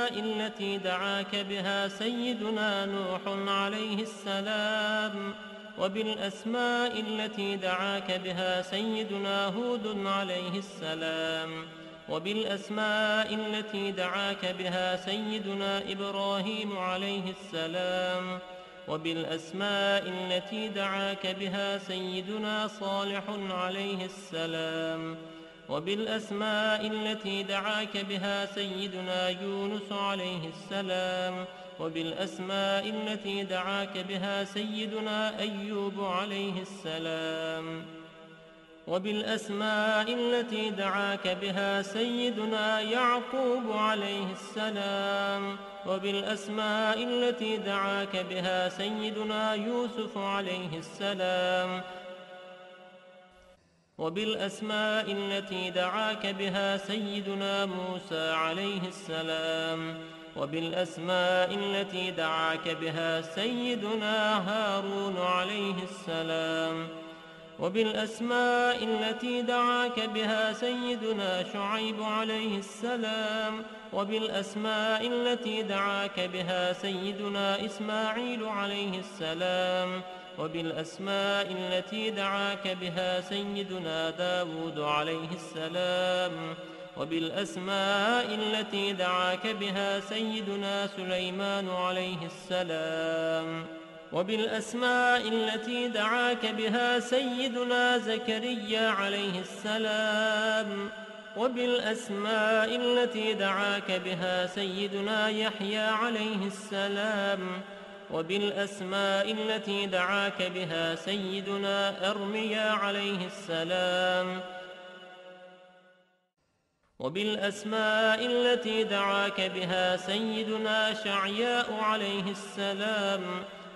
وبالأسماء التي دعاك بها سيدنا نوح عليه السلام، وبالأسماء التي دعاك بها سيدنا هود عليه السلام، وبالأسماء التي دعاك بها سيدنا إبراهيم عليه السلام، وبالأسماء التي دعاك بها سيدنا صالح عليه السلام، وبالأسماء التي دعاك بها سيدنا يونس عليه السلام، وبالأسماء التي دعاك بها سيدنا أيوب عليه السلام، وبالأسماء التي دعاك بها سيدنا يعقوب عليه السلام، وبالأسماء التي دعاك بها سيدنا يوسف عليه السلام، وبالأسماء التي دعاك بها سيدنا موسى عليه السلام، وبالأسماء التي دعاك بها سيدنا هارون عليه السلام، وبالأسماء التي دعاك بها سيدنا شعيب عليه السلام، وبالأسماء التي دعاك بها سيدنا إسماعيل عليه السلام، وبالأسماء التي دعاك بها سيدنا داود عليه السلام، وبالأسماء التي دعاك بها سيدنا سليمان عليه السلام، وبالأسماء التي دعاك بها سيدنا زكريا عليه السلام، وبالأسماء التي دعاك بها سيدنا يحيى عليه السلام، وبالأسماء التي دعاك بها سيدنا أرميا عليه السلام، وبالأسماء التي دعاك بها سيدنا شعياء عليه السلام،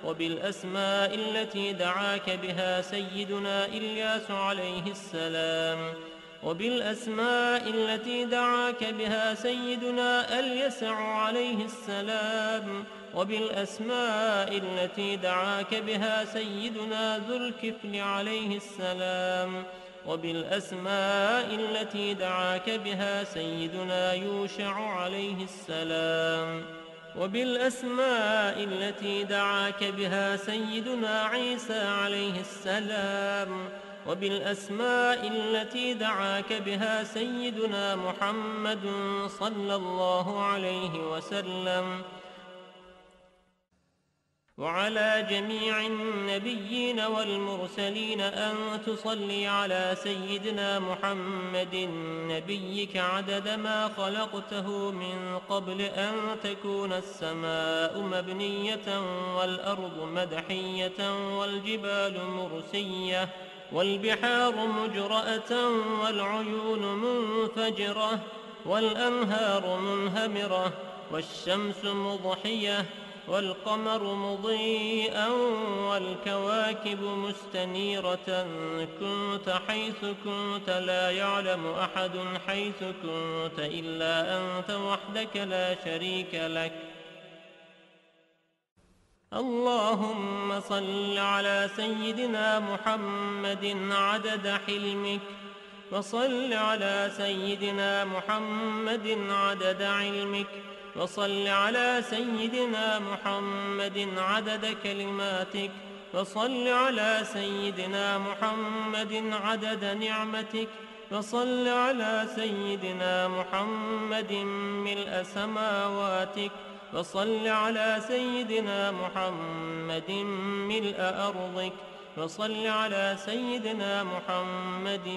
وبالأسماء التي دعاك بها سيدنا إلياس عليه السلام، وبالأسماء التي دعاك بها سيدنا اليسع عليه السلام، وبالأسماء التي دعاك بها سيدنا ذو الكفل عليه السلام، وبالأسماء التي دعاك بها سيدنا يوشع عليه السلام، وبالأسماء التي دعاك بها سيدنا عيسى عليه السلام، وبالأسماء التي دعاك بها سيدنا محمد صلى الله عليه وسلم، وعلى جميع النبيين والمرسلين أن تصلي على سيدنا محمد نبيك عدد ما خلقته من قبل أن تكون السماء مبنية والأرض مدحية والجبال مرسية والبحار مجرأة والعيون منفجرة والأنهار منهمرة والشمس مضحية والقمر مضيئا والكواكب مستنيرة، كنت حيث كنت لا يعلم أحد حيث كنت إلا أنت وحدك لا شريك لك. اللهم صل على سيدنا محمد عدد حلمك، وصل على سيدنا محمد عدد علمك، وصل على سيدنا محمد عدد كلماتك، وصل على سيدنا محمد عدد نعمتك، وصل على سيدنا محمد ملء سماواتك، وصل على سيدنا محمد ملء أرضك، وصل على سيدنا محمد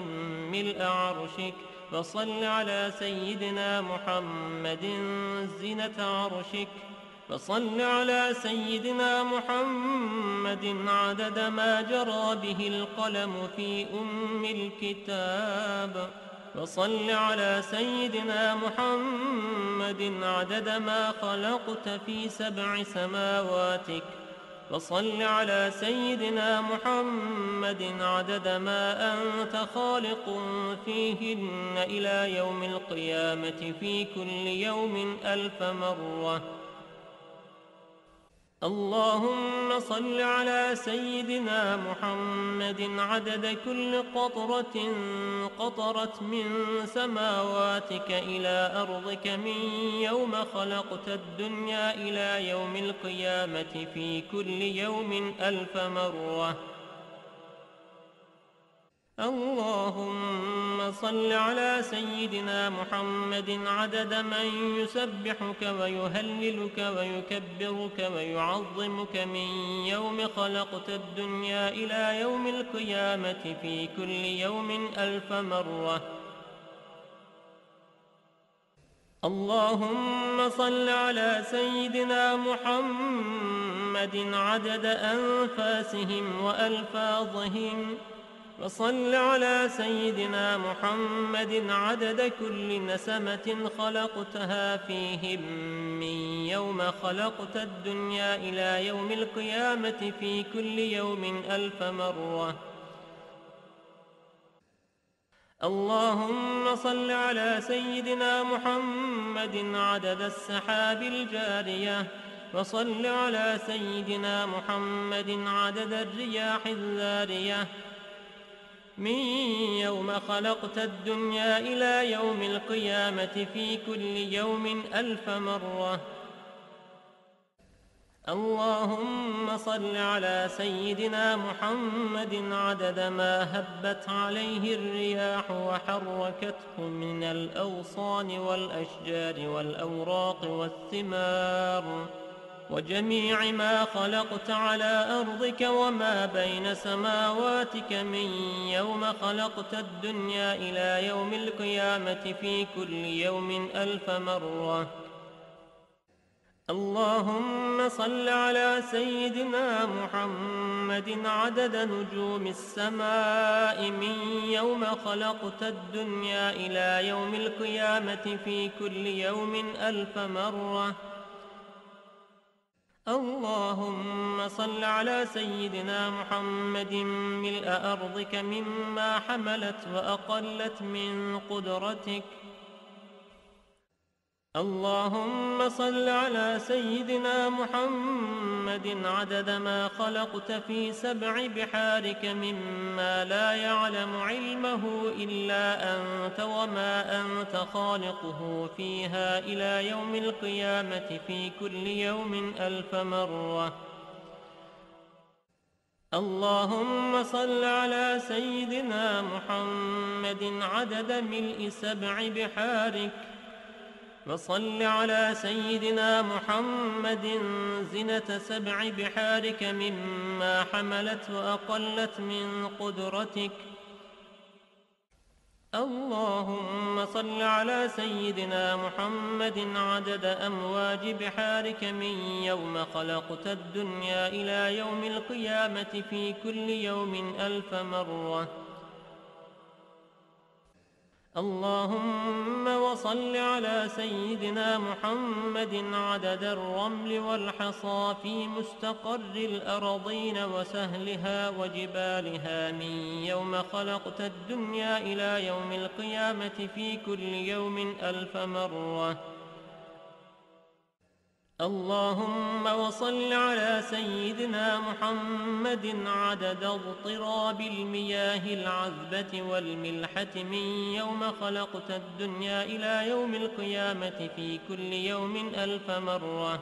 ملء عرشك، وصل على سيدنا محمد زينة عرشك، وصل على سيدنا محمد عدد ما جرى به القلم في الكتاب، وصل على سيدنا محمد عدد ما خلقت في 7 سماواتك، وصل على سيدنا محمد عدد ما أنت خالق فيهن إلى يوم القيامة في كل يوم 1000 مرة. اللهم صل على سيدنا محمد عدد كل قطرة قطرت من سماواتك إلى أرضك من يوم خلقت الدنيا إلى يوم القيامة في كل يوم 1000 مرة. اللهم صل على سيدنا محمد عدد من يسبحك ويهللك ويكبرك ويعظمك من يوم خلقت الدنيا إلى يوم القيامة في كل يوم 1000 مرة. اللهم صل على سيدنا محمد عدد أنفاسهم وألفاظهم، وصل على سيدنا محمد عدد كل نسمة خلقتها فيهم من يوم خلقت الدنيا إلى يوم القيامة في كل يوم 1000 مرة. اللهم صل على سيدنا محمد عدد السحاب الجارية، وصل على سيدنا محمد عدد الرياح الذارية من يوم خلقت الدنيا إلى يوم القيامة في كل يوم 1000 مرة. اللهم صل على سيدنا محمد عدد ما هبت عليه الرياح وحركته من الأغصان والأشجار والأوراق والثمار وجميع ما خلقت على أرضك وما بين سماواتك من يوم خلقت الدنيا إلى يوم القيامة في كل يوم 1000 مرة. اللهم صل على سيدنا محمد عدد نجوم السماء من يوم خلقت الدنيا إلى يوم القيامة في كل يوم 1000 مرة. اللهم صل على سيدنا محمد ملء أرضك مما حملت وأقلت من قدرتك. اللهم صل على سيدنا محمد عدد ما خلقت في 7 بحارك مما لا يعلم علمه إلا أنت وما أنت خالقه فيها إلى يوم القيامة في كل يوم 1000 مرة. اللهم صل على سيدنا محمد عدد ملء 7 بحارك، وصل على سيدنا محمد زنة 7 بحارك مما حملت وأقلت من قدرتك. اللهم صل على سيدنا محمد عدد أمواج بحارك من يوم خلقت الدنيا إلى يوم القيامة في كل يوم 1000 مرة. اللهم وصل على سيدنا محمد عدد الرمل والحصى في مستقر الأرضين وسهلها وجبالها من يوم خلقت الدنيا إلى يوم القيامة في كل يوم 1000 مرة. اللهم وصل على سيدنا محمد عدد اضطراب المياه العذبة والملحة من يوم خلقت الدنيا إلى يوم القيامة في كل يوم 1000 مرة.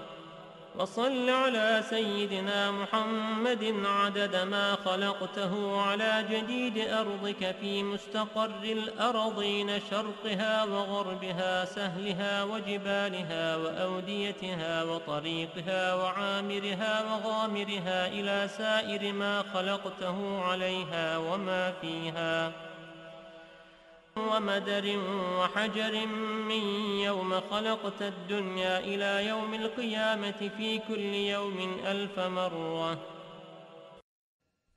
وصل على سيدنا محمد عدد ما خلقته على جديد أرضك في مستقر الأرضين شرقها وغربها سهلها وجبالها وأوديتها وطريقها وعامرها وغامرها إلى سائر ما خلقته عليها وما فيها ومدر وحجر من يوم خلقت الدنيا إلى يوم القيامة في كل يوم 1000 مرة.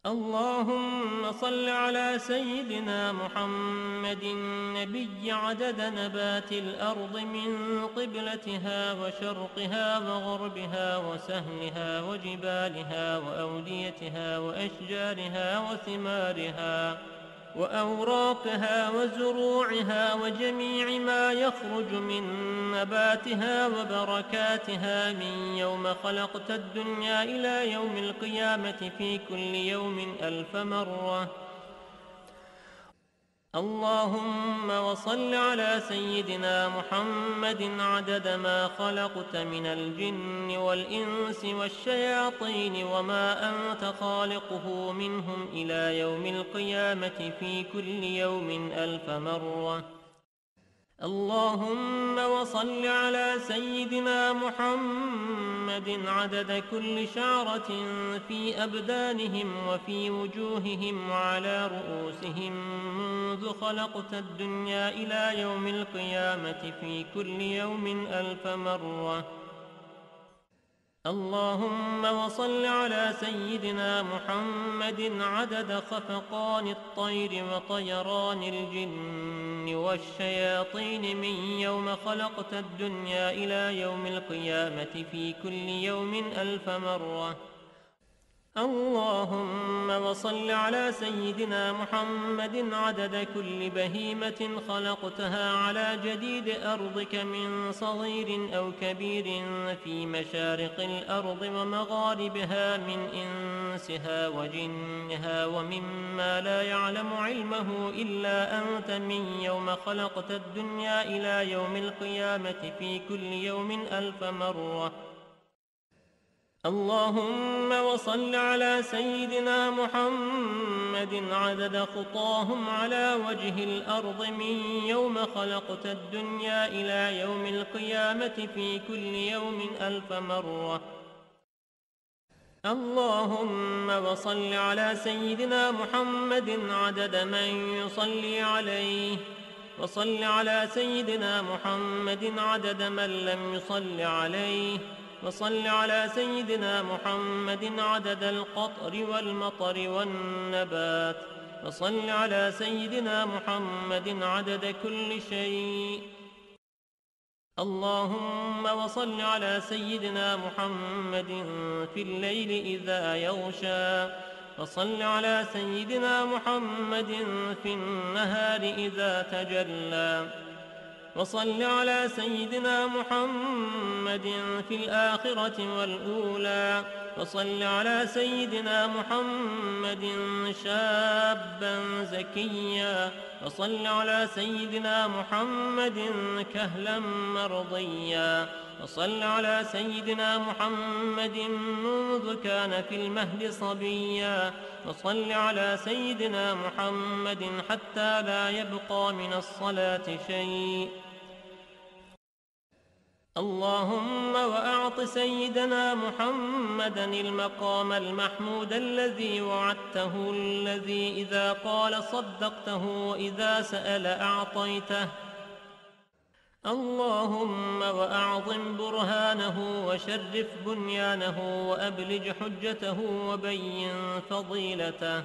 اللهم صل على سيدنا محمد النبي عدد نبات الأرض من قبلتها وشرقها وغربها وسهلها وجبالها وأوديتها وأشجارها وثمارها وأوراقها وزروعها وجميع ما يخرج من نباتها وبركاتها من يوم خلقت الدنيا إلى يوم القيامة في كل يوم 1000 مرة. اللهم وصل على سيدنا محمد عدد ما خلقت من الجن والإنس والشياطين وما أنت خالقه منهم إلى يوم القيامة في كل يوم 1000 مرة. اللهم وصل على سيدنا محمد عدد كل شعرة في أبدانهم وفي وجوههم وعلى رؤوسهم منذ خلقت الدنيا إلى يوم القيامة في كل يوم 1000 مرة. اللهم وصل على سيدنا محمد عدد خفقان الطير وطيران الجن والشياطين من يوم خلقت الدنيا إلى يوم القيامة في كل يوم 1000 مرة. اللهم وصل على سيدنا محمد عدد كل بهيمة خلقتها على جديد أرضك من صغير أو كبير في مشارق الأرض ومغاربها من إنسها وجنها ومما لا يعلم علمه إلا أنت من يوم خلقت الدنيا إلى يوم القيامة في كل يوم 1000 مرة. اللهم وصل على سيدنا محمد عدد خطاهم على وجه الأرض من يوم خلقت الدنيا إلى يوم القيامة في كل يوم 1000 مرة. اللهم وصل على سيدنا محمد عدد من يصلي عليه، وصل على سيدنا محمد عدد من لم يصل عليه، وصل على سيدنا محمد عدد القطر والمطر والنبات، وصل على سيدنا محمد عدد كل شيء. اللهم وصل على سيدنا محمد في الليل إذا يغشى، وصل على سيدنا محمد في النهار إذا تجلى، وصل على سيدنا محمد في الآخرة والأولى، وصل على سيدنا محمد شابا زكيا، وصل على سيدنا محمد كهلا مرضيا، وصل على سيدنا محمد منذ كان في المهد صبيا، وصل على سيدنا محمد حتى لا يبقى من الصلاة شيء. اللهم وأعط سيدنا محمدا المقام المحمود الذي وعدته، الذي إذا قال صدقته وإذا سأل أعطيته. اللهم وأعظم برهانه وشرف بنيانه وأبلج حجته وبين فضيلته.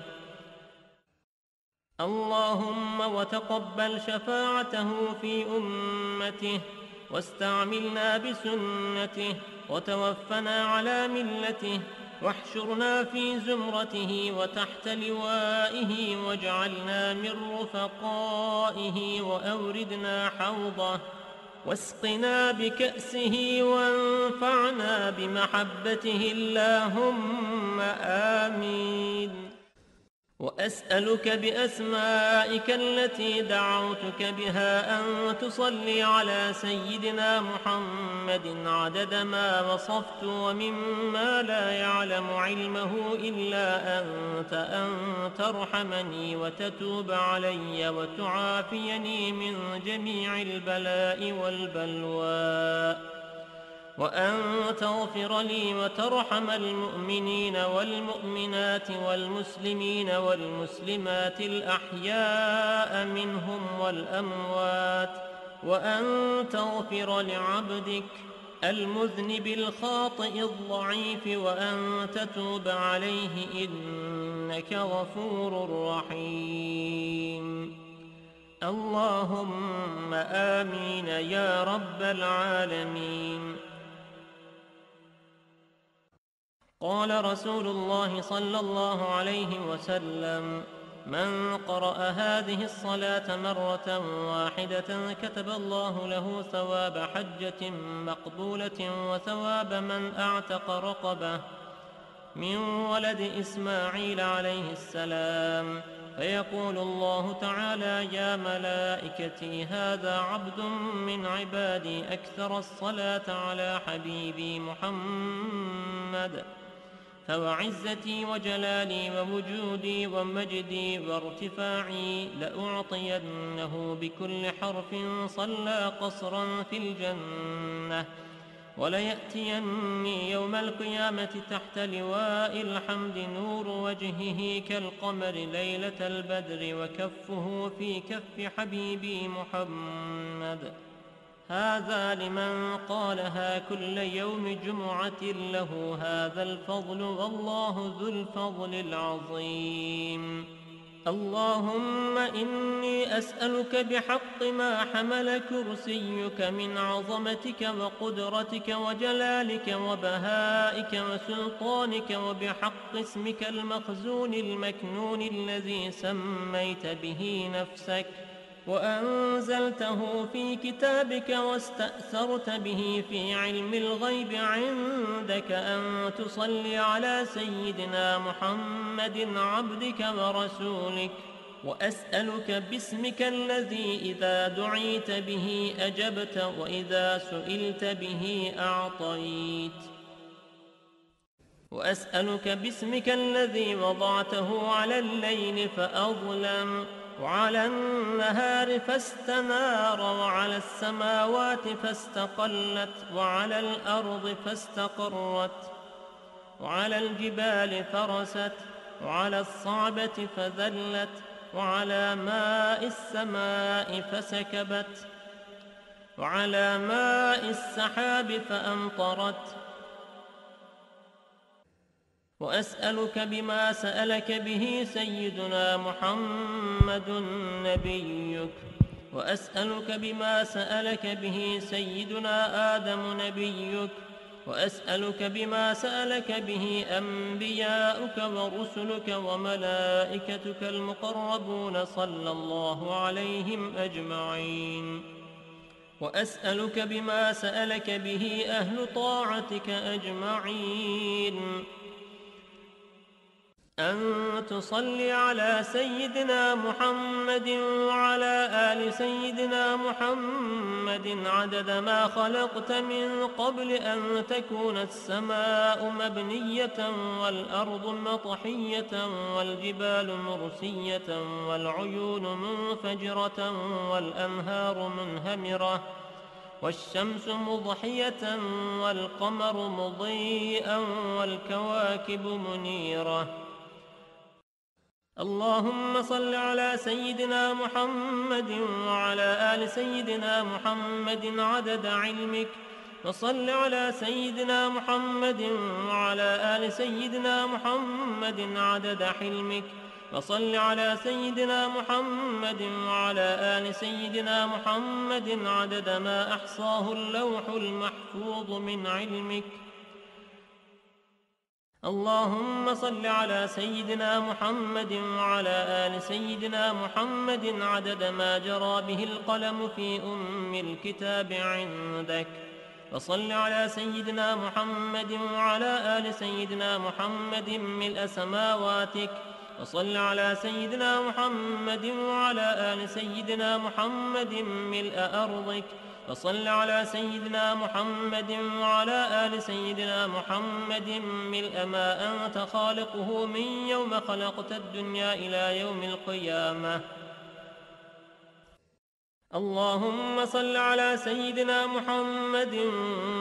اللهم وتقبل شفاعته في أمته، واستعملنا بسنته، وتوفنا على ملته، واحشرنا في زمرته وتحت لوائه، واجعلنا من رفقائه، وأوردنا حوضه، واسقنا بكأسه، وانفعنا بمحبته، اللهم آمين. وأسألك بأسمائك التي دعوتك بها أن تصلي على سيدنا محمد عدد ما وصفت ومما لا يعلم علمه إلا أنت، أن ترحمني وتتوب علي وتعافيني من جميع البلاء والبلوى، وأن تغفر لي وترحم المؤمنين والمؤمنات والمسلمين والمسلمات الأحياء منهم والأموات، وأن تغفر لعبدك المذنب الخاطئ الضعيف، وأن تتوب عليه إنك غفور رحيم. اللهم آمين يا رب العالمين. قال رسول الله صلى الله عليه وسلم: من قرأ هذه الصلاة مرة واحدة كتب الله له ثواب حجة مقبولة وثواب من أعتق رقبة من ولد إسماعيل عليه السلام. فيقول الله تعالى: يا ملائكتي هذا عبد من عبادي أكثر الصلاة على حبيبي محمد، فوعزتي وجلالي ووجودي ومجدي وارتفاعي لأعطينه بكل حرف صلى قصرا في الجنة، وليأتيني يوم القيامة تحت لواء الحمد نور وجهه كالقمر ليلة البدر وكفه في كف حبيبي محمد. هذا لمن قالها كل يوم جمعة له هذا الفضل، والله ذو الفضل العظيم. اللهم إني أسألك بحق ما حمل كرسيك من عظمتك وقدرتك وجلالك وبهائك وسلطانك، وبحق اسمك المخزون المكنون الذي سميت به نفسك وأنزلته في كتابك واستأثرت به في علم الغيب عندك، أن تصلي على سيدنا محمد عبدك ورسولك. وأسألك باسمك الذي إذا دعيت به أجبت وإذا سئلت به أعطيت. وأسألك باسمك الذي وضعته على الليل فأظلم، وعلى النهار فاستنار، وعلى السماوات فاستقلت، وعلى الأرض فاستقرت، وعلى الجبال فرست، وعلى الصعبة فذلت، وعلى ماء السماء فسكبت، وعلى ماء السحاب فأمطرت. وأسألك بما سألك به سيدنا محمد نبيك، وأسألك بما سألك به سيدنا آدم نبيك، وأسألك بما سألك به أنبياؤك ورسلك وملائكتك المقربون صلى الله عليهم أجمعين. وأسألك بما سألك به أهل طاعتك أجمعين، أن تصلي على سيدنا محمد وعلى آل سيدنا محمد عدد ما خلقت من قبل أن تكون السماء مبنية والأرض مطحية والجبال مرسية والعيون منفجرة والأنهار منهمرة والشمس مضحية والقمر مضيئا والكواكب منيرة. اللهم صل على سيدنا محمد وعلى آل سيدنا محمد عدد علمك، وصل على سيدنا محمد وعلى آل سيدنا محمد عدد حلمك، وصل على سيدنا محمد وعلى آل سيدنا محمد عدد ما أحصاه اللوح المحفوظ من علمك. اللهم صل على سيدنا محمد وعلى آل سيدنا محمد عدد ما جرى به القلم في أم الكتاب عندك، وصل على سيدنا محمد وعلى آل سيدنا محمد ملء سماواتك، وصل على سيدنا محمد وعلى آل سيدنا محمد ملء أرضك، وصل على سيدنا محمد وعلى آل سيدنا محمد ملء ما أنت خالقه من يوم خلقت الدنيا إلى يوم القيامة. اللهم صل على سيدنا محمد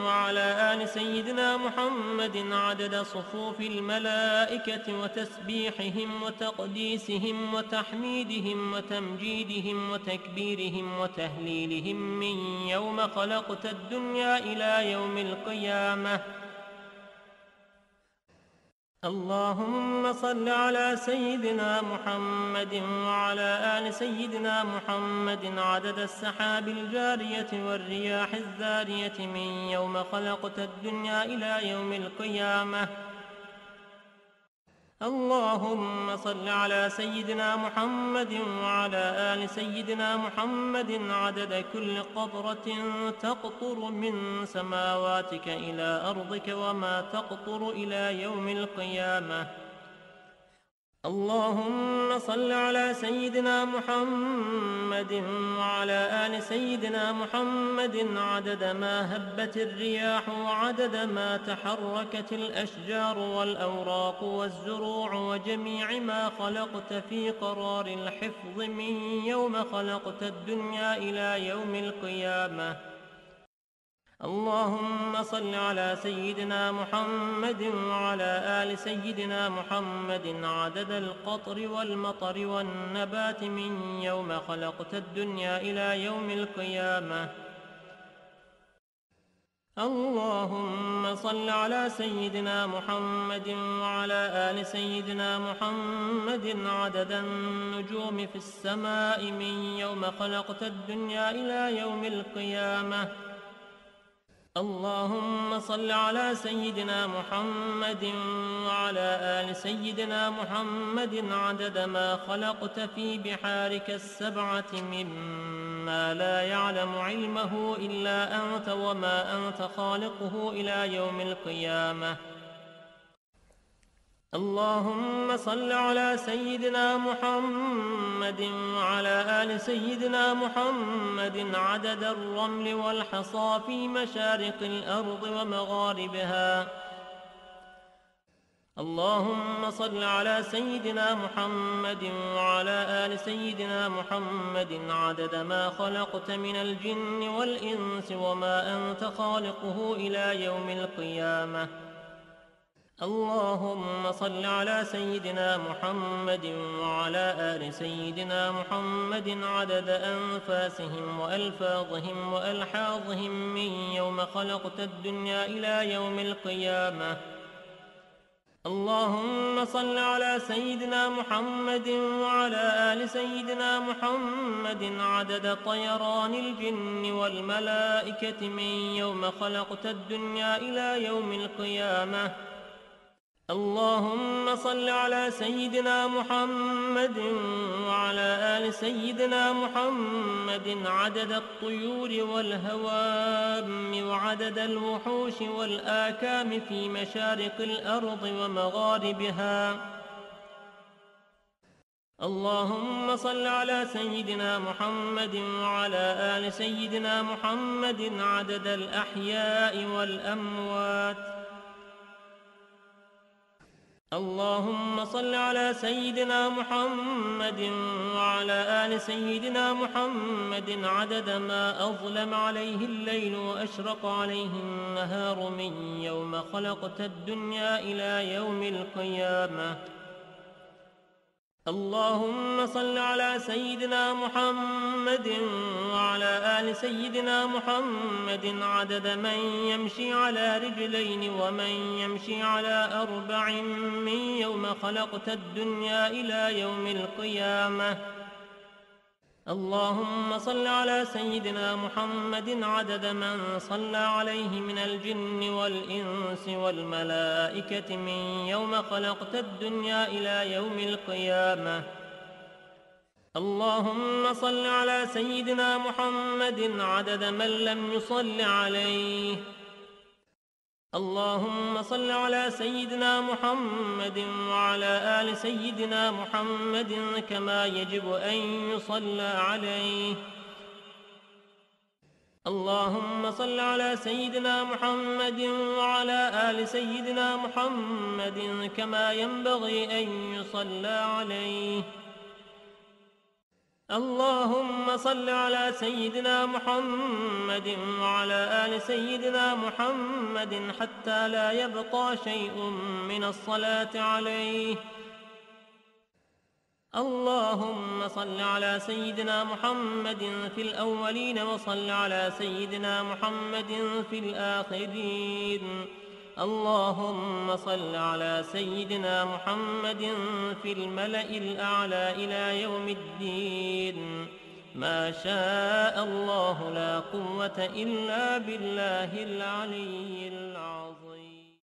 وعلى آل سيدنا محمد عدد صفوف الملائكة وتسبيحهم وتقديسهم وتحميدهم وتمجيدهم وتكبيرهم وتهليلهم من يوم خلقت الدنيا إلى يوم القيامة. اللهم صل على سيدنا محمد وعلى آل سيدنا محمد عدد السحاب الجارية والرياح الذارية من يوم خلقت الدنيا إلى يوم القيامة. اللهم صل على سيدنا محمد وعلى آل سيدنا محمد عدد كل قطرة تقطر من سماواتك إلى أرضك وما تقطر إلى يوم القيامة. اللهم صل على سيدنا محمد وعلى آل سيدنا محمد عدد ما هبت الرياح وعدد ما تحركت الأشجار والأوراق والزروع وجميع ما خلقت في قرار الحفظ من يوم خلقت الدنيا إلى يوم القيامة. اللهم صل على سيدنا محمد وعلى آل سيدنا محمد عدد القطر والمطر والنبات من يوم خلقت الدنيا إلى يوم القيامة. اللهم صل على سيدنا محمد وعلى آل سيدنا محمد عدد النجوم في السماء من يوم خلقت الدنيا إلى يوم القيامة. اللهم صل على سيدنا محمد وعلى آل سيدنا محمد عدد ما خلقت في بحارك السبعة مما لا يعلم علمه إلا أنت وما أنت خالقه إلى يوم القيامة. اللهم صل على سيدنا محمد وعلى آل سيدنا محمد عدد الرمل والحصى في مشارق الأرض ومغاربها. اللهم صل على سيدنا محمد وعلى آل سيدنا محمد عدد ما خلقت من الجن والإنس وما أنت خالقه إلى يوم القيامة. اللهم صل على سيدنا محمد وعلى آل سيدنا محمد عدد أنفاسهم وألفاظهم وألحاظهم من يوم خلقت الدنيا إلى يوم القيامة. اللهم صل على سيدنا محمد وعلى آل سيدنا محمد عدد طيران الجن والملائكة من يوم خلقت الدنيا إلى يوم القيامة. اللهم صل على سيدنا محمد وعلى آل سيدنا محمد عدد الطيور والهوام وعدد الوحوش والآكام في مشارق الأرض ومغاربها. اللهم صل على سيدنا محمد وعلى آل سيدنا محمد عدد الأحياء والأموات. اللهم صل على سيدنا محمد وعلى آل سيدنا محمد عدد ما أظلم عليه الليل وأشرق عليه النهار من يوم خلقت الدنيا إلى يوم القيامة. اللهم صل على سيدنا محمد وعلى آل سيدنا محمد عدد من يمشي على رجلين ومن يمشي على أربع من يوم خلقت الدنيا إلى يوم القيامة. اللهم صل على سيدنا محمد عدد من صلى عليه من الجن والإنس والملائكة من يوم خلقت الدنيا إلى يوم القيامة. اللهم صل على سيدنا محمد عدد من لم يصل عليه. اللهم صل على سيدنا محمد وعلى آل سيدنا محمد كما يجب أن يصلى عليه. اللهم صل على سيدنا محمد وعلى آل سيدنا محمد كما ينبغي أن يصلى عليه. اللهم صل على سيدنا محمد وعلى آل سيدنا محمد حتى لا يبقى شيء من الصلاة عليه. اللهم صل على سيدنا محمد في الأولين وصل على سيدنا محمد في الآخرين. اللهم صل على سيدنا محمد في الملأ الأعلى إلى يوم الدين. ما شاء الله لا قوة إلا بالله العلي العظيم.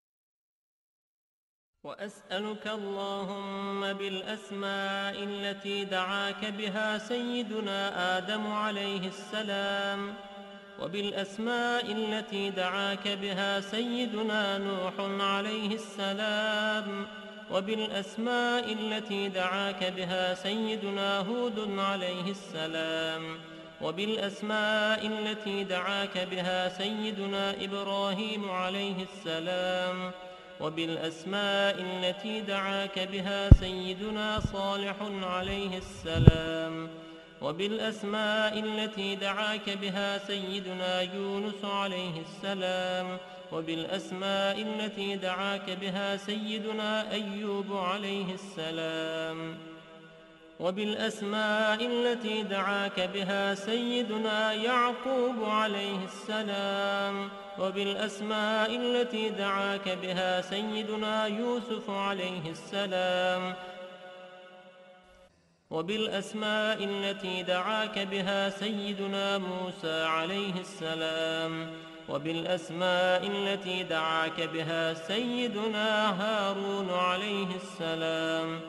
وأسألك اللهم بالأسماء التي دعاك بها سيدنا آدم عليه السلام، وبالأسماء التي دعاك بها سيدنا نوح عليه السلام، وبالأسماء التي دعاك بها سيدنا هود عليه السلام، وبالأسماء التي دعاك بها سيدنا إبراهيم عليه السلام، وبالأسماء التي دعاك بها سيدنا صالح عليه السلام، وبالأسماء التي دعاك بها سيدنا يونس عليه السلام، وبالأسماء التي دعاك بها سيدنا أيوب عليه السلام، وبالأسماء التي دعاك بها سيدنا يعقوب عليه السلام، وبالأسماء التي دعاك بها سيدنا يوسف عليه السلام، وبالأسماء التي دعاك بها سيدنا موسى عليه السلام، وبالأسماء التي دعاك بها سيدنا هارون عليه السلام،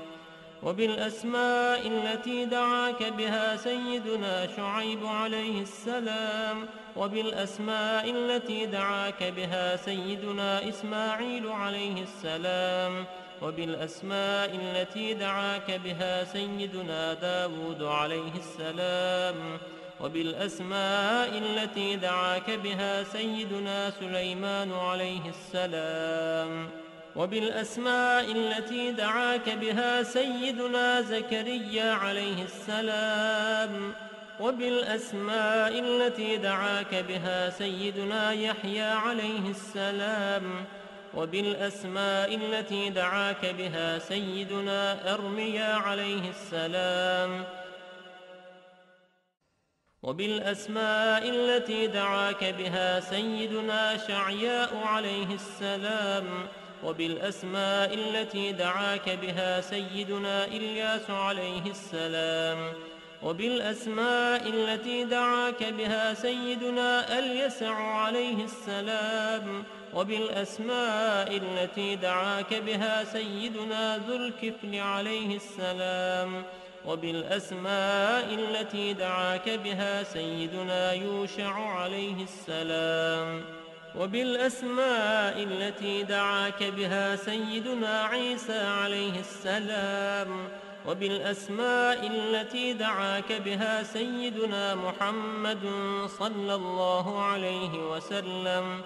وبالأسماء التي دعاك بها سيدنا شعيب عليه السلام، وبالأسماء التي دعاك بها سيدنا إسماعيل عليه السلام، وبالأسماء التي دعاك بها سيدنا داود عليه السلام، وبالأسماء التي دعاك بها سيدنا سليمان عليه السلام، وبالأسماء التي دعاك بها سيدنا زكريا عليه السلام، وبالأسماء التي دعاك بها سيدنا يحيى عليه السلام، وبالأسماء التي دعاك بها سيدنا أرميا عليه السلام، وبالأسماء التي دعاك بها سيدنا شعياء عليه السلام، وبالأسماء التي دعاك بها سيدنا إلياس عليه السلام، وبالأسماء التي دعاك بها سيدنا اليسع عليه السلام، وبالأسماء التي دعاك بها سيدنا ذو الكفل عليه السلام، وبالأسماء التي دعاك بها سيدنا يوشع عليه السلام، وبالأسماء التي دعاك بها سيدنا عيسى عليه السلام، وبالأسماء التي دعاك بها سيدنا محمد صلى الله عليه وسلم،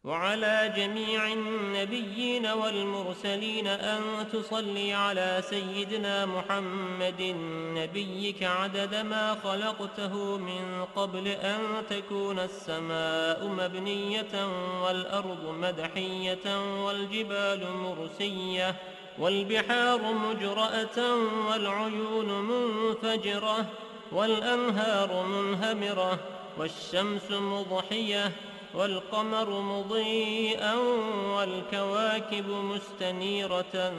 وعلى جميع النبيين والمرسلين أن تصلي على سيدنا محمد نبيك عدد ما خلقته من قبل أن تكون السماء مبنية والأرض مدحية والجبال مرسية والبحار مجرأة والعيون منفجرة والأنهار منهمرة والشمس مضحية والقمر مضيئا والكواكب مستنيرة،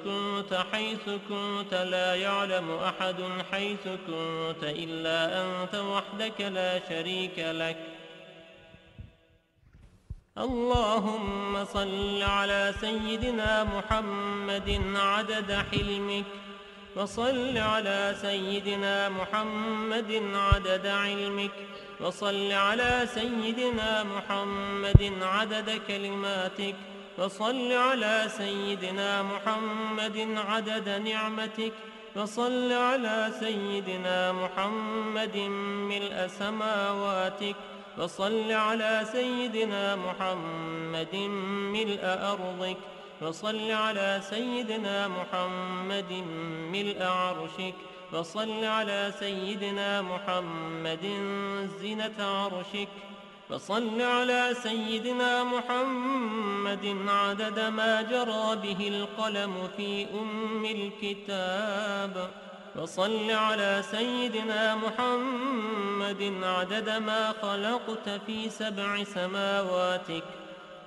كنت حيث كنت لا يعلم أحد حيث كنت إلا أنت وحدك لا شريك لك. اللهم صل على سيدنا محمد عدد حلمك، وصل على سيدنا محمد عدد علمك، وصل على سيدنا محمد عدد كلماتك، وصل على سيدنا محمد عدد نعمتك، وصل على سيدنا محمد ملء سماواتك، وصل على سيدنا محمد ملء أرضك، وصل على سيدنا محمد ملء عرشك، وصل على سيدنا محمد زينة عرشك، وصل على سيدنا محمد عدد ما جرى به القلم في الكتاب، وصل على سيدنا محمد عدد ما خلقت في 7 سماواتك،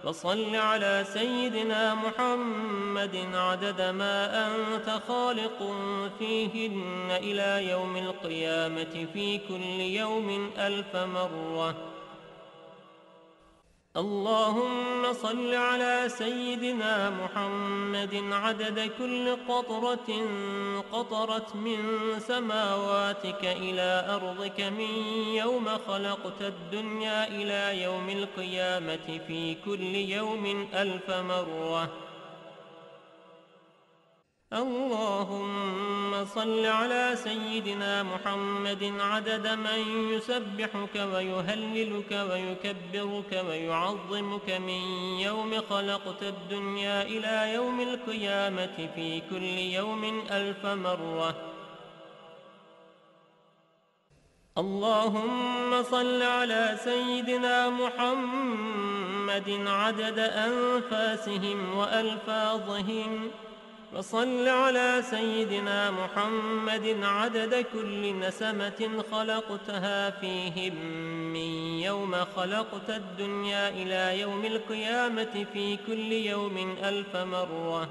وصل على سيدنا محمد عدد ما أنت خالق فيهن إلى يوم القيامة في كل يوم 1000 مرة. اللهم صل على سيدنا محمد عدد كل قطرة قطرت من سماواتك إلى أرضك من يوم خلقت الدنيا إلى يوم القيامة في كل يوم 1000 مرة. اللهم صل على سيدنا محمد عدد من يسبحك ويهللك ويكبرك ويعظمك من يوم خلقت الدنيا إلى يوم القيامة في كل يوم 1000 مرة. اللهم صل على سيدنا محمد عدد أنفاسهم وألفاظهم، وصل على سيدنا محمد عدد كل نسمة خلقتها فيهم من يوم خلقت الدنيا إلى يوم القيامة في كل يوم 1000 مرة.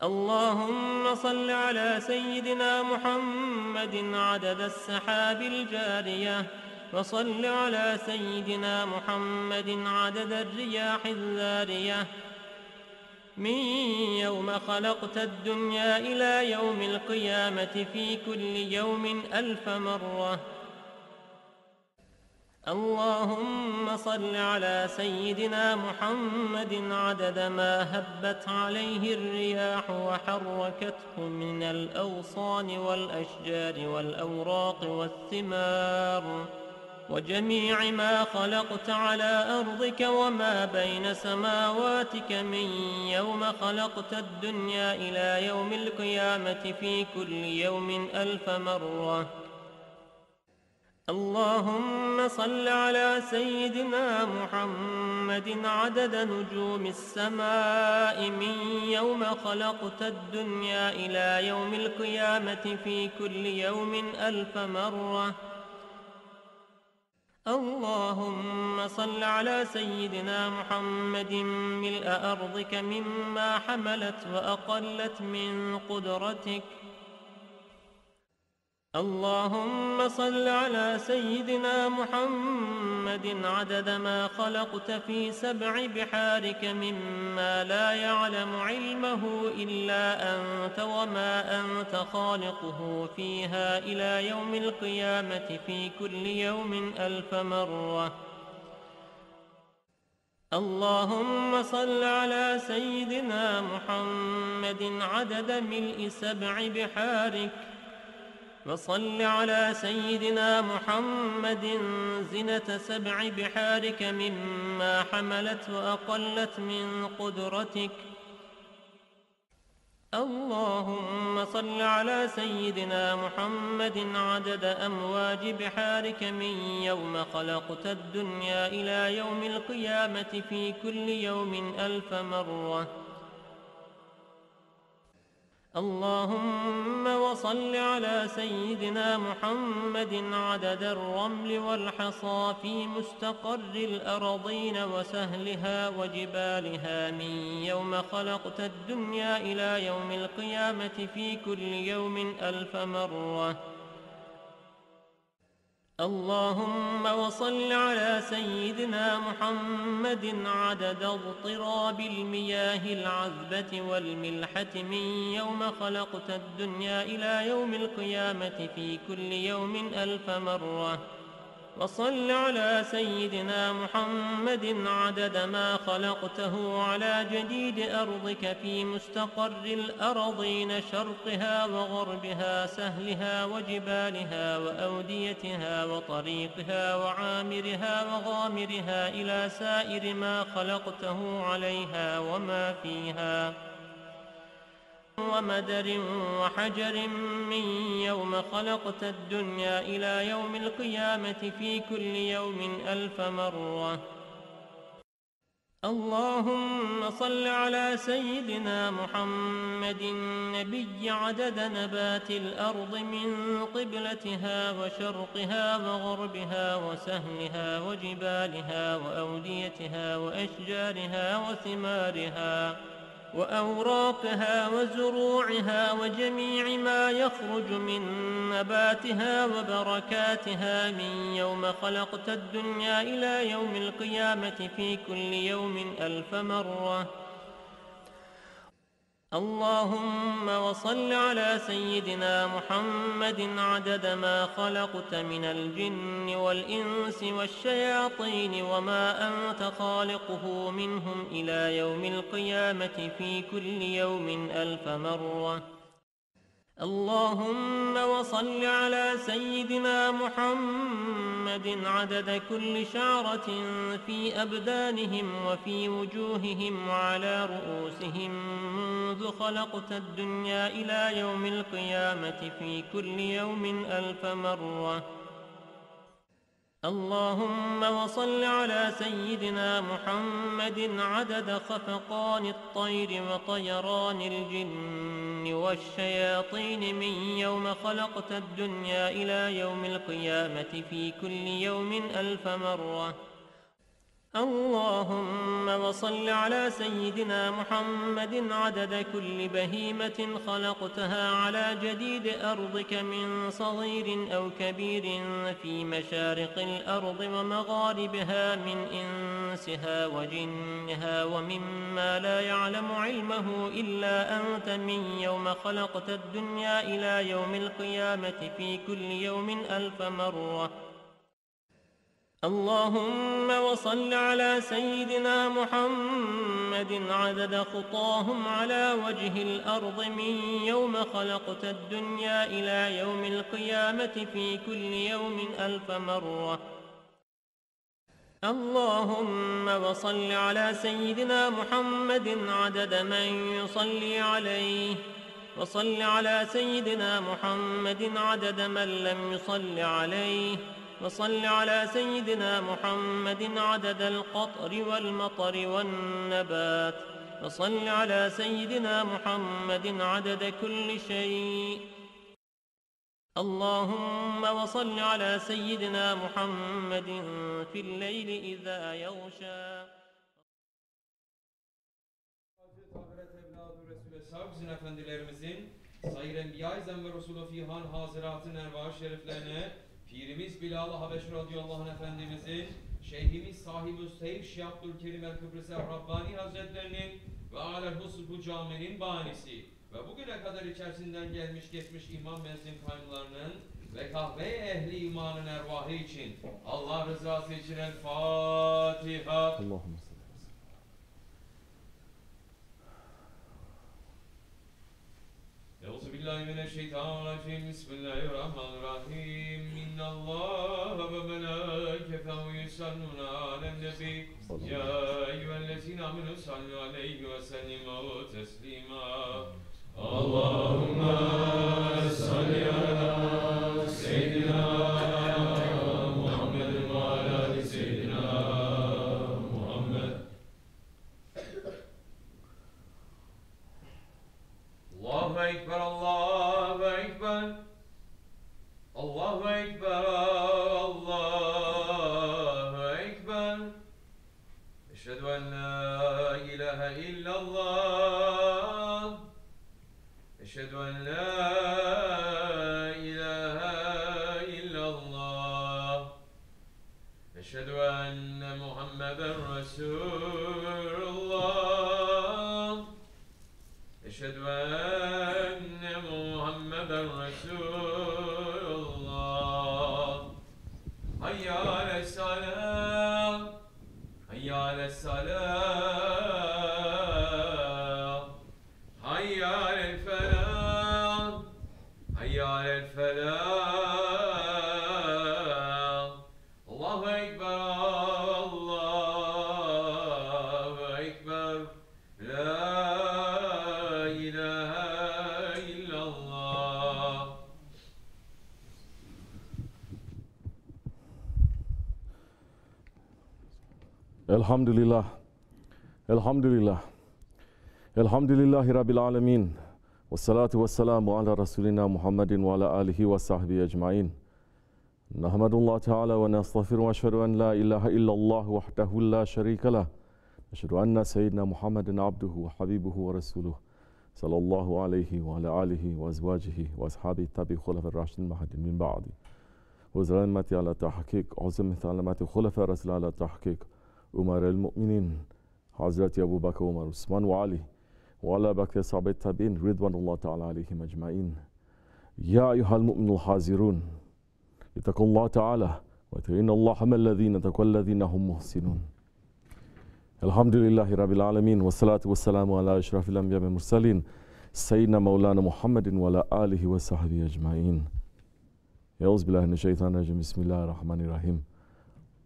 اللهم صل على سيدنا محمد عدد السحاب الجارية، وصل على سيدنا محمد عدد الرياح الذارية من يوم خلقت الدنيا إلى يوم القيامة في كل يوم 1000 مرة. اللهم صل على سيدنا محمد عدد ما هبت عليه الرياح وحركته من الأغصان والأشجار والأوراق والثمار وجميع ما خلقت على أرضك وما بين سماواتك من يوم خلقت الدنيا إلى يوم القيامة في كل يوم 1000 مرة. اللهم صل على سيدنا محمد عدد نجوم السماء من يوم خلقت الدنيا إلى يوم القيامة في كل يوم 1000 مرة. اللهم صل على سيدنا محمد ملء أرضك مما حملت وأقلت من قدرتك. اللهم صل على سيدنا محمد عدد ما خلقت في 7 بحارك مما لا يعلم علمه إلا أنت وما أنت خالقه فيها إلى يوم القيامة في كل يوم 1000 مرة. اللهم صل على سيدنا محمد عدد ملء 7 بحارك، وصل على سيدنا محمد زنة 7 بحارك مما حملت وأقلت من قدرتك. اللهم صل على سيدنا محمد عدد أمواج بحارك من يوم خلقت الدنيا إلى يوم القيامة في كل يوم 1000 مرة. اللهم وصل على سيدنا محمد عدد الرمل والحصى في مستقر الأرضين وسهلها وجبالها من يوم خلقت الدنيا إلى يوم القيامة في كل يوم 1000 مرة. اللهم وصل على سيدنا محمد عدد اضطراب المياه العذبة والملحة من يوم خلقت الدنيا إلى يوم القيامة في كل يوم 1000 مرة. وصل على سيدنا محمد عدد ما خلقته على جديد أرضك في مستقر الأرضين شرقها وغربها سهلها وجبالها وأوديتها وطريقها وعامرها وغامرها إلى سائر ما خلقته عليها وما فيها ومدر وحجر من يوم خلقت الدنيا إلى يوم القيامة في كل يوم 1000 مرة. اللهم صل على سيدنا محمد النبي عدد نبات الأرض من قبلتها وشرقها وغربها وسهلها وجبالها وأوديتها وأشجارها وثمارها وأوراقها وزروعها وجميع ما يخرج من نباتها وبركاتها من يوم خلقت الدنيا إلى يوم القيامة في كل يوم 1000 مرة. اللهم وصل على سيدنا محمد عدد ما خلقت من الجن والإنس والشياطين وما أنت خالقه منهم إلى يوم القيامة في كل يوم 1000 مرة. اللهم وصل على سيدنا محمد عدد كل شعرة في أبدانهم وفي وجوههم وعلى رؤوسهم منذ خلقت الدنيا إلى يوم القيامة في كل يوم 1000 مرة. اللهم وصل على سيدنا محمد عدد خفقان الطير وطيران الجن والشياطين من يوم خلقت الدنيا إلى يوم القيامة في كل يوم 1000 مرة. اللهم وصل على سيدنا محمد عدد كل بهيمة خلقتها على جديد أرضك من صغير أو كبير في مشارق الأرض ومغاربها من إنسها وجنها ومما لا يعلم علمه إلا أنت من يوم خلقت الدنيا إلى يوم القيامة في كل يوم 1000 مرة. اللهم وصل على سيدنا محمد عدد خطاهم على وجه الأرض من يوم خلقت الدنيا إلى يوم القيامة في كل يوم 1000 مرة. اللهم وصل على سيدنا محمد عدد من يصلي عليه، وصل على سيدنا محمد عدد من لم يصل عليه، وصل على سيدنا محمد عدد القطر والمطر والنبات، وصل على سيدنا محمد عدد كل شيء. اللهم وصل على سيدنا محمد في الليل إذا يغشى. Bizim efendilerimizin Sayır Enbiya-i Zem ve Resulü Fihan Hazıratı Nerva-ı Şeriflerine Pirimiz Bilal-ı Habeşi radıyallahu anh Efendimizin, Şeyhimiz Sahib-ü Seyf Şeyh Abdülkerim el-Kıbrıs Rabbani Hazretlerinin ve alel-Husr bu caminin banisi ve bugüne kadar içerisinden gelmiş geçmiş imam mezdin kaynlarının ve kahve-i ehli imanın ervahı için Allah rızası için el-Fatiha. Allahümme salli. Euzubillahimineşşeytanirracim. Bismillahirrahmanirrahim. İnnallâhe ve melâiketehu yusallûne alen-nebî. Ya eyyühellezîne âmenû sallu aleyhi ve sellimû teslîmâ. Allahümme salli alâ seyyidina Muhammedin ve alâ ali seyyidina Muhammed. Allahu Ekber, Allahu Ekber, Allahu Ekber, Allahu Ekber. Eşhedü en la ilahe illallah, eşhedü en la ilahe illallah, eşhedü enne Muhammeden Resulullah, eşhedü enne Muhammeden Resulullah. Hayy ale's-salâh, hayy ale's-salâh, hayy alel-felâh, hayy alel-felâh. Allahu Ekber, Allahu Ekber, la ilahe illallah. Elhamdülillah. Elhamdülillah. Elhamdülillahi Rabbil alemin. Ve salatu ve selamu ala Resulina Muhammedin ve ala alihi ve sahbihi ecmain. Nahmedullah Teala ve nestağfiru ve eşhedü en la ilahe illallah vahdehu la şerike lah. أشهد أن سيدنا محمد عبده وحبيبه ورسوله صلى الله عليه وعلى آله وأزواجه وأصحابه التابعين خلفاء الراشدين المهديين من بعده وزلمة على تحقيق عظم علامات خلفاء الرسول على تحقيق أمراء المؤمنين حضرة أبو بكر وعمر وعثمان وعلي وعلى بقية صحابة التابعين رضوان الله تعالى عليهم أجمعين. يا أيها المؤمنون الحاذرون اتقوا الله تعالى وإن الله مع الذين اتقوا الذين هم محسنون. الحمد لله رب العالمين والصلاة والسلام على أشرف الأنبياء والمرسلين سيدنا مولانا محمد وعلى آله وصحبه أجمعين. أعوذ بالله من الشيطان الرجيم. بسم الله الرحمن الرحيم.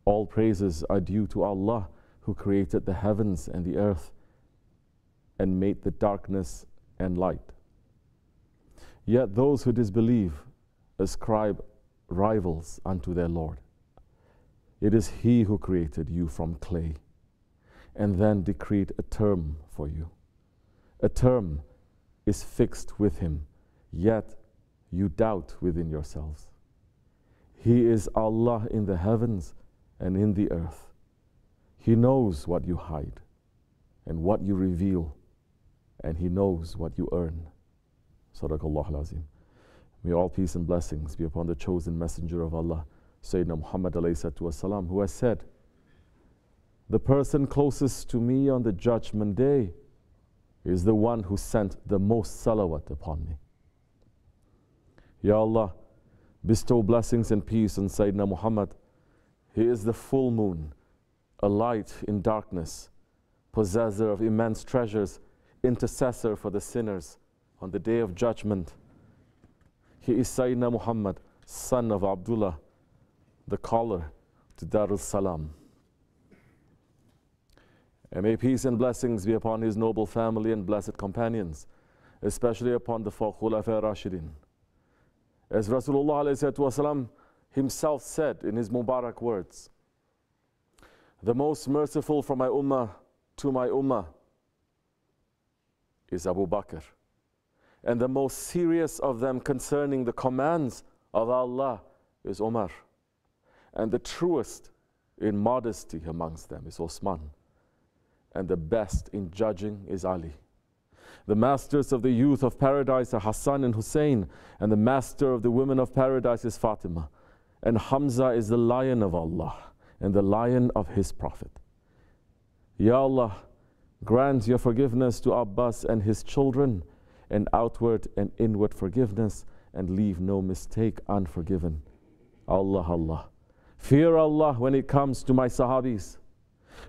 All praises are due to Allah who created the heavens and the earth and made the darkness and light. Yet those who disbelieve ascribe rivals unto their Lord. It is He who created you from clay and then decreed a term for you. A term is fixed with Him, yet you doubt within yourselves. He is Allah in the heavens and in the earth. He knows what you hide and what you reveal, and He knows what you earn. Sadaqallahu al-Azim. May all peace and blessings be upon the chosen messenger of Allah, Sayyidina Muhammad alayhi wasalam, who has said, the person closest to me on the judgment day is the one who sent the most salawat upon me. Ya Allah, bestow blessings and peace on Sayyidina Muhammad. He is the full moon, a light in darkness, possessor of immense treasures, intercessor for the sinners on the day of judgment. He is Sayyidina Muhammad, son of Abdullah, the caller to Darul Salam. And may peace and blessings be upon his noble family and blessed companions, especially upon the four Khulafa Rashidin. As Rasulullah ﷺ himself said in his Mubarak words, the most merciful from my ummah to my ummah is Abu Bakr, and the most serious of them concerning the commands of Allah is Umar, and the truest in modesty amongst them is Osman, and the best in judging is Ali. The masters of the youth of paradise are Hassan and Hussein, and the master of the women of paradise is Fatima. And Hamza is the lion of Allah and the lion of His Prophet. Ya Allah, grant your forgiveness to Abbas and his children, and outward and inward forgiveness, and leave no mistake unforgiven. Allah, Allah. Fear Allah when it comes to my Sahabis.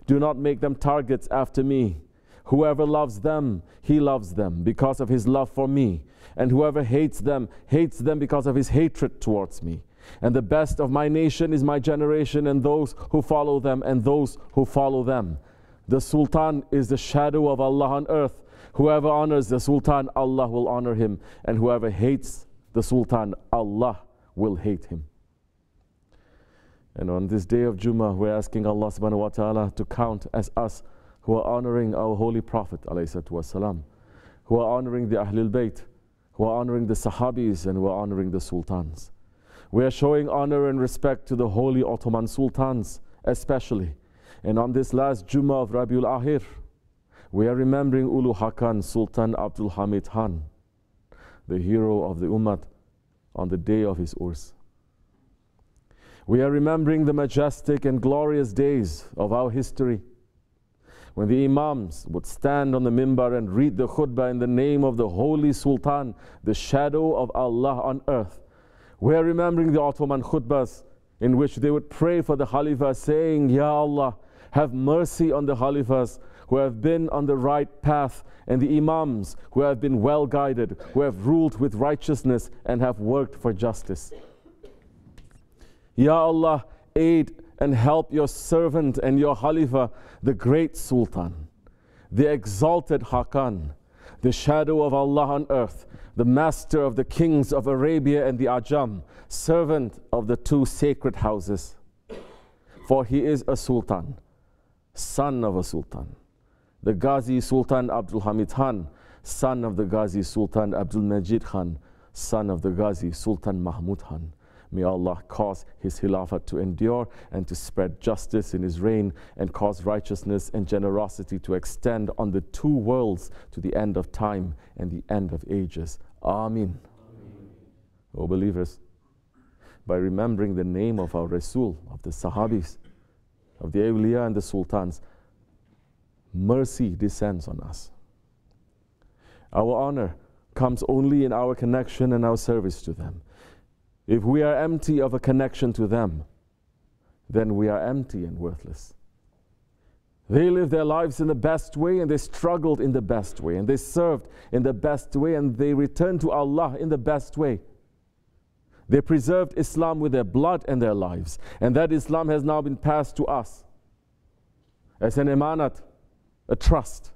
Do not make them targets after me. Whoever loves them, he loves them because of his love for me. And whoever hates them because of his hatred towards me. And the best of my nation is my generation, and those who follow them, and those who follow them. The Sultan is the shadow of Allah on earth. Whoever honors the Sultan, Allah will honor him. And whoever hates the Sultan, Allah will hate him. And on this day of Jummah, we're asking Allah subhanahu wa ta'ala to count as us who are honoring our Holy Prophet ﷺ, who are honoring the Ahlul Bayt, who are honoring the Sahabis, and who are honoring the Sultans. We are showing honor and respect to the holy Ottoman Sultans especially. And on this last Jummah of Rabiul Akhir, we are remembering Ulu Haqqan Sultan Abdul Hamid Khan, the hero of the Ummah, on the day of his Urs. We are remembering the majestic and glorious days of our history, when the Imams would stand on the mimbar and read the khutbah in the name of the Holy Sultan, the shadow of Allah on earth. We are remembering the Ottoman khutbahs in which they would pray for the Khalifa, saying, Ya Allah, have mercy on the Khalifas who have been on the right path, and the Imams who have been well guided, who have ruled with righteousness and have worked for justice. Ya Allah, aid and help your servant and your Khalifa, the great Sultan, the exalted Haqqan, the shadow of Allah on earth, the master of the kings of Arabia and the Ajam, servant of the two sacred houses. For he is a Sultan, son of a Sultan, the Ghazi Sultan Abdul Hamid Khan, son of the Ghazi Sultan Abdul Majid Khan, son of the Ghazi Sultan Mahmud Khan. May Allah cause his Khilafat to endure and to spread justice in his reign and cause righteousness and generosity to extend on the two worlds to the end of time and the end of ages. Ameen. O believers, by remembering the name of our Rasul, of the Sahabis, of the Awliya and the Sultans, mercy descends on us. Our honor comes only in our connection and our service to them. If we are empty of a connection to them, then we are empty and worthless. They lived their lives in the best way, and they struggled in the best way, and they served in the best way, and they returned to Allah in the best way. They preserved Islam with their blood and their lives, and that Islam has now been passed to us as an emanat, a trust.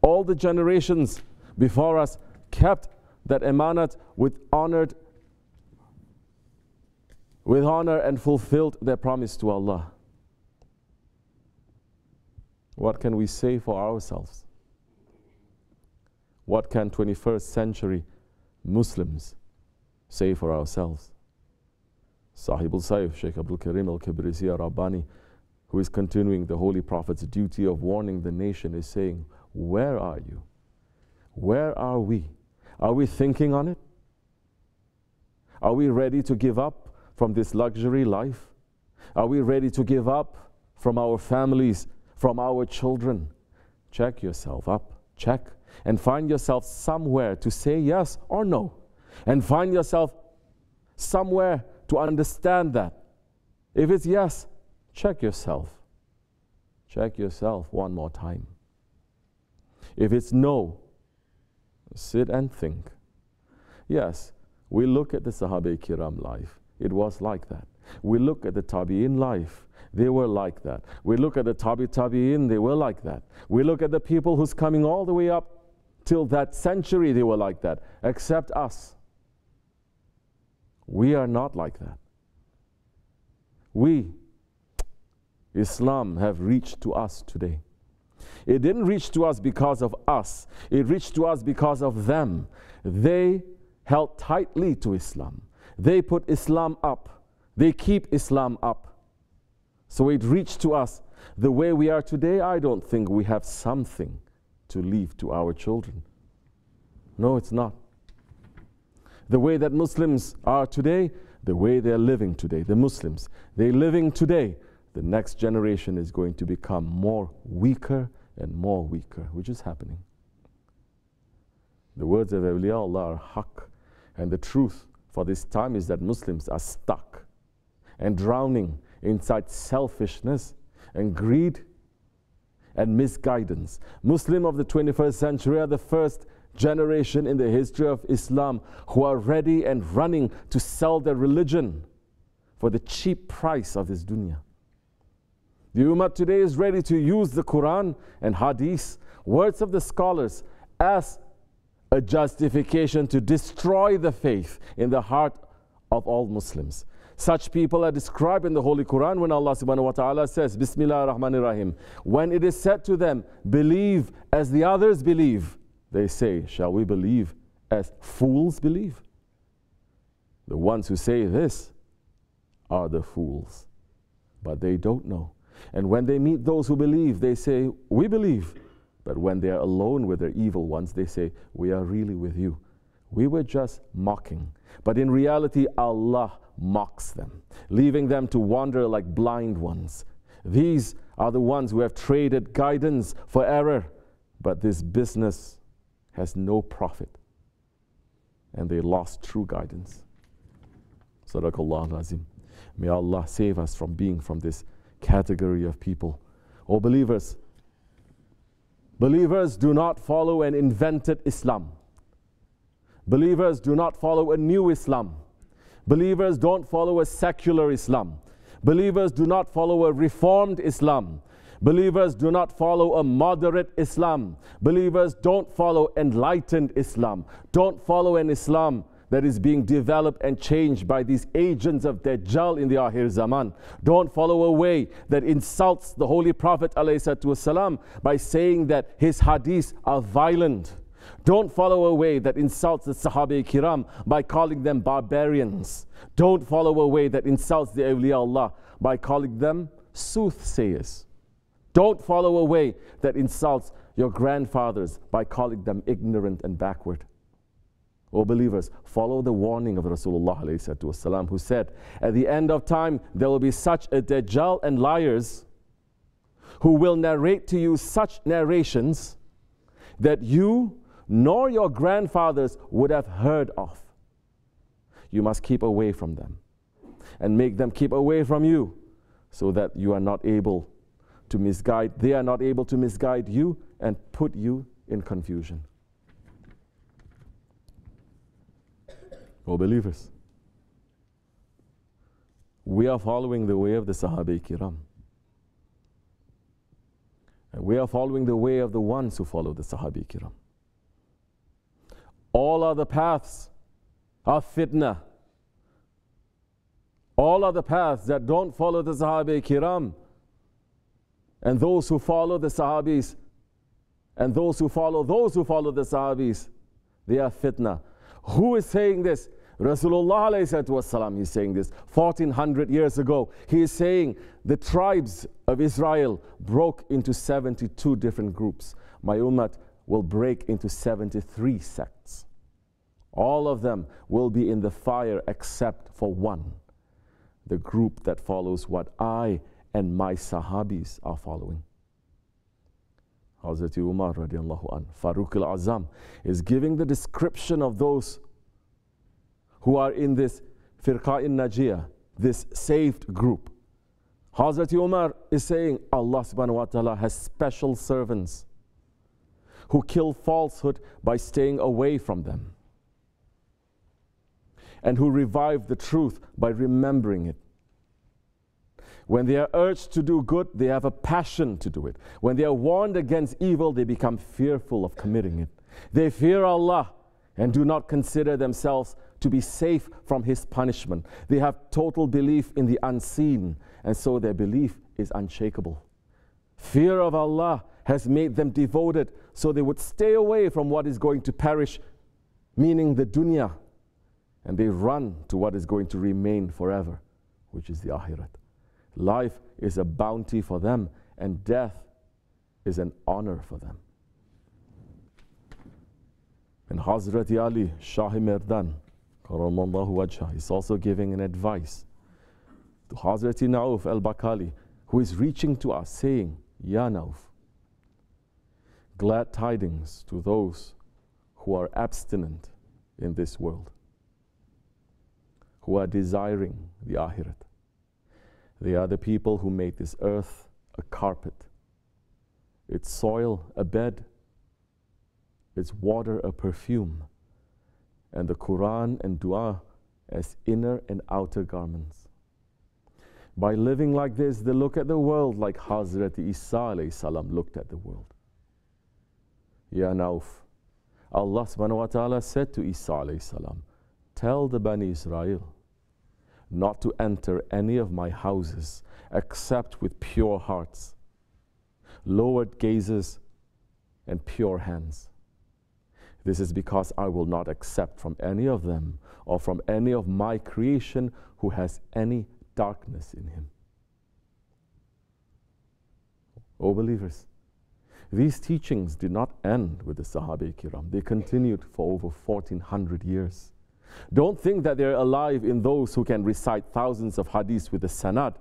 All the generations before us kept that emanat with honor and fulfilled their promise to Allah. What can we say for ourselves? What can 21st century Muslims say for ourselves? Sahibul Saif, Sheikh Abdul Karim al-Kibrisi Rabbani, who is continuing the Holy Prophet's duty of warning the nation, is saying, where are you? Where are we? Are we thinking on it? Are we ready to give up from this luxury life? Are we ready to give up from our families, from our children? Check yourself up, check, and find yourself somewhere to say yes or no. And find yourself somewhere to understand that. If it's yes, check yourself. Check yourself one more time. If it's no, sit and think. Yes, we look at the Sahaba Kiram life. It was like that. We look at the Tabi'in life. They were like that. We look at the Tabi'in, they were like that. We look at the people who's coming all the way up till that century, they were like that. Except us. We are not like that. We, Islam, have reached to us today. It didn't reach to us because of us. It reached to us because of them. They held tightly to Islam. They put Islam up. They keep Islam up. So it reached to us. The way we are today, I don't think we have something to leave to our children. No, it's not. The way that Muslims are today, the way they're living today, the Muslims, they're living today, the next generation is going to become more weaker and more weaker, which is happening. The words of Awliya Allah are haqq, and the truth for this time is that Muslims are stuck and drowning inside selfishness and greed and misguidance. Muslims of the 21st century are the first generation in the history of Islam who are ready and running to sell their religion for the cheap price of this dunya. The Ummah today is ready to use the Quran and Hadith, words of the scholars, as a justification to destroy the faith in the heart of all Muslims. Such people are described in the Holy Quran when Allah subhanahu wa ta'ala says, Bismillah ar-Rahman ar-Rahim. When it is said to them, believe as the others believe, they say, shall we believe as fools believe? The ones who say this are the fools, but they don't know. And when they meet those who believe, they say, we believe. But when they are alone with their evil ones, they say, we are really with you. We were just mocking. But in reality, Allah mocks them, leaving them to wander like blind ones. These are the ones who have traded guidance for error. But this business has no profit. And they lost true guidance. Sadaqallahu Azim. May Allah save us from being from this category of people. O believers, believers do not follow an invented Islam. Believers do not follow a new Islam. Believers don't follow a secular Islam. Believers do not follow a reformed Islam. Believers do not follow a moderate Islam. Believers don't follow enlightened Islam. Don't follow an Islam that is being developed and changed by these agents of Dajjal in the Akhir Zaman. Don't follow a way that insults the Holy Prophet ﷺ by saying that his hadiths are violent. Don't follow a way that insults the Sahaba Kiram by calling them barbarians. Don't follow a way that insults the awliya Allah by calling them soothsayers. Don't follow a way that insults your grandfathers by calling them ignorant and backward. O believers, follow the warning of Rasulullah ﷺ, who said, at the end of time there will be such a Dajjal and liars who will narrate to you such narrations that you nor your grandfathers would have heard of. You must keep away from them and make them keep away from you, so that you are not able to misguide, they are not able to misguide you and put you in confusion. O believers, we are following the way of the Sahaba Kiram. And we are following the way of the ones who follow the Sahaba Kiram. All other paths are fitna. All other paths that don't follow the Sahaba Kiram, and those who follow the Sahabis, and those who follow the Sahabis, they are fitna. Who is saying this? Rasulullah ﷺ is saying this 1400 years ago. He is saying the tribes of Israel broke into 72 different groups. My ummah will break into 73 sects. All of them will be in the fire except for one, the group that follows what I and my Sahabis are following. Hazrat Umar radiallahu anh, Farooq al-Azam, is giving the description of those who are in this Firqa-in-Najiyah, this saved group. Hazrat Umar is saying Allah subhanahu wa ta'ala has special servants who kill falsehood by staying away from them, and who revive the truth by remembering it. When they are urged to do good, they have a passion to do it. When they are warned against evil, they become fearful of committing it. They fear Allah and do not consider themselves to be safe from His punishment. They have total belief in the unseen, and so their belief is unshakable. Fear of Allah has made them devoted, so they would stay away from what is going to perish, meaning the dunya, and they run to what is going to remain forever, which is the akhirat. Life is a bounty for them, and death is an honor for them. And Hazrat Ali Shah-e Merdan, Karamallahu Wajhah, is also giving an advice to Hazrat Nauf al-Bakali, who is reaching to us saying, Ya Nauf, glad tidings to those who are abstinent in this world, who are desiring the akhirat. They are the people who made this earth a carpet, its soil a bed, its water a perfume, and the Quran and Dua as inner and outer garments. By living like this, they look at the world like Hazrat Isa alayhi salam looked at the world. Ya Nauf, Allah subhanahu wa ta'ala said to Isa alayhi salam, tell the Bani Israel not to enter any of my houses except with pure hearts, lowered gazes, and pure hands. This is because I will not accept from any of them or from any of my creation who has any darkness in him. O believers, these teachings did not end with the Sahaba Kiram. They continued for over 1400 years. Don't think that they're alive in those who can recite thousands of hadiths with a sanad,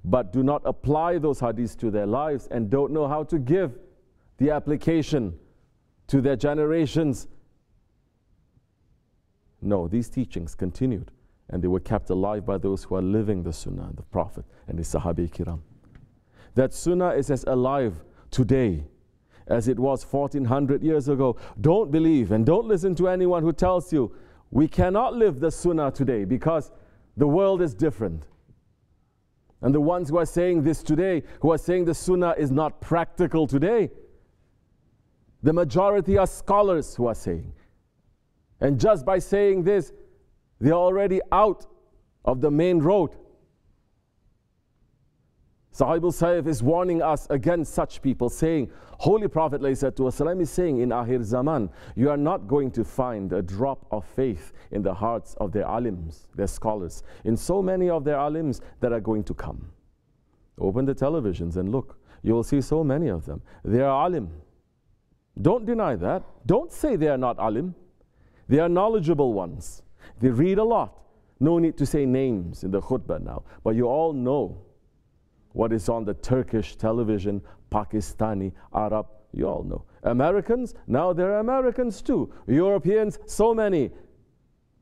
but do not apply those hadiths to their lives and don't know how to give the application to their generations. No, these teachings continued, and they were kept alive by those who are living the Sunnah, the Prophet and the Sahaba Kiram. That Sunnah is as alive today as it was 1400 years ago. Don't believe and don't listen to anyone who tells you we cannot live the Sunnah today because the world is different. And the ones who are saying this today, who are saying the Sunnah is not practical today, the majority are scholars who are saying. And just by saying this, they are already out of the main road. Sahibul Saif is warning us against such people, saying, Holy Prophet ﷺ is saying in Akhir Zaman, you are not going to find a drop of faith in the hearts of their alims, their scholars, in so many of their alims that are going to come. Open the televisions and look. You will see so many of them. They are alim. Don't deny that. Don't say they are not alim. They are knowledgeable ones. They read a lot. No need to say names in the khutbah now. But you all know what is on the Turkish television, Pakistani, Arab, you all know. Americans, now there are Americans too. Europeans, so many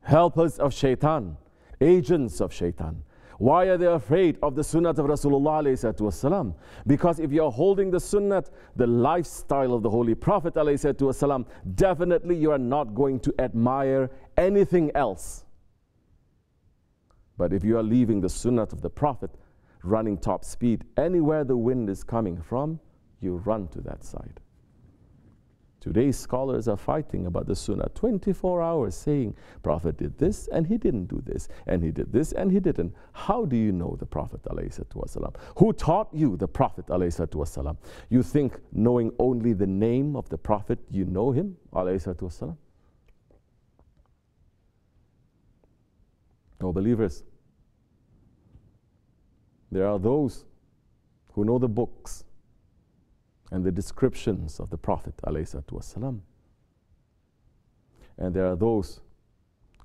helpers of shaitan, agents of shaitan. Why are they afraid of the sunnah of Rasulullah ﷺ? Because if you're holding the sunnah, the lifestyle of the Holy Prophet ﷺ, definitely you are not going to admire anything else. But if you are leaving the sunnah of the Prophet, running top speed, anywhere the wind is coming from, you run to that side. Today's scholars are fighting about the sunnah 24 hours, saying, Prophet did this and he didn't do this, and he did this and he didn't. How do you know the Prophet ﷺ? Who taught you the Prophet ﷺ? You think knowing only the name of the Prophet, you know him ﷺ? Oh, believers, there are those who know the books and the descriptions of the Prophet ﷺ. And there are those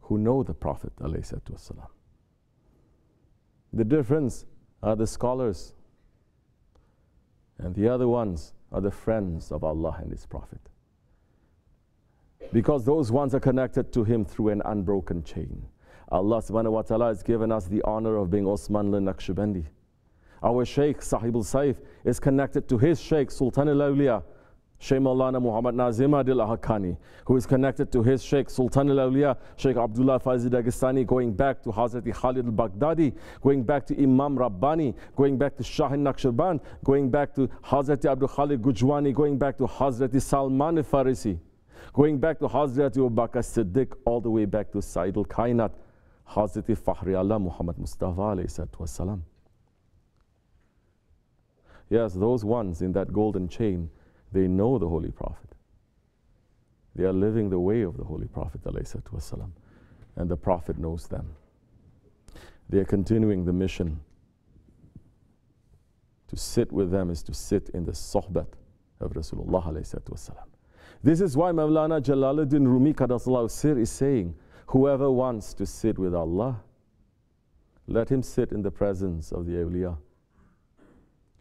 who know the Prophet ﷺ. The difference are the scholars, and the other ones are the friends of Allah and His Prophet. Because those ones are connected to Him through an unbroken chain. Allah subhanahu wa ta'ala has given us the honor of being Osmanli Naksibendi. Our Shaykh Sahibul Saif is connected to his Shaykh Sultan al-Awliya, Shaykh Maulana Muhammad Nazim Adil Hakkani, who is connected to his Shaykh Sultan al-Awliya, Shaykh Abdullah Faizi Dagestani, going back to Hazrat Khalid al-Baghdadi, going back to Imam Rabbani, going back to Shahin Naqshband, going back to Hazrat Abdul Khalid Gujwani, going back to Hazrat Salman al-Farisi, going back to Hazrat Abu Bakr Siddiq, all the way back to Sayyid al-Kainat, Hazrat Fakhri Allah Muhammad Mustafa alayhi wasalam. Yes, those ones in that golden chain, they know the Holy Prophet. They are living the way of the Holy Prophet ﷺ, and the Prophet knows them. They are continuing the mission. To sit with them is to sit in the sohbat of Rasulullah ﷺ. This is why Mawlana Jalaluddin Rumi Qaddasallahu Sir is saying, whoever wants to sit with Allah, let him sit in the presence of the awliya.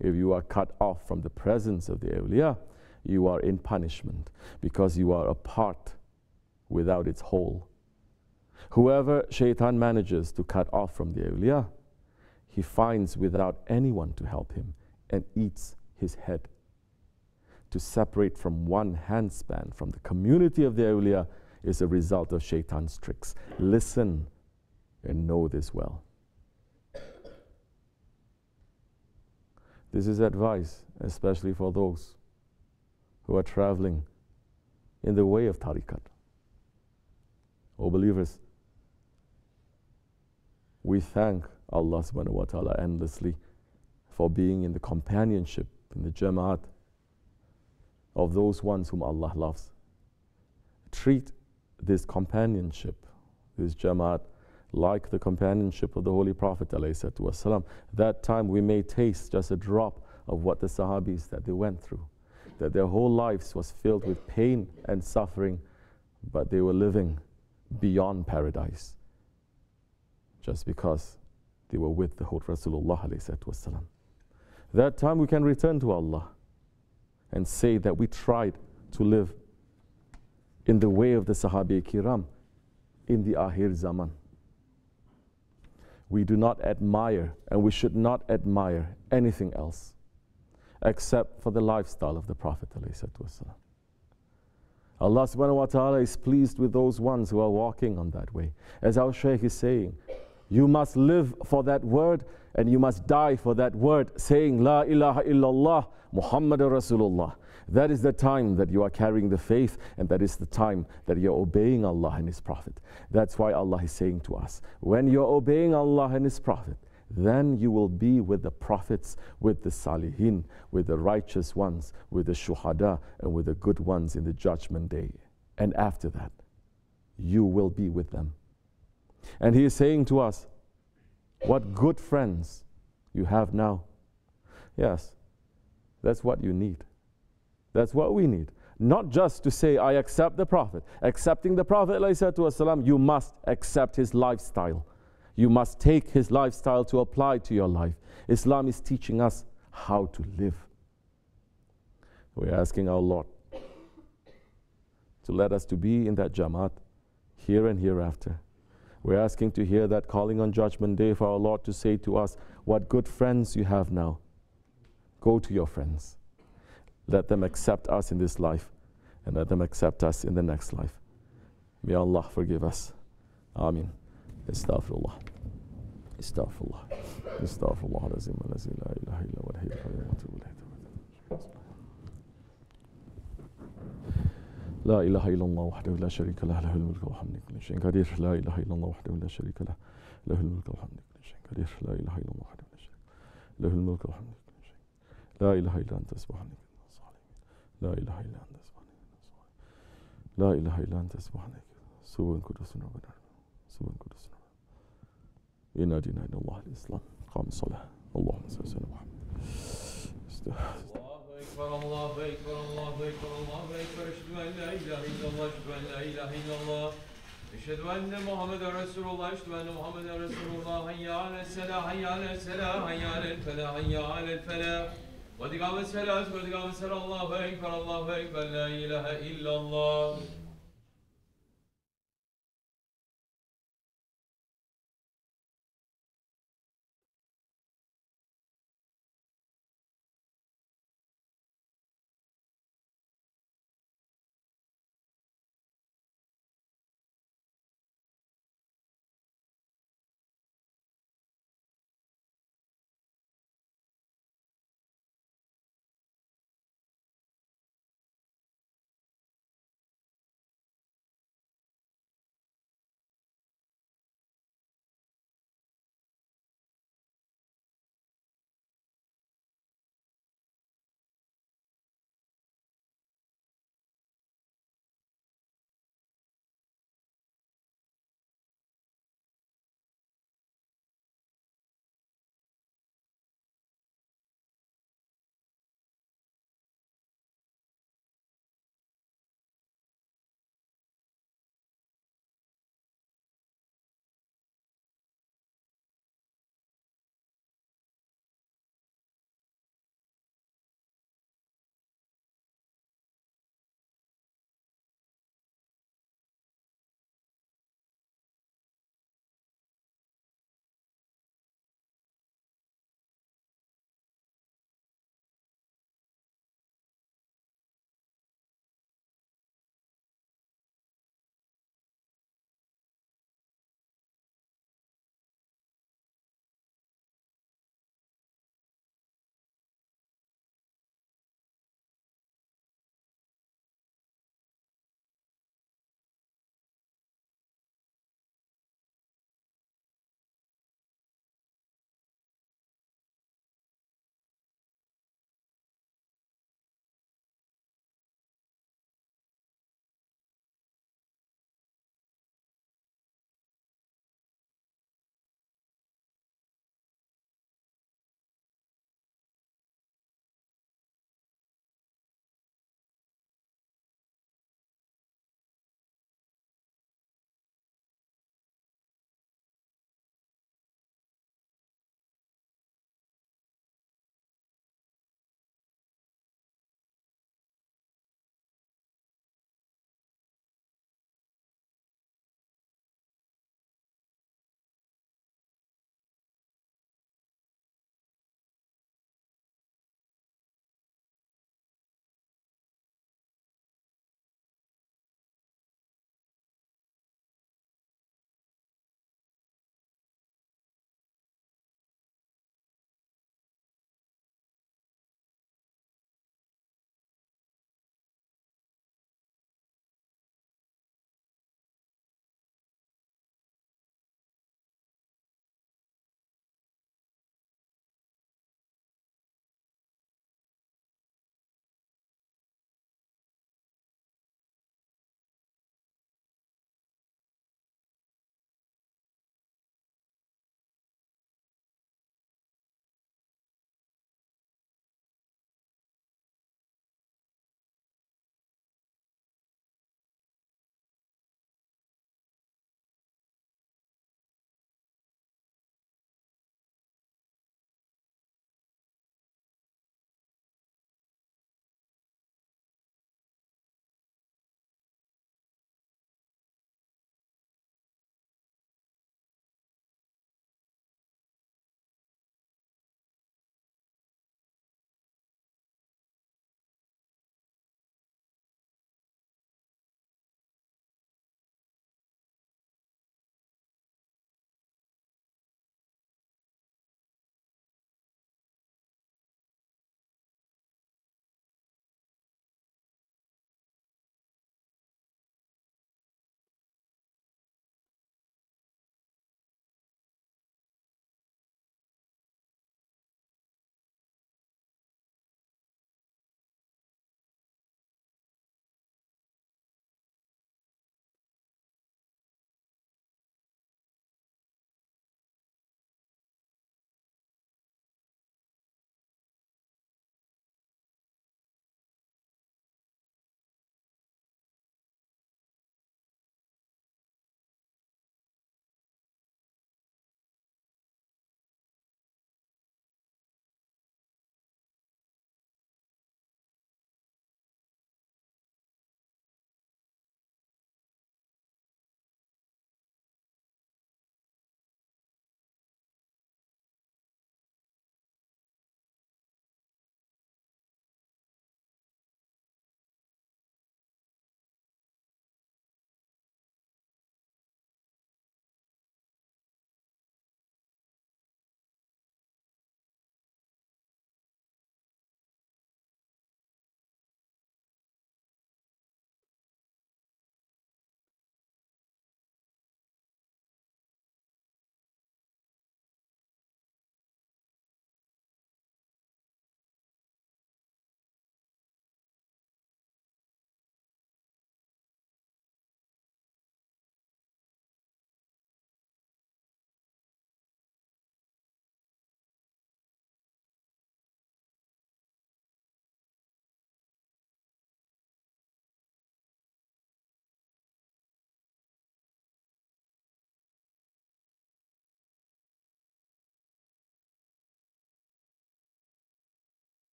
If you are cut off from the presence of the awliya, you are in punishment, because you are a part without its whole. Whoever shaitan manages to cut off from the awliya, he finds without anyone to help him and eats his head. To separate from one handspan from the community of the awliya is a result of shaitan's tricks. Listen and know this well. This is advice, especially for those who are traveling in the way of tariqat. O believers, we thank Allah subhanahu wa ta'ala endlessly for being in the companionship, in the jama'at of those ones whom Allah loves. Treat this companionship, this jama'at, like the companionship of the Holy Prophet ﷺ. That time we may taste just a drop of what the Sahabis that they went through, that their whole lives was filled with pain and suffering, but they were living beyond paradise just because they were with the Holy Rasulullah ﷺ. That time we can return to Allah and say that we tried to live in the way of the Sahabi Kiram in the Akhir Zaman. We do not admire, and we should not admire anything else except for the lifestyle of the Prophet ﷺ. Allah subhanahu wa ta'ala is pleased with those ones who are walking on that way. As our Shaykh is saying, you must live for that word and you must die for that word, saying La ilaha illallah Muhammadur Rasulullah. That is the time that you are carrying the faith, and that is the time that you're obeying Allah and His Prophet. That's why Allah is saying to us, when you're obeying Allah and His Prophet, then you will be with the prophets, with the salihin, with the righteous ones, with the shuhada, and with the good ones in the judgment day. And after that, you will be with them. And he is saying to us, what good friends you have now. Yes, that's what you need. That's what we need. Not just to say, I accept the Prophet. Accepting the Prophet, ﷺ, you must accept his lifestyle. You must take his lifestyle to apply to your life. Islam is teaching us how to live. We're asking our Lord to let us to be in that Jamaat here and hereafter. We're asking to hear that calling on Judgment Day for our Lord to say to us, what good friends you have now. Go to your friends. Let them accept us in this life and let them accept us in the next life. May Allah forgive us. Ameen. Astaghfirullah. Astaghfirullah. Astaghfirullah. Lazim la ilaha illa wa al-hayyul qayyum wa atubu ilayh. لا إله إلا الله وحده لا شريك له له الملك والحمد لله كل شيء قدير لا إله إلا الله وحده لا شريك له له الملك والحمد لله كل شيء قدير لا إله إلا الله وحده لا شريك له الملك والحمد لله كل شيء لا إله إلا أنت سبحانك لا إله إلا أنت سبحانك لا إله إلا أنت سبحانك سبحان قدوس ربنا سبحان قدوس ربنا إنا دينا إلى الله الإسلام قام الصلاة اللهم صل على محمد الله أكبر الله أكبر الله أكبر أشهد أن لا إله إلا الله أشهد أن لا إله إلا الله أشهد أن محمدا رسول الله أشهد أن محمدا رسول الله حي على الصلاة حي على الصلاة حي على الفلاح حي على الفلاح قد قامت الصلاة قد قامت الصلاة الله أكبر لا إله إلا الله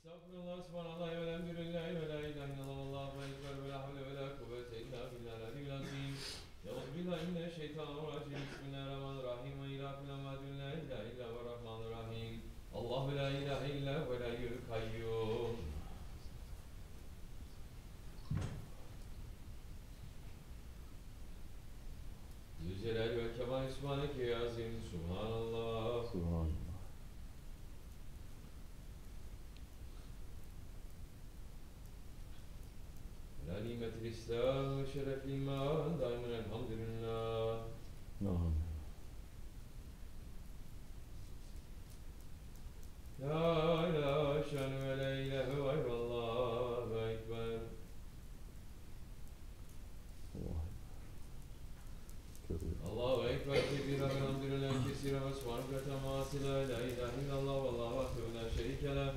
Estağfurullah, subhanallah, velhamdülillahi ve la ilahe illallah, Allahu ekber, ve la havle ve la kuvvete illa billahi al-aliyyil azim. Euzubillahi mineşşeytanirracim. Bismillahirrahmanirrahim. Ve ila fil amadin la ilahe illa ve rahmanirrahim. Allahu la ilahe illa ve la yu'l kayyum. Zülcelal ve kemal ismaneke ya azim. Subhanallah. Subhanallah. نعمة الإسلام وشرف الإيمان دائما الحمد لله. نعم. لا إله شأن ولا إله غير الله أكبر. الله أكبر كبيرا والحمد لله كثيرا وسبحانك وتعالى لا إله إلا الله والله وحده لا شريك له.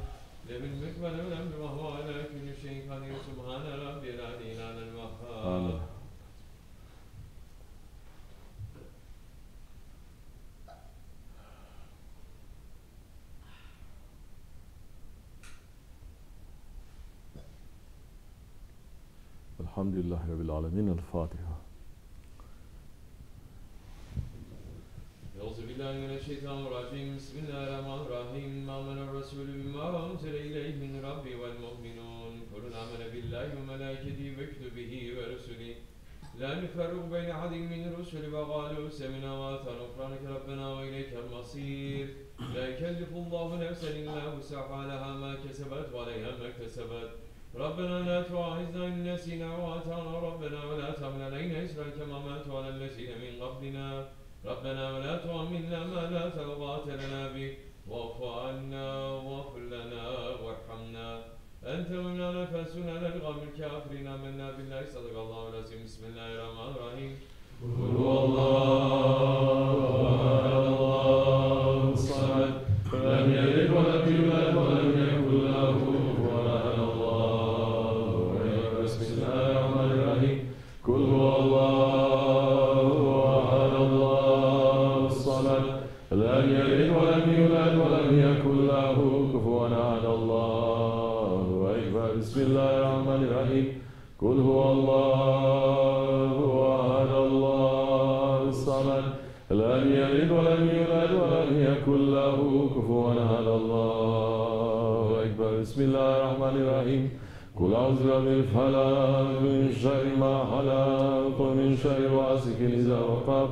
له الملك وله الأمر وهو على كل شيء قدير. سبحان ربي العلي الأعلى الوهاب. الحمد لله رب العالمين. الفاتحة. أعوذ بالله من الشيطان الرجيم. بسم الله الرحمن الرحيم. آمن الرسول بما أنزل إليه من ربه والمؤمنون كل آمن بالله وملائكته وكتبه ورسله لا نفرق بين أحد من الرسل وقالوا سمعنا وأطعنا غفرانك ربنا وإليك المصير. لا يكلف الله نفسا إلا وسعها لها ما كسبت وعليها ما اكتسبت. ربنا لا تؤاخذنا إن نسينا وأطعنا ربنا ولا تحمل علينا إصرا كما حملته على الذين من قبلنا. ربنا ولا تحملنا ما لا طاقة لنا به واعف عنا واغفر لنا وارحمنا أنت مولانا فانصرنا على القوم الكافرين. آمنا بالله صدق الله العظيم. بسم الله الرحمن الرحيم. قل هو الله الصمد لم يلد ولم يولد ولم يكن له كفوا أحد. الله أكبر. بسم الله الرحمن الرحيم. قل هو لم يلد ولم يولد ولم يكن له كفوا أحد. الله أكبر. بسم الله الرحمن الرحيم. قل هو الله أحد الله الصمد لم يلد ولم يولد ولم يكن له كفوا أحد. الله أكبر. بسم الله الرحمن الرحيم. قل أعوذ برب الفلق من شر ما خلق ومن شر غاسق إذا وقب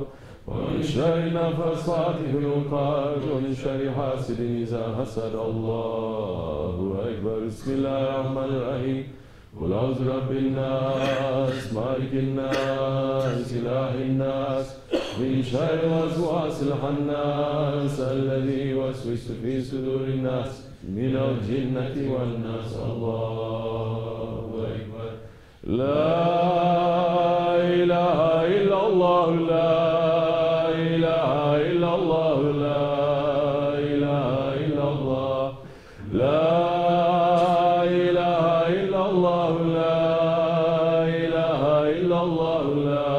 ومن شر النفاثات في العقد ومن شر حاسد إذا حسد. الله أكبر. بسم الله الرحمن الرحيم. قل أعوذ برب الناس مالك الناس إله الناس من شر الوسواس الخناس الذي يوسوس في صدور الناس من الجنة والناس. الله أكبر. لا إله إلا الله. لا إله إلا الله. لا إله إلا الله. لا إله إلا الله. لا إله إلا الله. لا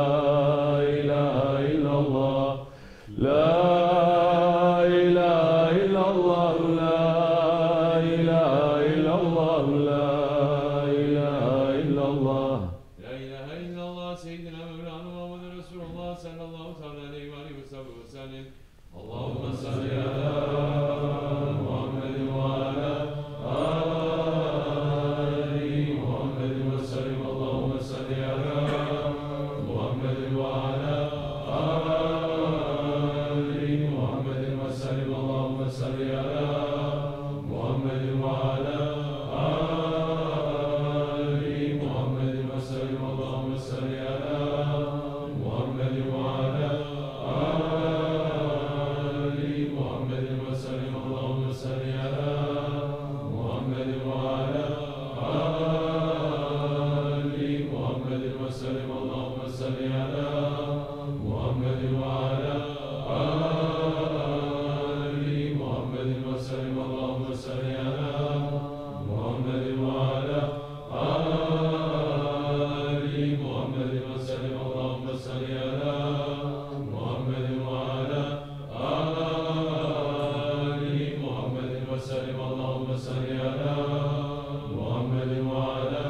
إله إلا الله. لا إله إلا الله. لا إله إلا الله. لا إله إلا الله. لا إله إلا الله. سيدنا مولانا محمد رسول الله صلى الله عليه وآله وسلم. اللهم صل على محمد وعلى آل محمد وسلم. اللهم صل على محمد وعلى آل محمد وسلم. اللهم صل على محمد وعلى آل محمد وسلم. اللهم صل على محمد وعلى آل محمد وسلم. اللهم صل على محمد وعلى آل محمد وسلم. اللهم صل على محمد وعلى آل محمد وسلم. اللهم صل على محمد وعلى آل محمد وسلم. اللهم صل على محمد وعلى آل محمد وسلم. وسلم اللهم صل على محمد وعلى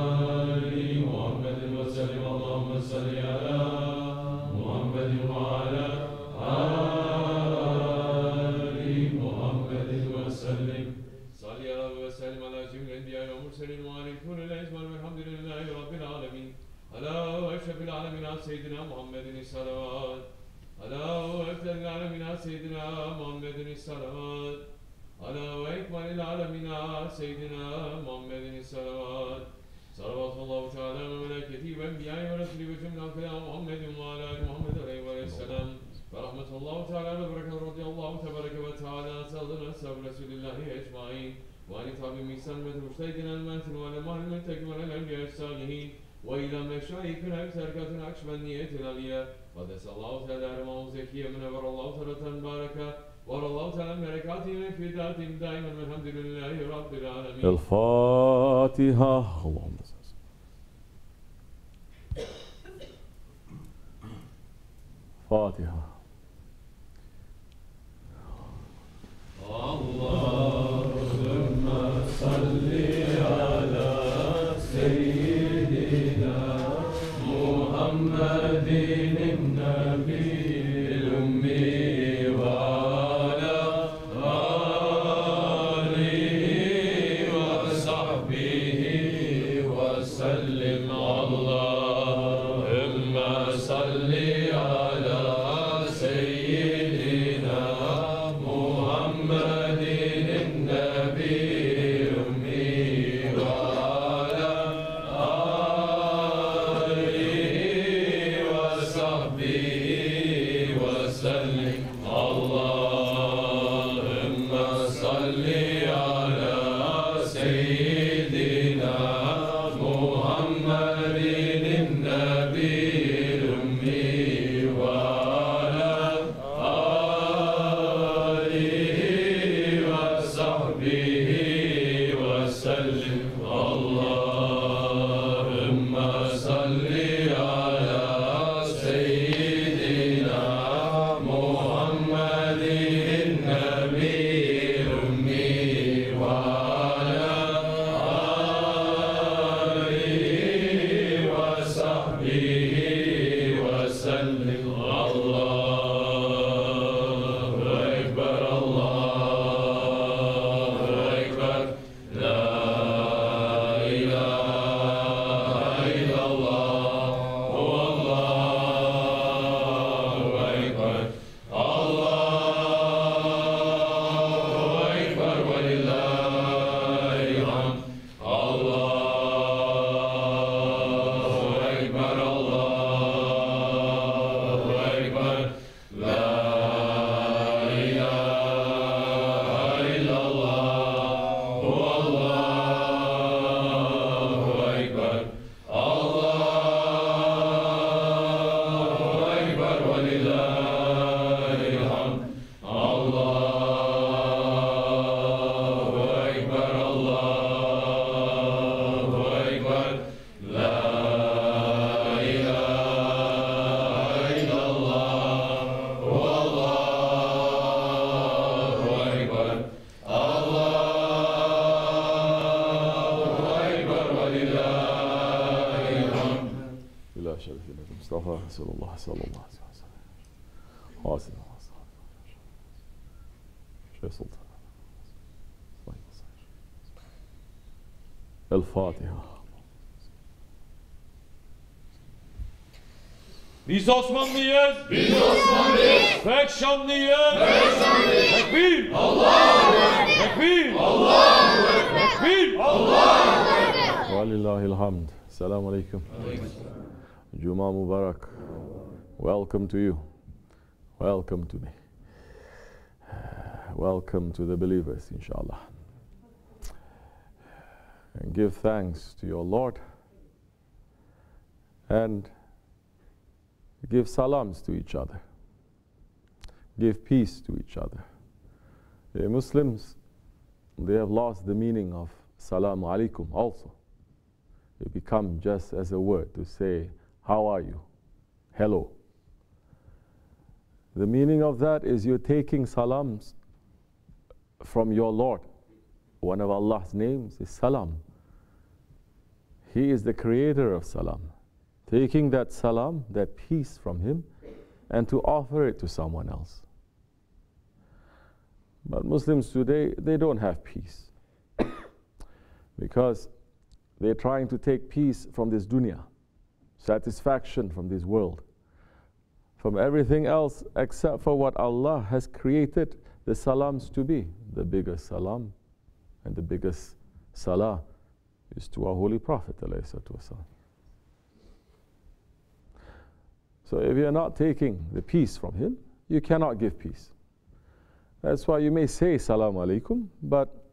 آل محمد وسلم اللهم صل على محمد وعلى آل محمد وسلم صل على وسلم على جميع الأنبياء والمرسلين وعلى كل الأجمل والحمد لله رب العالمين على أشرف العالمين سيدنا محمد الصلوات على أفضل العالمين سيدنا محمد الصلوات على أكمل العالمين سيدنا محمد الصلوات صلوات الله تعالى وملائكته وأنبيائه ورسله وجميع الخلق محمد وعلى آل محمد عليه السلام ورحمة الله تعالى وبركاته رضي الله تبارك وتعالى عن سيدنا أصحاب رسول الله أجمعين وعن تابع ميسان مجتهدنا الماتن والأمام المنتج والأنبياء الصالحين وإلى مشايخنا وتركاتنا نقشبندية العليا قدس الله تعالى رماه زكيا منور الله تعالى باركة ورى الله تعالى بركاته في ذاتهم دائما والحمد لله رب العالمين. الفاتحة. اللهم صل. فاتحة. اللهم صل على سيدنا محمد النبي الأمي وعلى آله وصحبه وسلم. اللهم صل على سيدنا محمد النبي الأمي وعلى آله وصحبه وسلم. اللهم صل على سيدنا محمد النبي الأمي وعلى آله وصحبه وسلم. اللهم صل على سيدنا محمد النبي الأمي وعلى آله وصحبه وسلم. الله أكبر الله أكبر لا إله إلا الله والله أكبر. الله أكبر ولله الحمد. الله أكبر الله أكبر لا إله إلا الله والله أكبر. الله أكبر ولله الحمد. الله أكبر الله أكبر لا إله إلا الله والله أكبر. الله أكبر ولله الحمد. لا شريك له مصطفى رسول الله صلى الله عليه وسلم. حاسن شيخ سلطان. الفاتحة. Biz Osmanlıyız. Biz Osmanlıyız. Pek şanlıyız. Pek şanlıyız. Tekbir. Allahu Ekber. Tekbir. Allahu Ekber. Tekbir. Allahu Ekber. Walillahil hamd. Assalamu alaikum. Juma Mubarak. Welcome to you. Welcome to me. Welcome to the believers, inshallah. And give thanks to your Lord. And give salams to each other. Give peace to each other. The Muslims, they have lost the meaning of salamu alaikum also. It become just as a word to say, how are you? Hello. The meaning of that is you're taking salams from your Lord. One of Allah's names is Salam. He is the creator of Salam. Taking that Salam, that peace from Him, and to offer it to someone else. But Muslims today, they don't have peace. Because they're trying to take peace from this dunya, satisfaction from this world, from everything else except for what Allah has created the salams to be. The biggest salam and the biggest salah is to our Holy Prophet ﷺ. So if you're not taking the peace from him, you cannot give peace. That's why you may say Salaam Alaikum, but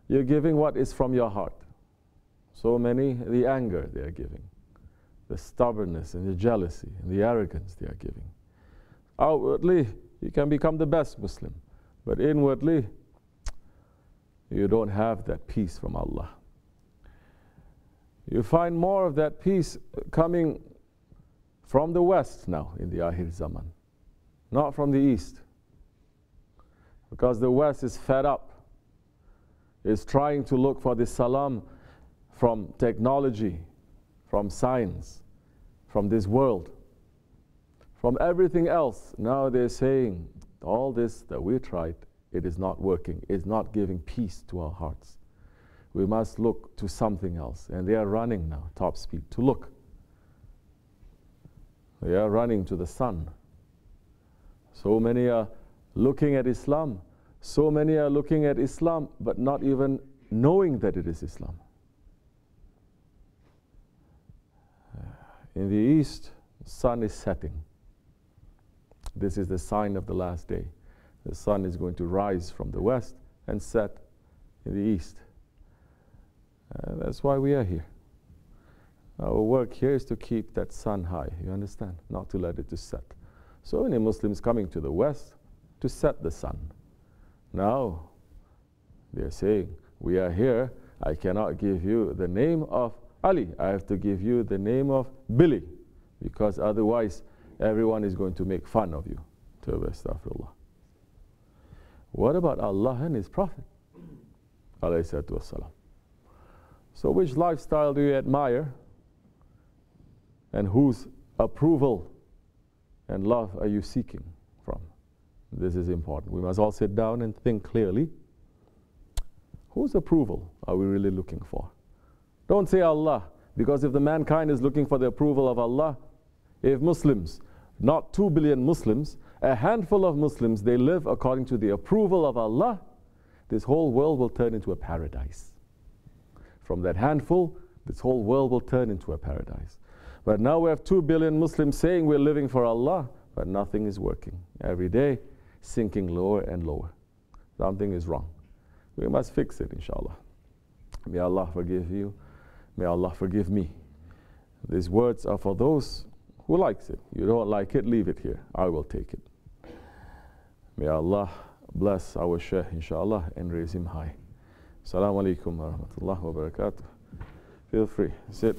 you're giving what is from your heart. So many, the anger they are giving, the stubbornness and the jealousy and the arrogance they are giving. Outwardly, you can become the best Muslim, but inwardly, you don't have that peace from Allah. You find more of that peace coming from the West now in the Akhir Zaman, not from the East. Because the West is fed up, is trying to look for the salam from technology, from science, from this world, from everything else. Now they're saying, all this that we tried, it is not working, it's not giving peace to our hearts. We must look to something else. And they are running now, top speed, to look. They are running to the sun. So many are looking at Islam. So many are looking at Islam, but not even knowing that it is Islam. In the East, the sun is setting. This is the sign of the last day. The sun is going to rise from the West and set in the East. That's why we are here. Our work here is to keep that sun high, you understand? Not to let it to set. So many Muslims coming to the West to set the sun. Now, they're saying, we are here, I cannot give you the name of Ali, I have to give you the name of Billy, because otherwise everyone is going to make fun of you. Astaghfirullah. What about Allah and His Prophet? Alayhi salatu wassalam. So which lifestyle do you admire? And whose approval and love are you seeking from? This is important. We must all sit down and think clearly. Whose approval are we really looking for? Don't say Allah, because if the mankind is looking for the approval of Allah, if Muslims, not 2 billion Muslims, a handful of Muslims, they live according to the approval of Allah, this whole world will turn into a paradise. From that handful, this whole world will turn into a paradise. But now we have 2 billion Muslims saying we're living for Allah, but nothing is working. Every day, sinking lower and lower. Something is wrong. We must fix it, inshallah. May Allah forgive you. May Allah forgive me. These words are for those who likes it. You don't like it, leave it here. I will take it. May Allah bless our Shaykh, inshallah, and raise him high. Assalamu alaikum wa rahmatullahi wa barakatuh. Feel free. Sit.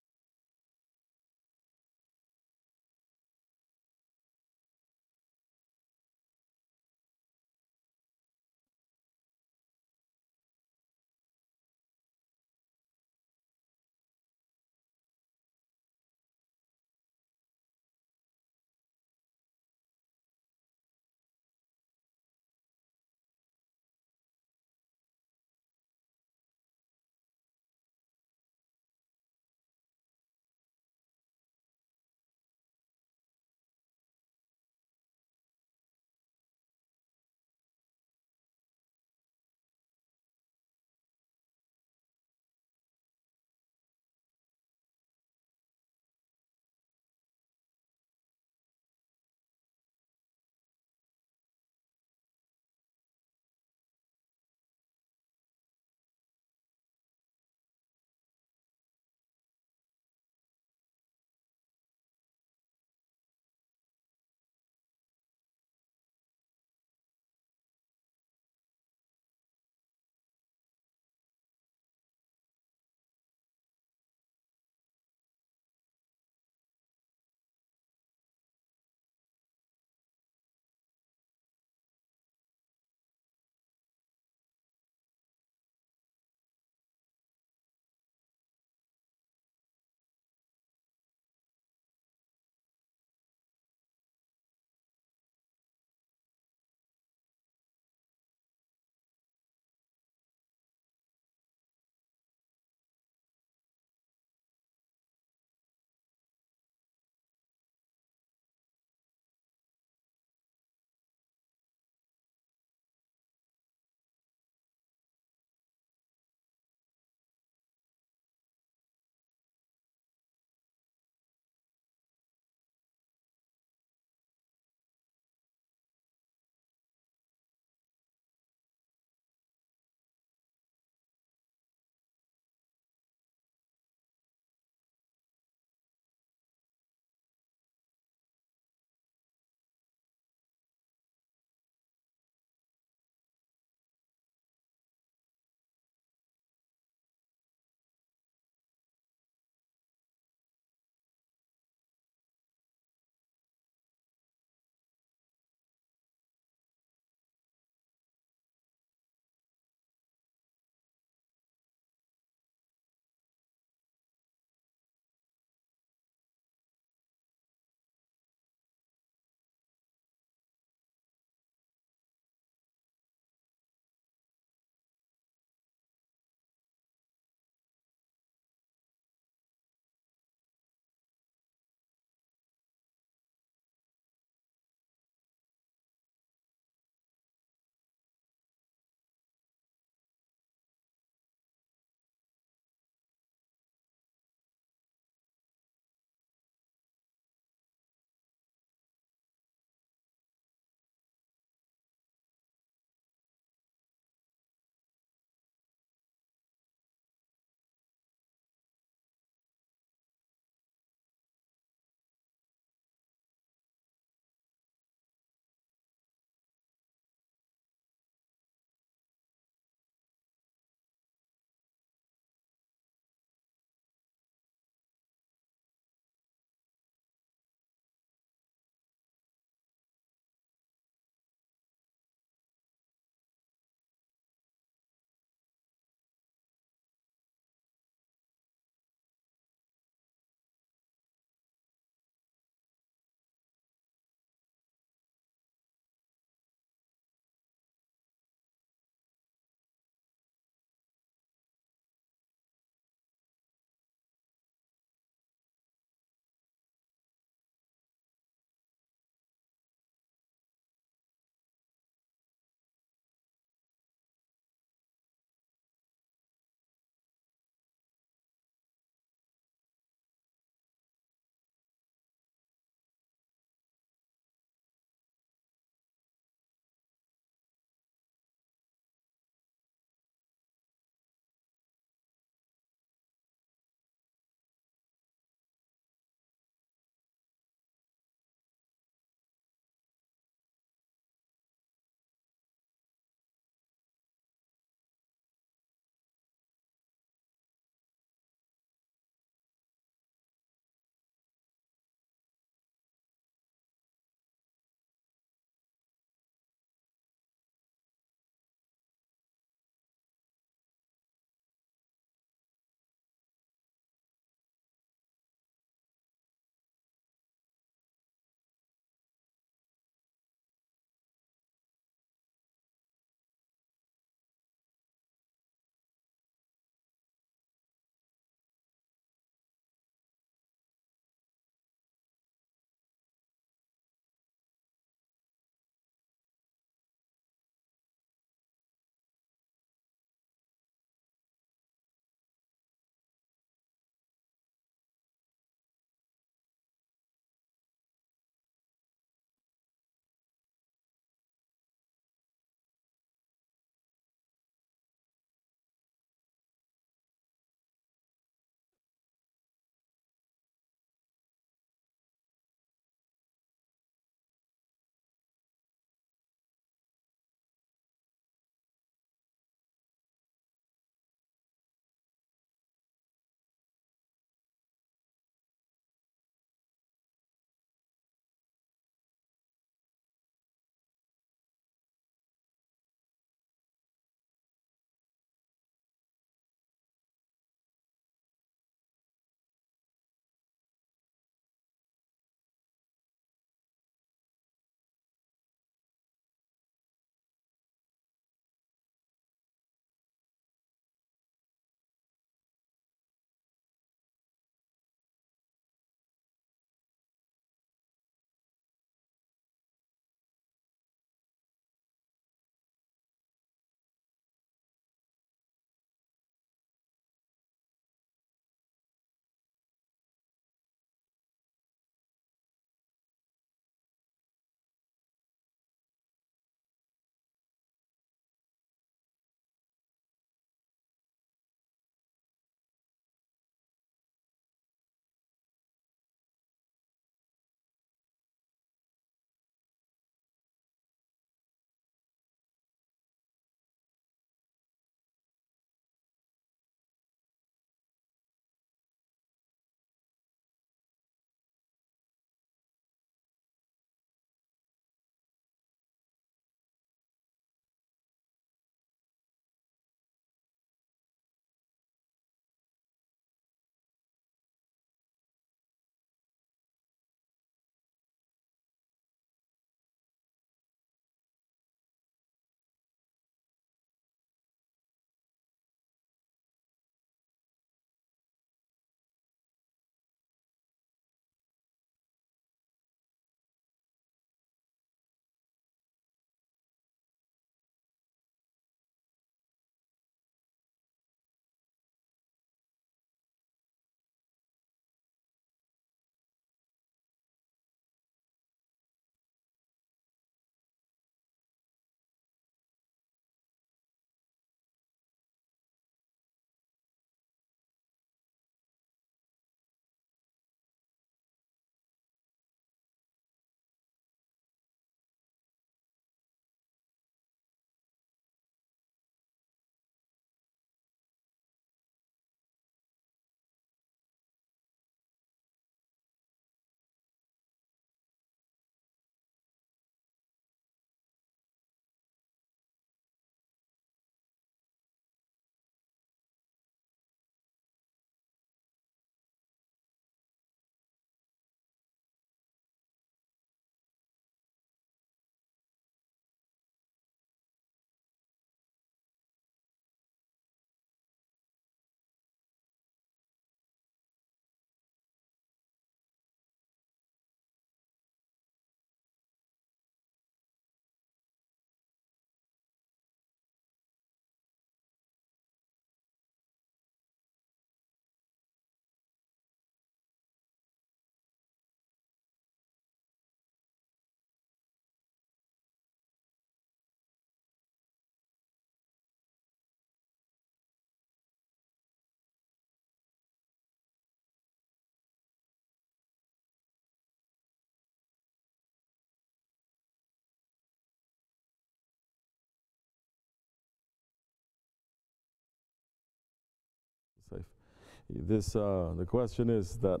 The question is that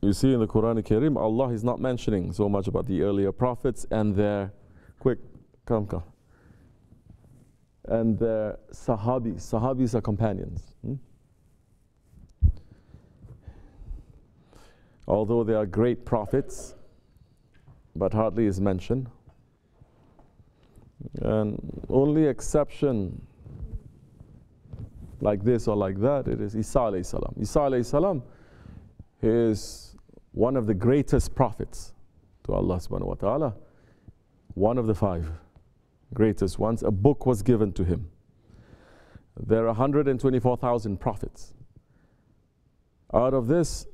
you see in the Quran Karim, Allah is not mentioning so much about the earlier prophets and their and their sahabis. Sahabis are companions. Although they are great prophets, but hardly is mentioned. And only exception like this or like that, it is Isa alayhi salam. Isa alayhi salam is one of the greatest prophets to Allah subhanahu wa ta'ala, one of the 5 greatest ones. A book was given to him. There are 124,000 prophets. Out of this,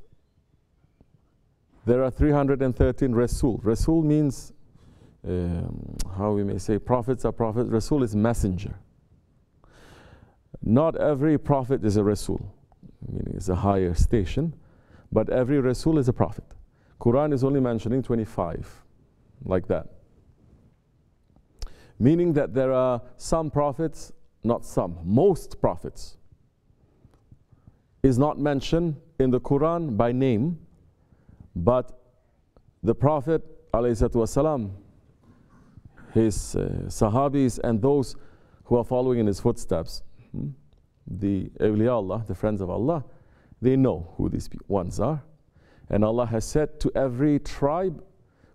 there are 313 Rasul. Rasul means, how we may say, prophets are prophets. Rasul is messenger. Not every prophet is a Rasul, meaning it's a higher station, but every Rasul is a prophet. Quran is only mentioning 25, like that. Meaning that there are some prophets, not some, most prophets is not mentioned in the Quran by name, but the Prophet ﷺ, his Sahabis and those who are following in his footsteps, the awliya Allah, the friends of Allah, they know who these ones are. And Allah has said, to every tribe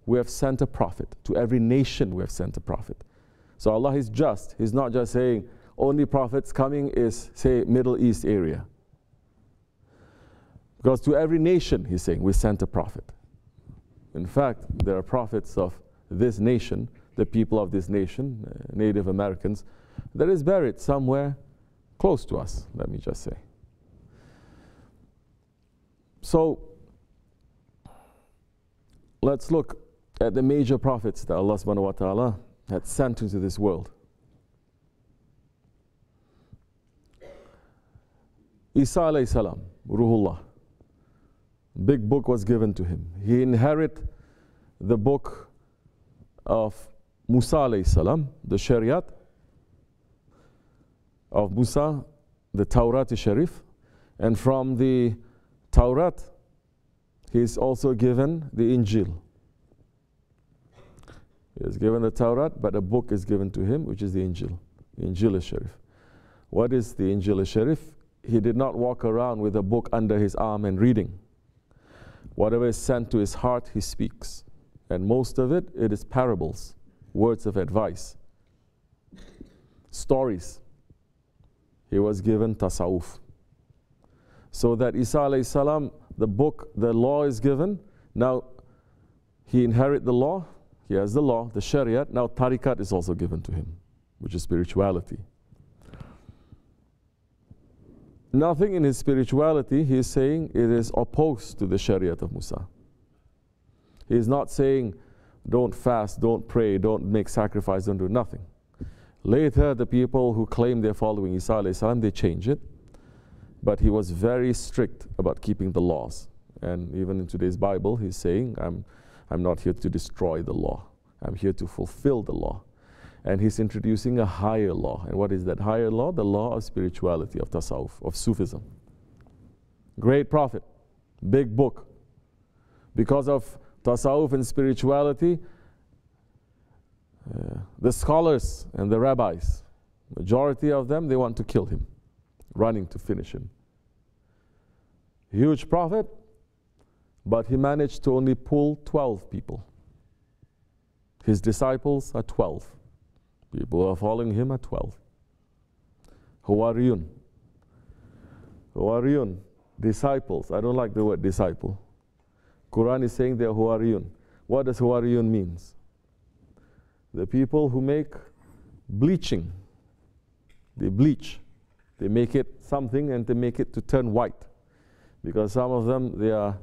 we have sent a prophet, to every nation we have sent a prophet. So Allah is just. He's not just saying only prophets coming is, say, Middle East area. Because to every nation, he's saying, we sent a prophet. In fact, there are prophets of this nation, the people of this nation, Native Americans, that is buried somewhere close to us, let me just say. So, let's look at the major prophets that Allah subhanahu wa ta'ala had sent into this world. Isa alayhi salam, Ruhullah. Big book was given to him. He inherited the book of Musa alayhi salam, the Shariat of Musa, the Tawrat Sharif, and from the Tawrat he is also given the Injil. He is given the Tawrat, but a book is given to him, which is the Injil. The Injil Sharif. What is the Injil Sharif? He did not walk around with a book under his arm and reading. Whatever is sent to his heart, he speaks. And most of it, it is parables, words of advice, stories. He was given tasawwuf. So that Isa alayhi salam, the book, the law is given. Now, he inherits the law. He has the law, the Shariat. Now, tariqat is also given to him, which is spirituality. Nothing in his spirituality, he is saying, it is opposed to the Shariat of Musa. He is not saying, don't fast, don't pray, don't make sacrifice, don't do nothing. Later, the people who claim they're following Isa alayhi salam, they change it. But he was very strict about keeping the laws. And even in today's Bible, he's saying, I'm not here to destroy the law. I'm here to fulfill the law. And he's introducing a higher law. And what is that higher law? The law of spirituality, of tasawwuf, of Sufism. Great prophet, big book. Because of tasawwuf and spirituality, the scholars and the rabbis, majority of them, they want to kill him, running to finish him. Huge prophet, but he managed to only pull 12 people. His disciples are 12. People who are following him are 12. Huwariyun. Huwariyun, disciples. I don't like the word disciple. Quran is saying they are Huwariyun. What does Huwariyun means? The people who make bleaching. They bleach. They make it something and they make it to turn white. Because some of them, they are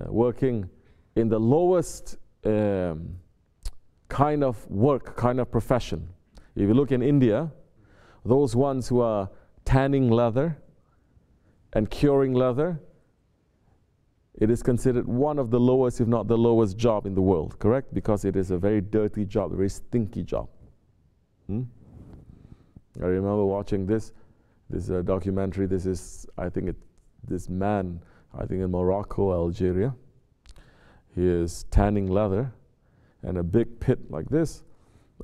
working in the lowest kind of work, kind of profession. If you look in India, those ones who are tanning leather and curing leather, it is considered one of the lowest, if not the lowest job in the world, correct? Because it is a very dirty job, a very stinky job. I remember watching this, This documentary, this is, I think this man, I think in Morocco, Algeria, he is tanning leather and a big pit like this,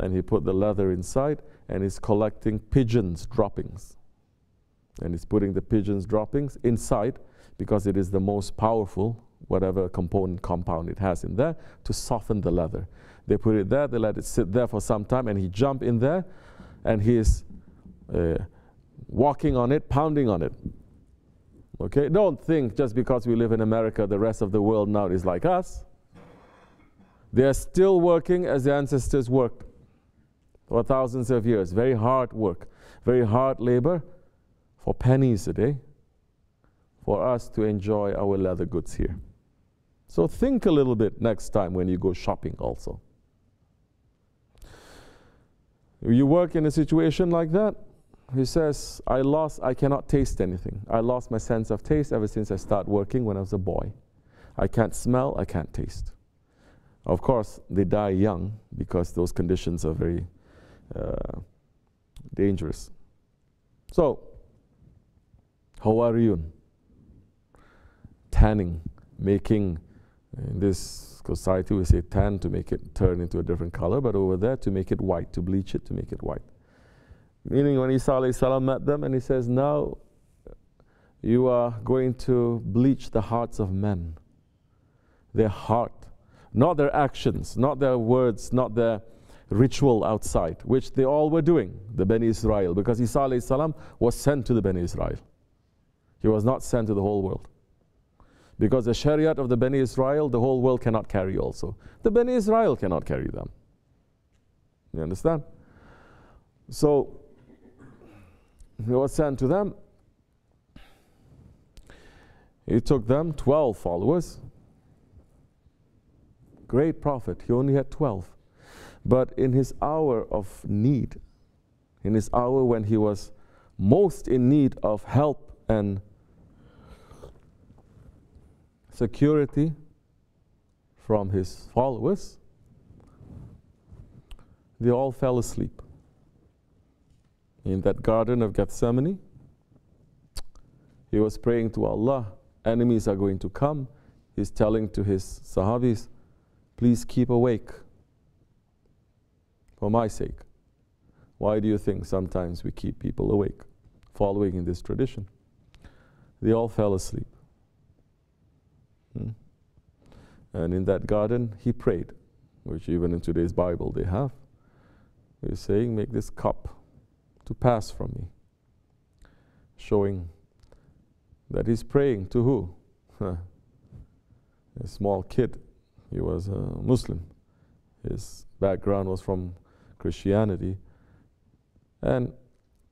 and he put the leather inside and he's collecting pigeons' droppings. And he's putting the pigeons' droppings inside because it is the most powerful, whatever compound it has in there, to soften the leather. They put it there, they let it sit there for some time, and he jump in there, and he is walking on it, pounding on it. Okay, don't think just because we live in America, the rest of the world now is like us. They are still working as their ancestors worked for thousands of years. Very hard work, very hard labor for pennies a day for us to enjoy our leather goods here. So think a little bit next time when you go shopping also. You work in a situation like that, he says, I cannot taste anything. I lost my sense of taste ever since I started working when I was a boy. I can't smell, I can't taste. Of course, they die young because those conditions are very dangerous. So, hawariyun, tanning, making, in this society we say tan to make it turn into a different color, but over there to make it white, to bleach it, to make it white. Meaning when Isa alayhi salam met them and he says, now you are going to bleach the hearts of men. Their heart, not their actions, not their words, not their ritual outside, which they all were doing, the Bani Israel, because Isa alayhi salam was sent to the Bani Israel. He was not sent to the whole world. Because the Shariat of the Bani Israel, the whole world cannot carry also. The Bani Israel cannot carry them. You understand? So, he was sent to them. He took them, 12 followers. Great prophet, he only had 12. But in his hour of need, in his hour when he was most in need of help and security from his followers, they all fell asleep. In that garden of Gethsemane, he was praying to Allah, enemies are going to come. He's telling to his Sahabis, please keep awake for my sake. Why do you think sometimes we keep people awake, following in this tradition? They all fell asleep. And in that garden, he prayed, which even in today's Bible they have. He's saying, make this cup to pass from me. Showing that he's praying to who? A small kid. He was a Muslim. His background was from Christianity. And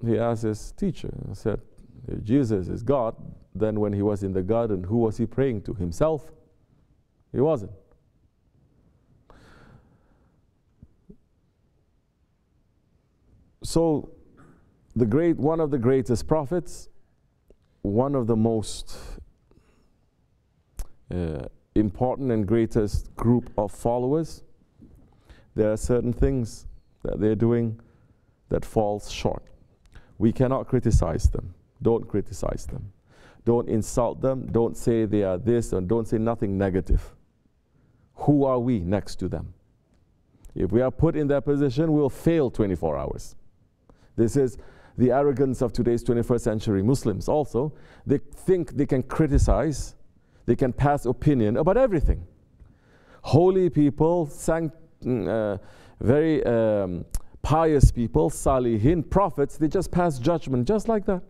he asked his teacher, he said, if Jesus is God, then when he was in the garden, who was he praying to? Himself? He wasn't. So, one of the greatest prophets, one of the most important and greatest group of followers, there are certain things that they're doing that falls short. We cannot criticize them. Don't criticize them. Don't insult them. Don't say they are this, and don't say nothing negative. Who are we next to them? If we are put in their position, we'll fail 24 hours. This is the arrogance of today's 21st century Muslims also. They think they can criticize, they can pass opinion about everything. Holy people, very pious people, salihin, prophets, they just pass judgment just like that.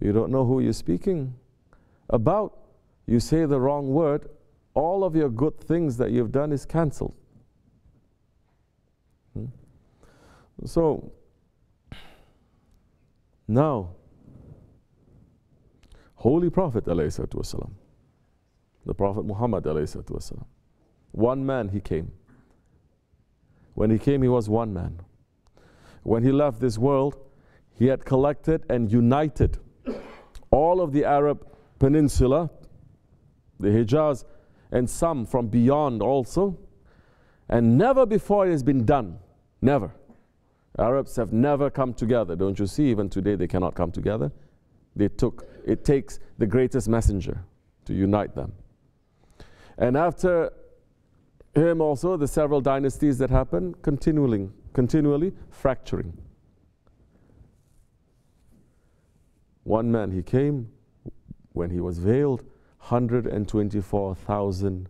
You don't know who you're speaking about. You say the wrong word, all of your good things that you've done is cancelled. So, now, Holy Prophet ﷺ, the Prophet Muhammad ﷺ, one man he came. When he came, he was one man. When he left this world, he had collected and united all of the Arab Peninsula, the Hijaz, and some from beyond also. And never before it has been done. Never. Arabs have never come together. Don't you see? Even today they cannot come together. It takes the greatest messenger to unite them. And after him also, the several dynasties that happened, continually fracturing. One man, he came when he was veiled, 124,000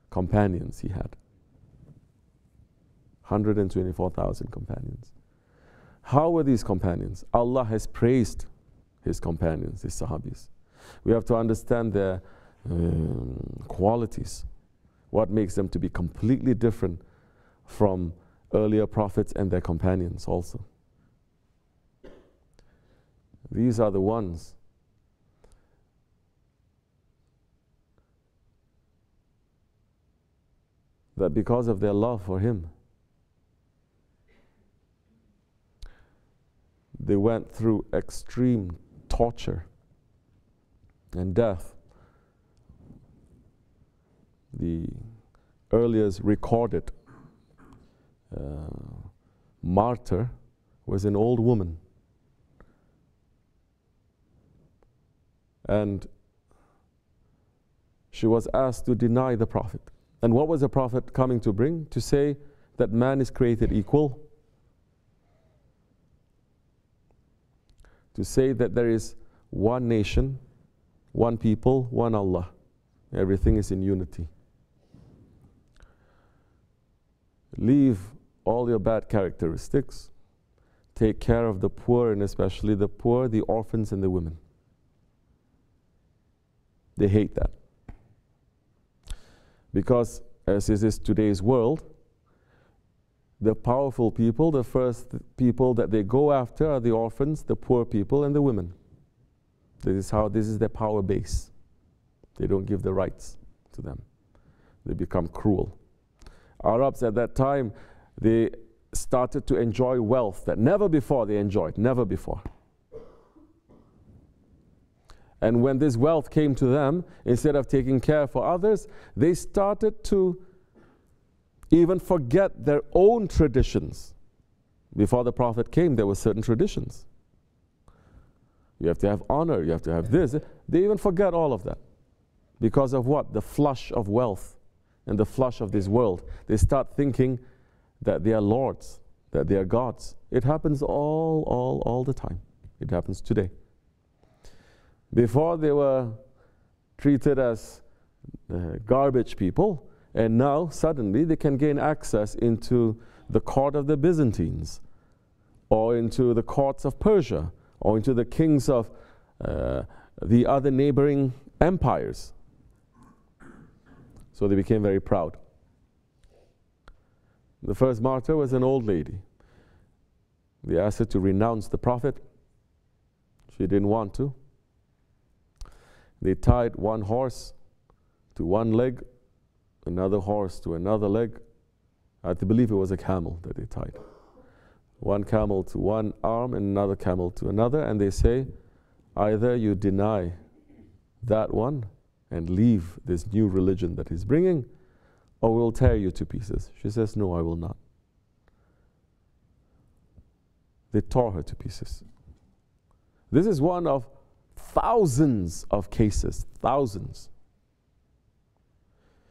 companions he had. 124,000 companions. How were these companions? Allah has praised his companions, his Sahabis. We have to understand their qualities. What makes them to be completely different from earlier prophets and their companions also. These are the ones that because of their love for him, they went through extreme torture and death. The earliest recorded martyr was an old woman. And she was asked to deny the Prophet. And what was the Prophet coming to bring? To say that man is created equal. To say that there is one nation, one people, one Allah. Everything is in unity. Leave all your bad characteristics. Take care of the poor, and especially the poor, the orphans, and the women. They hate that. Because, as is today's world, the powerful people, the first people that they go after are the orphans, the poor people, and the women. This is their power base. They don't give the rights to them. They become cruel. Arabs at that time, they started to enjoy wealth that never before they enjoyed, never before. And when this wealth came to them, instead of taking care for others, they started to even forget their own traditions. Before the Prophet came, there were certain traditions. You have to have honor, you have to have this. They even forget all of that. Because of what? The flush of wealth and the flush of this world. They start thinking that they are lords, that they are gods. It happens all the time. It happens today. Before they were treated as garbage people, and now suddenly they can gain access into the court of the Byzantines, or into the courts of Persia, or into the kings of the other neighboring empires. So they became very proud. The first martyr was an old lady. They asked her to renounce the Prophet. She didn't want to. They tied one horse to one leg, another horse to another leg. I believe it was a camel that they tied. One camel to one arm and another camel to another, and they say, either you deny that one and leave this new religion that he's bringing, or we'll tear you to pieces. She says, no, I will not. They tore her to pieces. This is one of thousands of cases, thousands.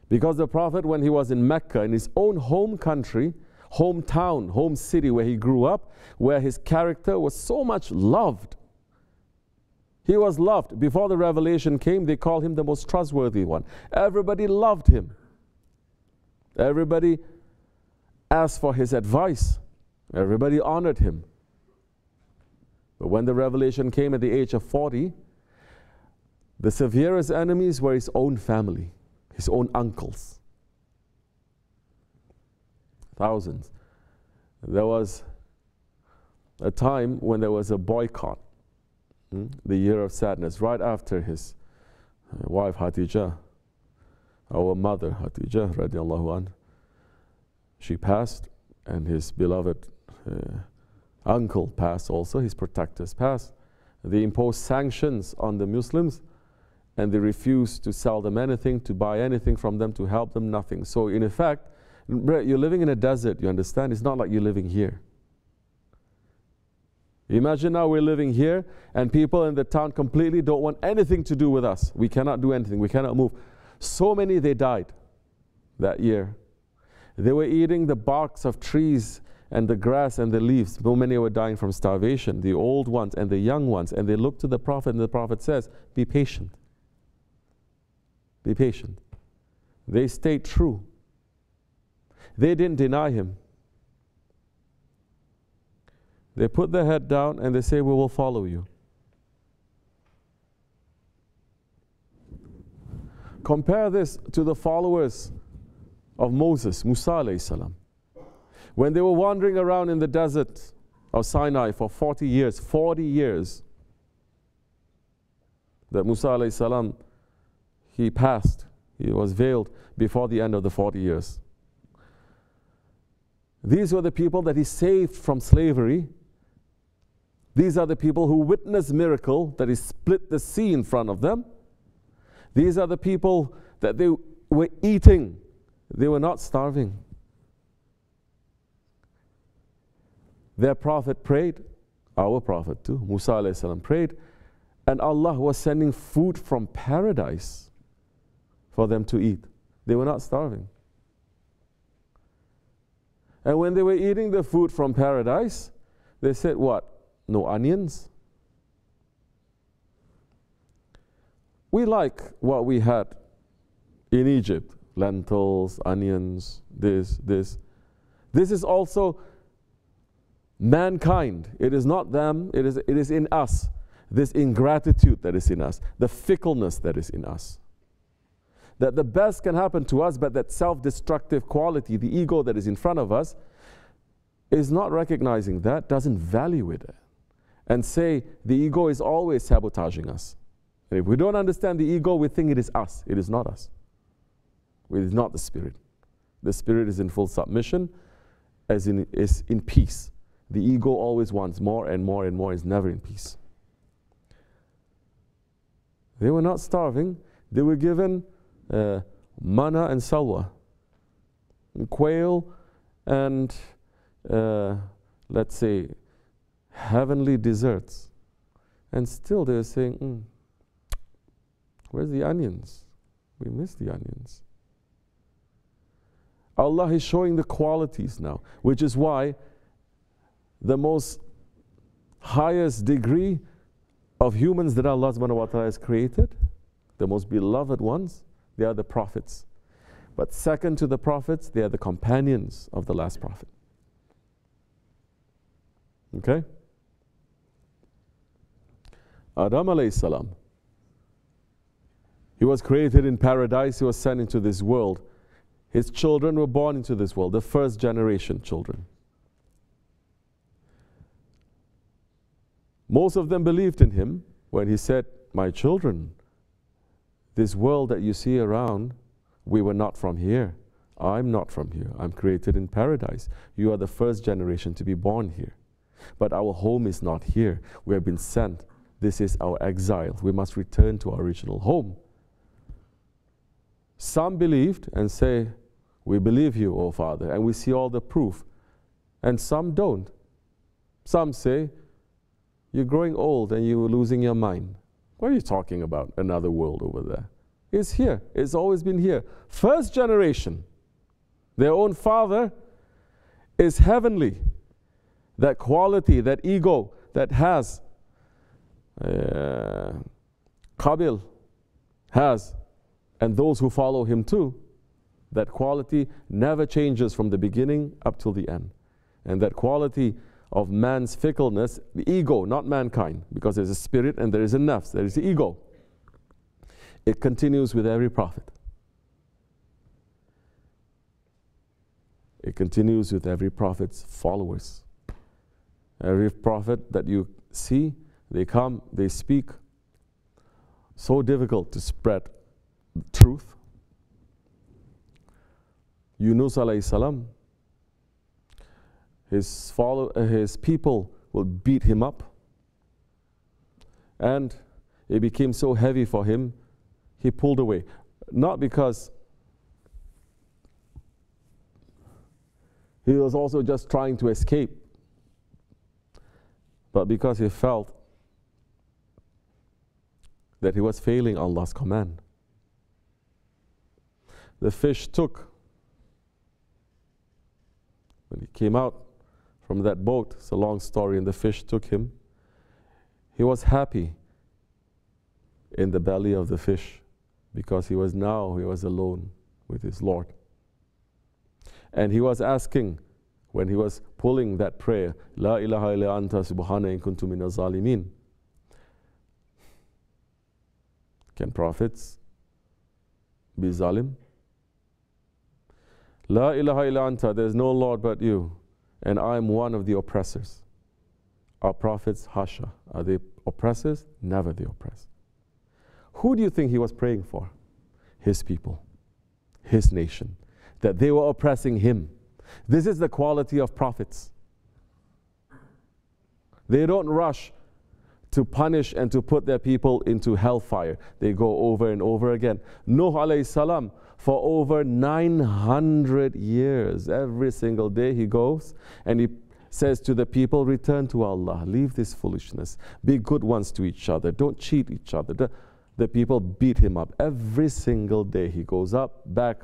Because the Prophet, when he was in Mecca, in his own home country, hometown, home city where he grew up, where his character was so much loved. He was loved. Before the revelation came, they called him the most trustworthy one. Everybody loved him. Everybody asked for his advice. Everybody honored him. But when the revelation came at the age of 40, the severest enemies were his own family, his own uncles. Thousands. There was a time when there was a boycott, the year of sadness, right after his wife Hatijah, our mother Hatijah radiallahu anha, she passed, and his beloved uncle passed also, his protectors passed. They imposed sanctions on the Muslims, and they refused to sell them anything, to buy anything from them, to help them, nothing. So in effect, you're living in a desert, you understand? It's not like you're living here. Imagine now we're living here and people in the town completely don't want anything to do with us. We cannot do anything. We cannot move. So many, they died that year. They were eating the barks of trees and the grass and the leaves. So many were dying from starvation, the old ones and the young ones. And they looked to the Prophet, and the Prophet says, be patient. Be patient. They stayed true. They didn't deny him. They put their head down and they say, we will follow you. Compare this to the followers of Moses, Musa alayhi salam. When they were wandering around in the desert of Sinai for 40 years, that Musa alayhi salam, he passed, he was veiled before the end of the 40 years. These were the people that he saved from slavery. These are the people who witnessed miracle, that he split the sea in front of them. These are the people that they were eating. They were not starving. Their prophet prayed, our prophet too, Musa alayhi salam prayed, and Allah was sending food from paradise for them to eat. They were not starving. And when they were eating the food from paradise, they said what? No onions? We like what we had in Egypt. Lentils, onions, this. This is also mankind. It is not them, it is in us. This ingratitude that is in us, the fickleness that is in us. That the best can happen to us, but that self-destructive quality, the ego that is in front of us, is not recognizing that, doesn't value it, and say the ego is always sabotaging us. And if we don't understand the ego, we think it is us. It is not us. It is not the spirit. The spirit is in full submission, is in peace. The ego always wants more and more and more, is never in peace. They were not starving. They were given manna and salwa, and quail, and let's say heavenly desserts. And still they're saying, where's the onions? We miss the onions. Allah is showing the qualities now, which is why the most highest degree of humans that Allah subhanahu wa ta'ala has created, the most beloved ones, they are the prophets. But second to the prophets, they are the companions of the last prophet. Okay? Adam alayhi salam, he was created in paradise, he was sent into this world. His children were born into this world, the first generation children. Most of them believed in him when he said, my children, this world that you see around, we were not from here. I'm not from here. I'm created in paradise. You are the first generation to be born here. But our home is not here. We have been sent. This is our exile. We must return to our original home. Some believed and say, we believe you, O Father, and we see all the proof. And some don't. Some say, you're growing old and you're losing your mind. What are you talking about? Another world over there. It's here. It's always been here. First generation. Their own father is heavenly. That quality, that ego that has, Qabil has, and those who follow him too, that quality never changes from the beginning up till the end. And that quality of man's fickleness, the ego, not mankind, because there's a spirit and there is a nafs, there is the ego. It continues with every prophet. It continues with every prophet's followers. Every prophet that you see, they come, they speak. So difficult to spread truth. Yunus alayhi salam, his people will beat him up, and it became so heavy for him, he pulled away. Not because he was also just trying to escape, but because he felt that he was failing Allah's command. The fish took, when he came out from that boat, it's a long story, and the fish took him. He was happy in the belly of the fish because he was alone with his Lord. And he was asking, when he was pulling that prayer, La ilaha illa anta subhana in kuntu mina zalimin. Can prophets be zalim? La ilaha illa anta, there is no Lord but you, and I am one of the oppressors. Are prophets hasha? Are they oppressors? Never the oppressed. Who do you think he was praying for? His people, his nation, that they were oppressing him. This is the quality of prophets. They don't rush to punish and to put their people into hellfire. They go over and over again. Nuh alayhi salam, for over 900 years, every single day he goes and he says to the people, return to Allah, leave this foolishness, be good ones to each other, don't cheat each other. The people beat him up. Every single day he goes up, back,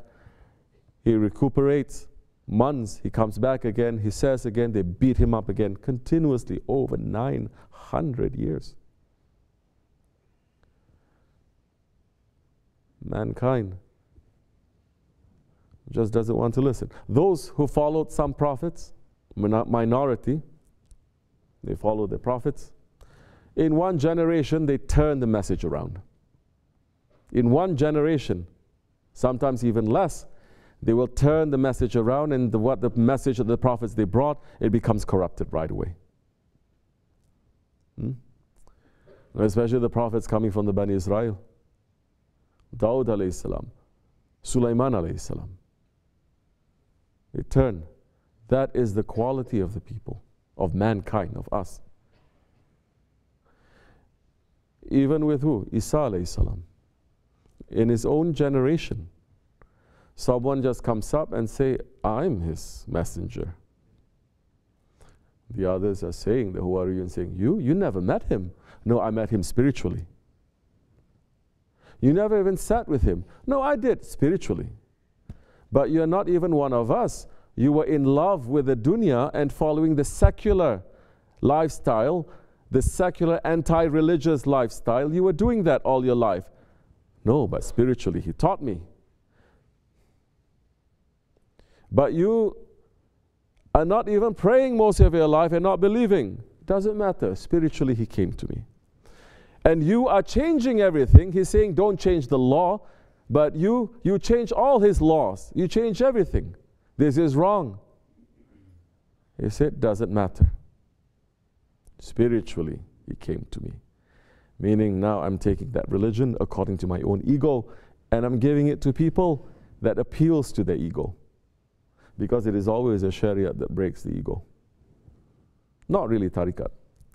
he recuperates, months, he comes back again, he says again, they beat him up again, continuously over 900 years. Mankind just doesn't want to listen. Those who followed some prophets, minority, they followed the prophets. In one generation, they turned the message around. In one generation, sometimes even less, they will turn the message around, and what the message of the prophets they brought, it becomes corrupted right away. Especially the prophets coming from the Bani Israel. Dawud alayhi salam, Sulaiman alayhi salam. They turn. That is the quality of the people, of mankind, of us. Even with who? Isa alayhi salam. In his own generation, someone just comes up and say, I'm his messenger. The others are saying, who are you? And saying, you never met him. No, I met him spiritually. You never even sat with him. No, I did, spiritually. But you're not even one of us. You were in love with the dunya and following the secular lifestyle, the secular anti-religious lifestyle. You were doing that all your life. No, but spiritually, he taught me. But you are not even praying most of your life and not believing. Doesn't matter. Spiritually, he came to me. And you are changing everything. He's saying, don't change the law, but you change all his laws. You change everything. This is wrong. He said, doesn't matter. Spiritually, he came to me. Meaning now I'm taking that religion according to my own ego, and I'm giving it to people that appeals to their ego. Because it is always a Sharia that breaks the ego. Not really tariqat.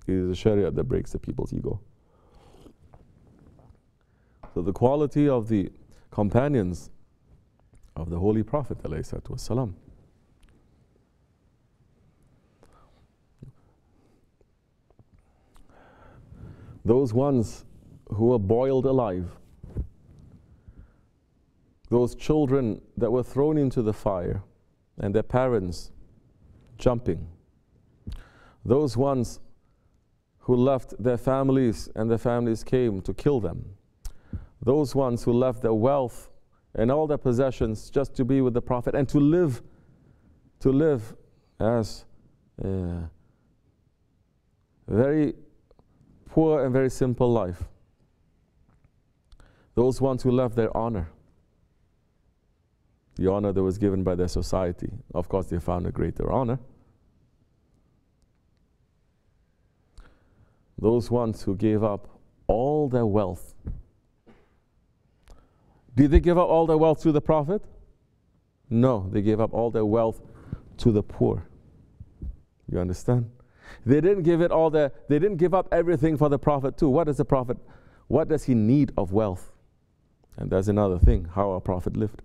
It is a Sharia that breaks the people's ego. So the quality of the companions of the Holy Prophet ﷺ. Those ones who were boiled alive, those children that were thrown into the fire and their parents jumping, those ones who left their families and their families came to kill them, those ones who left their wealth and all their possessions just to be with the Prophet and to live as very poor and very simple life. Those ones who left their honor, the honor that was given by their society. Of course, they found a greater honor. Those ones who gave up all their wealth. Did they give up all their wealth to the Prophet? No, they gave up all their wealth to the poor. You understand? They didn't give it all they didn't give up everything for the Prophet too. What does the Prophet, what does he need of wealth? And that's another thing, how our Prophet lived.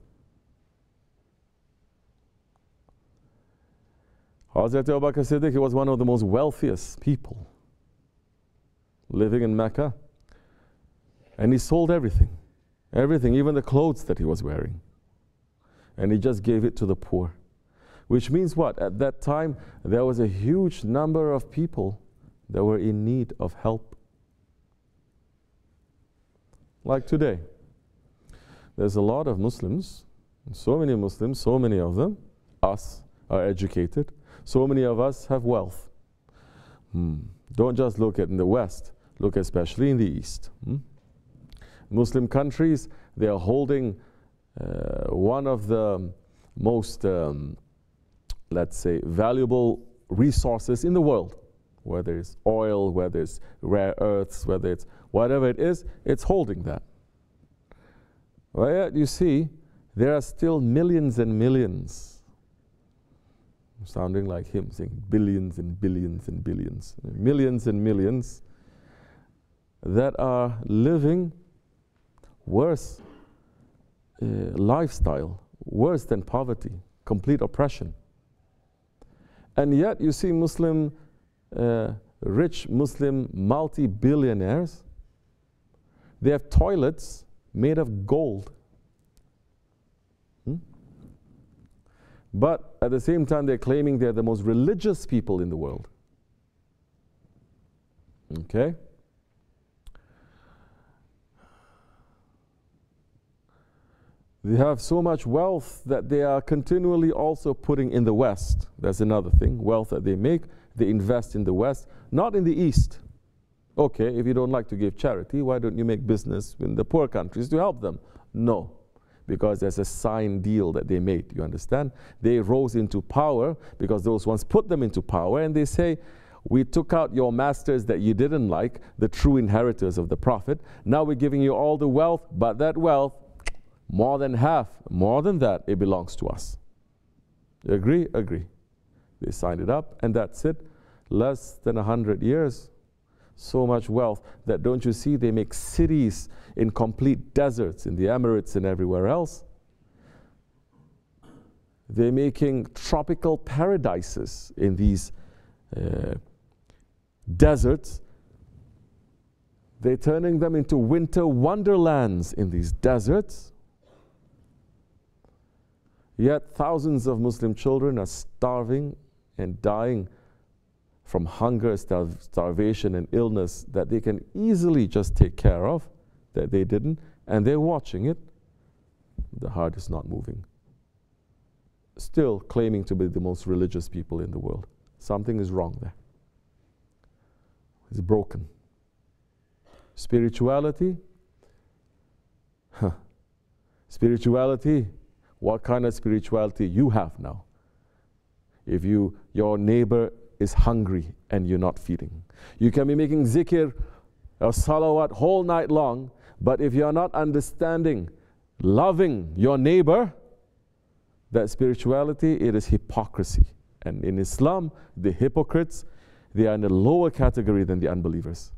Hazrat Abu Bakr Siddiq, he was one of the most wealthiest people living in Mecca, and he sold everything. Everything, even the clothes that he was wearing. And he just gave it to the poor. Which means what? At that time, there was a huge number of people that were in need of help. Like today, there's a lot of Muslims, so many Muslims, so many of them, us, are educated. So many of us have wealth. Don't just look at in the West, look especially in the East. Muslim countries, they are holding one of the most, let's say, valuable resources in the world. Whether it's oil, whether it's rare earths, whether it's whatever it is, it's holding that. Well, yet you see, there are still millions and millions, sounding like him, saying billions and billions and billions, millions and millions, that are living worse lifestyle, worse than poverty, complete oppression. And yet you see Muslim, rich Muslim multi-billionaires, they have toilets made of gold. But at the same time, they're claiming they're the most religious people in the world. Okay? They have so much wealth that they are continually also putting in the West. That's another thing. Wealth that they make, they invest in the West, not in the East. Okay, if you don't like to give charity, why don't you make business in the poor countries to help them? No, because there's a signed deal that they made, you understand? They rose into power because those ones put them into power, and they say, we took out your masters that you didn't like, the true inheritors of the Prophet. Now we're giving you all the wealth, but that wealth, more than half, more than that, it belongs to us. You agree? Agree. They signed it up, and that's it. Less than 100 years. So much wealth that, don't you see, they make cities in complete deserts in the Emirates and everywhere else. They're making tropical paradises in these deserts. They're turning them into winter wonderlands in these deserts. Yet thousands of Muslim children are starving and dying from hunger, starvation, and illness that they can easily just take care of, that they didn't, and they're watching it. The heart is not moving. Still claiming to be the most religious people in the world. Something is wrong there. It's broken. Spirituality? Spirituality? What kind of spirituality you have now? If your neighbor is hungry and you're not feeding. You can be making zikr or salawat whole night long, but if you're not understanding, loving your neighbor, that spirituality, it is hypocrisy. And in Islam, the hypocrites, they are in a lower category than the unbelievers.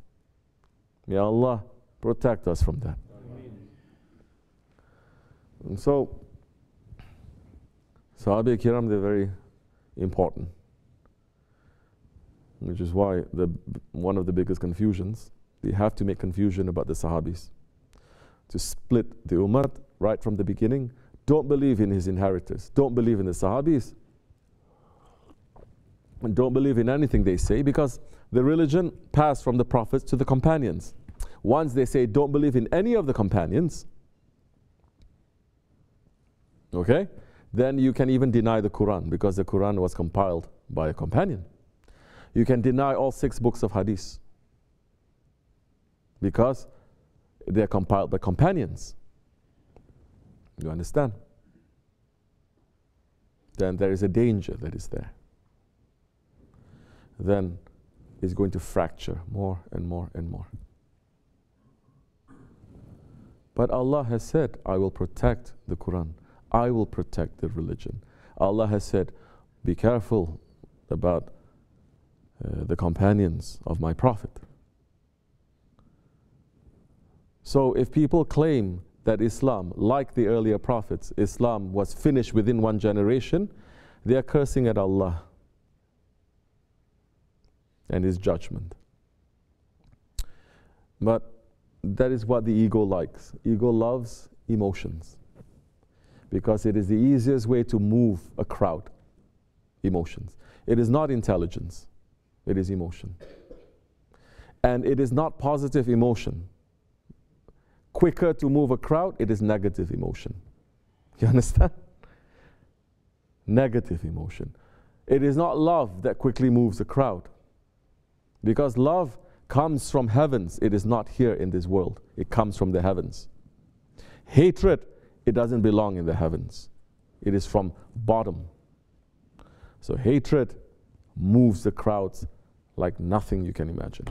May Allah protect us from that. And so, Sahaba Kiram, they're very important. Which is why one of the biggest confusions, they have to make confusion about the Sahabis. To split the Ummah right from the beginning. Don't believe in his inheritors. Don't believe in the Sahabis. And don't believe in anything they say, because the religion passed from the prophets to the companions. Once they say don't believe in any of the companions, okay, then you can even deny the Quran, because the Quran was compiled by a companion. You can deny all 6 books of hadith because they are compiled by companions. You understand? Then there is a danger that is there. Then it's going to fracture more and more and more. But Allah has said, I will protect the Quran. I will protect the religion. Allah has said, be careful about the companions of my Prophet. So if people claim that Islam, like the earlier prophets, Islam was finished within 1 generation, they are cursing at Allah and His judgment. But that is what the ego likes. Ego loves emotions because it is the easiest way to move a crowd. Emotions. It is not intelligence. It is emotion. And it is not positive emotion. Quicker to move a crowd, it is negative emotion. You understand? Negative emotion. It is not love that quickly moves a crowd. Because love comes from heavens. It is not here in this world. It comes from the heavens. Hatred, it doesn't belong in the heavens. It is from bottom. So hatred moves the crowds like nothing you can imagine.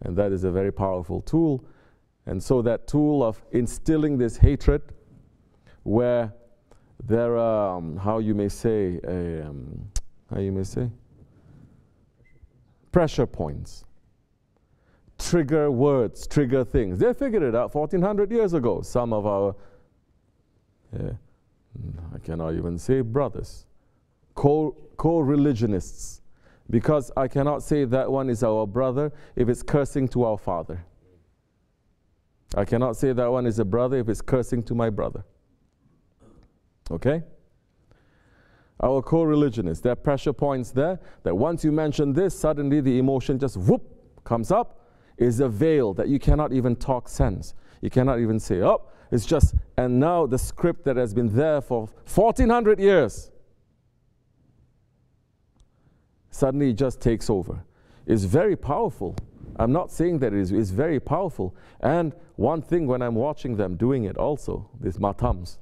And that is a very powerful tool. And so that tool of instilling this hatred, where there are, how you may say, pressure points, trigger words, trigger things. They figured it out 1400 years ago. Some of our, I cannot even say brothers, co-religionists, because I cannot say that one is our brother if it's cursing to our father. I cannot say that one is a brother if it's cursing to my brother. Okay? Our co-religionists, there are pressure points there that once you mention this, suddenly the emotion just whoop comes up. Is a veil that you cannot even talk sense. You cannot even say, oh, it's just, and now the script that has been there for 1400 years suddenly just takes over. It's very powerful. I'm not saying that it's very powerful. And one thing when I'm watching them doing it also, these matams,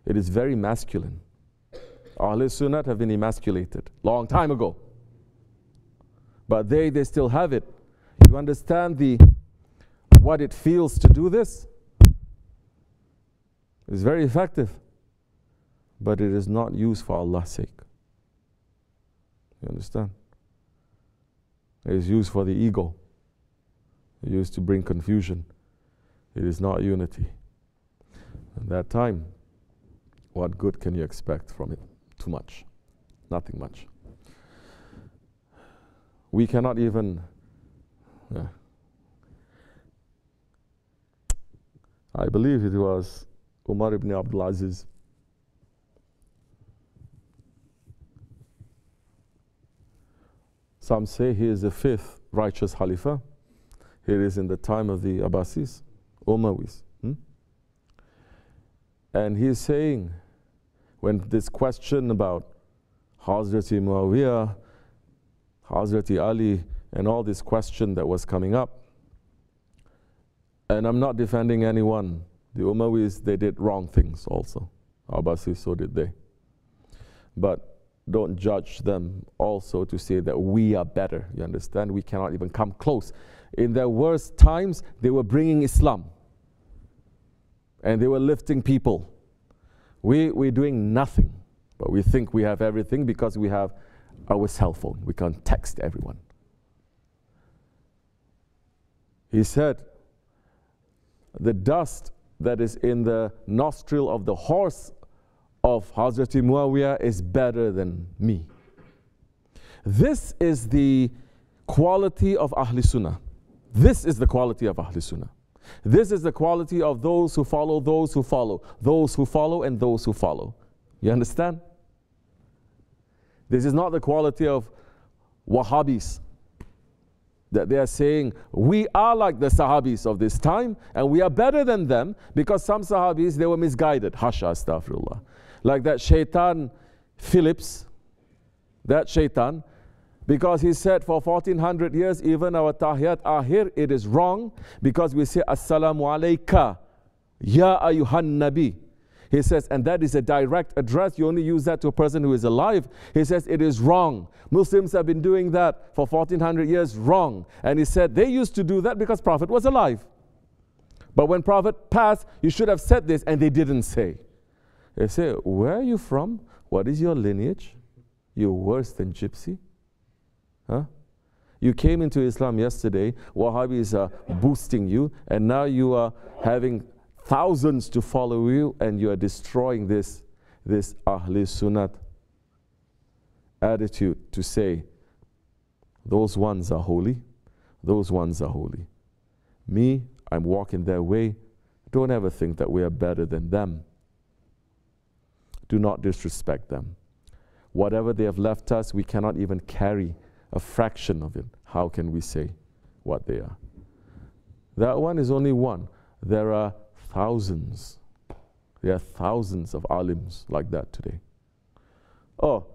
it is very masculine. Ahl Sunnat have been emasculated long time ago. But they still have it. You understand what it feels to do this? It's very effective. But it is not used for Allah's sake. You understand? It is used for the ego. It is used to bring confusion. It is not unity. At that time, what good can you expect from it? Too much. Nothing much. We cannot even... I believe it was Umar ibn Abdul Aziz. Some say he is the 5th righteous Khalifa. It is in the time of the Abbasis, Umayyas. And he is saying, when this question about Hazrati Muawiyah, Hazrati Ali, and all this question that was coming up, and I'm not defending anyone. The Umayyas, they did wrong things also. Abbasis, so did they. But don't judge them also to say that we are better. You understand? We cannot even come close. In their worst times, they were bringing Islam. And they were lifting people. We're doing nothing. But we think we have everything because we have our cell phone. We can text everyone. He said, the dust that is in the nostril of the horse of Hazrati Muawiyah is better than me. This is the quality of Ahl Sunnah. This is the quality of Ahl Sunnah. This is the quality of those who follow, those who follow, those who follow, and those who follow. You understand? This is not the quality of Wahhabis, that they are saying, we are like the Sahabis of this time, and we are better than them, because some Sahabis, they were misguided. Hasha, astaghfirullah. Like that shaitan Phillips, that shaitan, because he said for 1400 years, even our tahiyat ahir, it is wrong, because we say, Assalamu alayka, ya ayyuhan nabi. He says, and that is a direct address. You only use that to a person who is alive. He says, it is wrong. Muslims have been doing that for 1400 years, wrong. And he said, they used to do that because Prophet was alive. But when Prophet passed, you should have said this, and they didn't say. They say, where are you from? What is your lineage? You're worse than gypsy. Huh? You came into Islam yesterday, Wahhabis are boosting you, and now you are having thousands to follow you, and you are destroying this Ahl Sunnat attitude to say, those ones are holy, those ones are holy. Me, I'm walking their way. Don't ever think that we are better than them. Do not disrespect them. Whatever they have left us, we cannot even carry a fraction of it. How can we say what they are? That one is only one. There are thousands. There are thousands of alims like that today. Oh,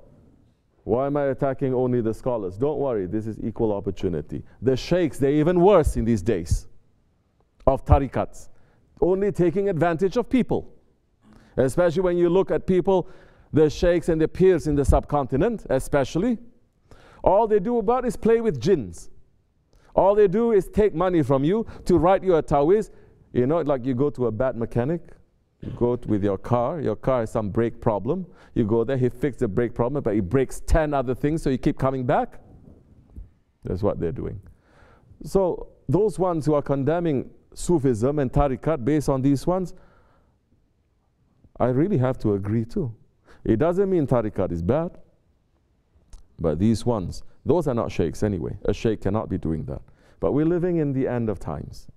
why am I attacking only the scholars? Don't worry, this is equal opportunity. The sheikhs, they're even worse in these days of tarikats, only taking advantage of people. Especially when you look at people, the sheikhs and the peers in the subcontinent especially, all they do about is play with jinns. All they do is take money from you to write you a tawiz. You know, like you go to a bad mechanic, you go with your car has some brake problem, you go there, he fixed the brake problem, but he breaks 10 other things, so you keep coming back. That's what they're doing. So those ones who are condemning Sufism and tariqat based on these ones, I really have to agree too. It doesn't mean tariqat is bad, but these ones, those are not sheikhs anyway. A sheikh cannot be doing that. But we're living in the end of times.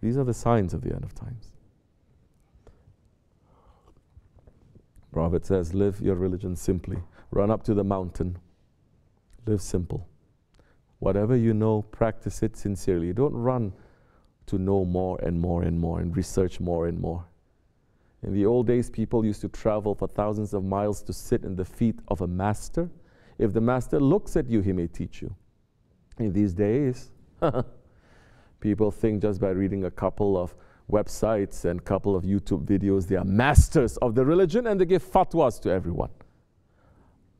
These are the signs of the end of times. Prophet says, live your religion simply. Run up to the mountain. Live simple. Whatever you know, practice it sincerely. Don't run to know more and more and more and research more and more. In the old days, people used to travel for thousands of miles to sit in the feet of a master. If the master looks at you, he may teach you. In these days, people think just by reading a couple of websites and a couple of YouTube videos, they are masters of the religion and they give fatwas to everyone.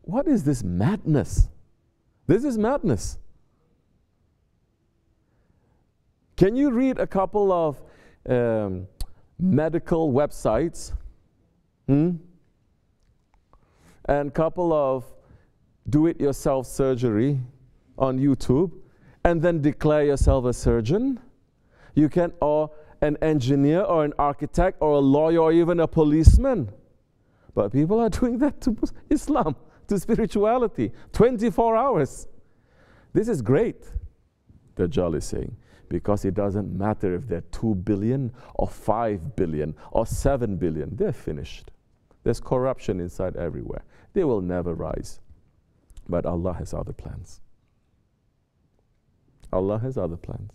What is this madness? This is madness. Can you read a couple of medical websites and a couple of do-it-yourself surgery on YouTube and then declare yourself a surgeon? You can, or an engineer or an architect or a lawyer or even a policeman. But people are doing that to Islam, to spirituality, 24 hours. This is great, Dajjal is saying, because it doesn't matter if they're 2 billion or 5 billion or 7 billion. They're finished. There's corruption inside everywhere. They will never rise. But Allah has other plans. Allah has other plans.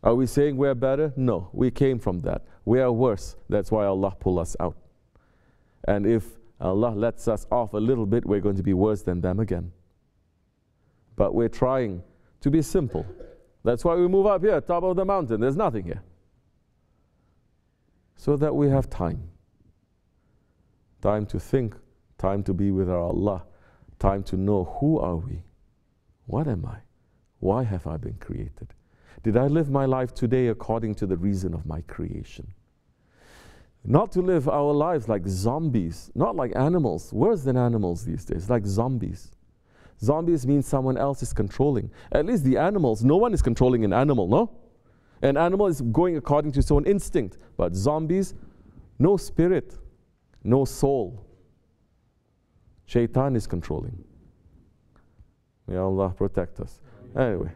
Are we saying we're better? No, we came from that. We are worse. That's why Allah pulled us out. And if Allah lets us off a little bit, we're going to be worse than them again. But we're trying to be simple. That's why we move up here, top of the mountain. There's nothing here. So that we have time. Time to think, time to be with our Allah, time to know who are we? What am I? Why have I been created? Did I live my life today according to the reason of my creation? Not to live our lives like zombies, not like animals. Worse than animals these days, like zombies. Zombies means someone else is controlling. At least the animals, no one is controlling an animal, no? An animal is going according to its own instinct. But zombies, no spirit, no soul. Shaitan is controlling. May Allah protect us. Anyway,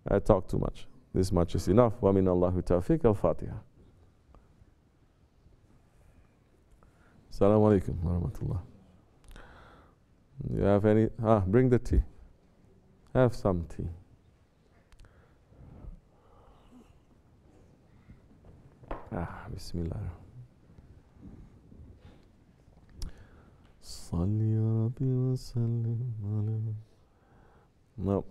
I talk too much. This much is enough. Wa min Allahu tawfiq. Al-Fatiha. Assalamu alaikum wa rahmatullah. You have any? Bring the tea. Have some tea. Bismillah. Salli ya Rabbi wa sallim ala. No.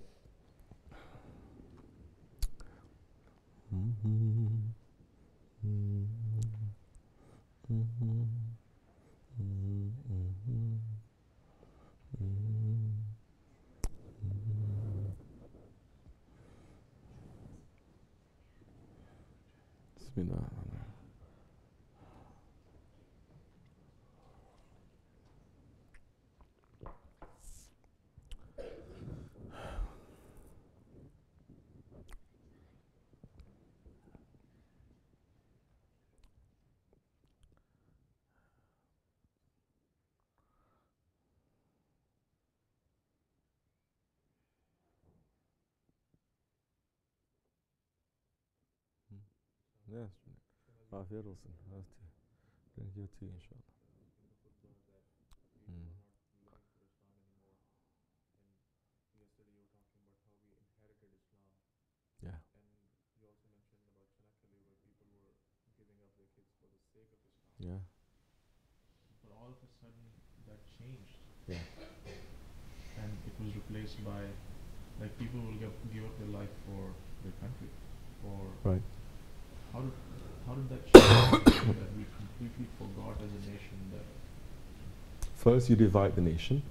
Bismillah. Yes. Afiyet olsun. Drink your tea, inshallah. Yeah. Yeah. But all of a sudden that changed. Yeah. And it was replaced by, like, people will give up their life for their country. Or right. How did that change that we completely forgot as a nation that? First you divide the nation.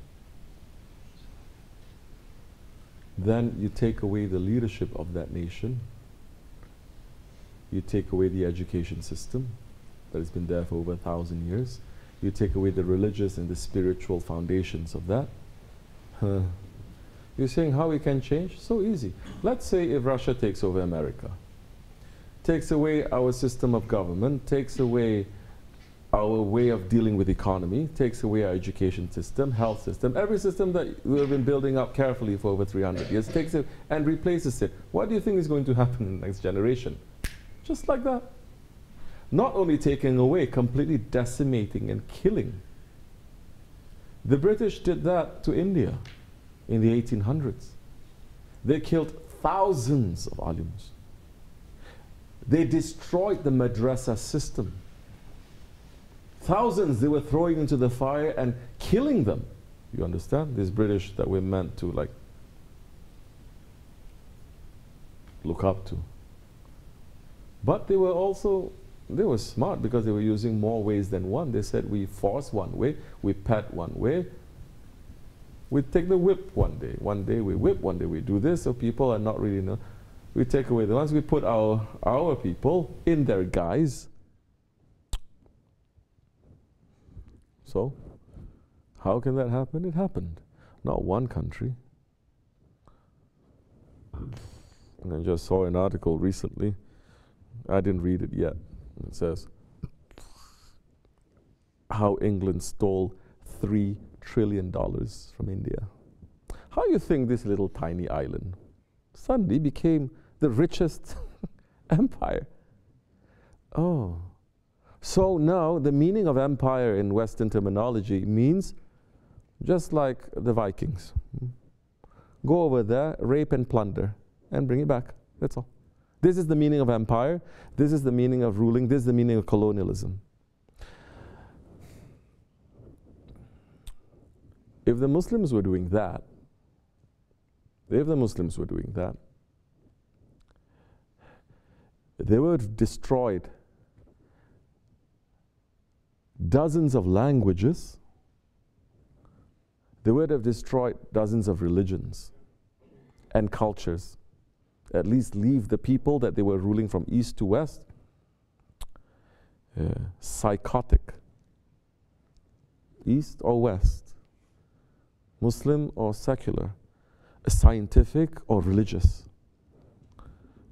Then you take away the leadership of that nation. You take away the education system that has been there for over 1,000 years. You take away the religious and the spiritual foundations of that. You're saying how we can change? So easy. Let's say if Russia takes over America, takes away our system of government, takes away our way of dealing with economy, takes away our education system, health system, every system that we have been building up carefully for over 300 years, takes it and replaces it. What do you think is going to happen in the next generation? Just like that. Not only taking away, completely decimating and killing. The British did that to India in the 1800s. They killed thousands of alims. They destroyed the madrasa system. Thousands they were throwing into the fire and killing them. You understand? These British that we're meant to like look up to. But they were smart because they were using more ways than one. They said we force one way, we pet one way, we take the whip one day we whip, one day we do this, so people are not really know. We take away the ones, we put our people in their guise. So, how can that happen? It happened. Not one country. And I just saw an article recently. I didn't read it yet. It says how England stole $3 trillion from India. How do you think this little tiny island suddenly became the richest empire? Oh. So now the meaning of empire in Western terminology means just like the Vikings. Go over there, rape and plunder, and bring it back. That's all. This is the meaning of empire. This is the meaning of ruling. This is the meaning of colonialism. If the Muslims were doing that, they would have destroyed dozens of languages. They would have destroyed dozens of religions and cultures. At least leave the people that they were ruling from east to west psychotic. East or west, Muslim or secular, scientific or religious.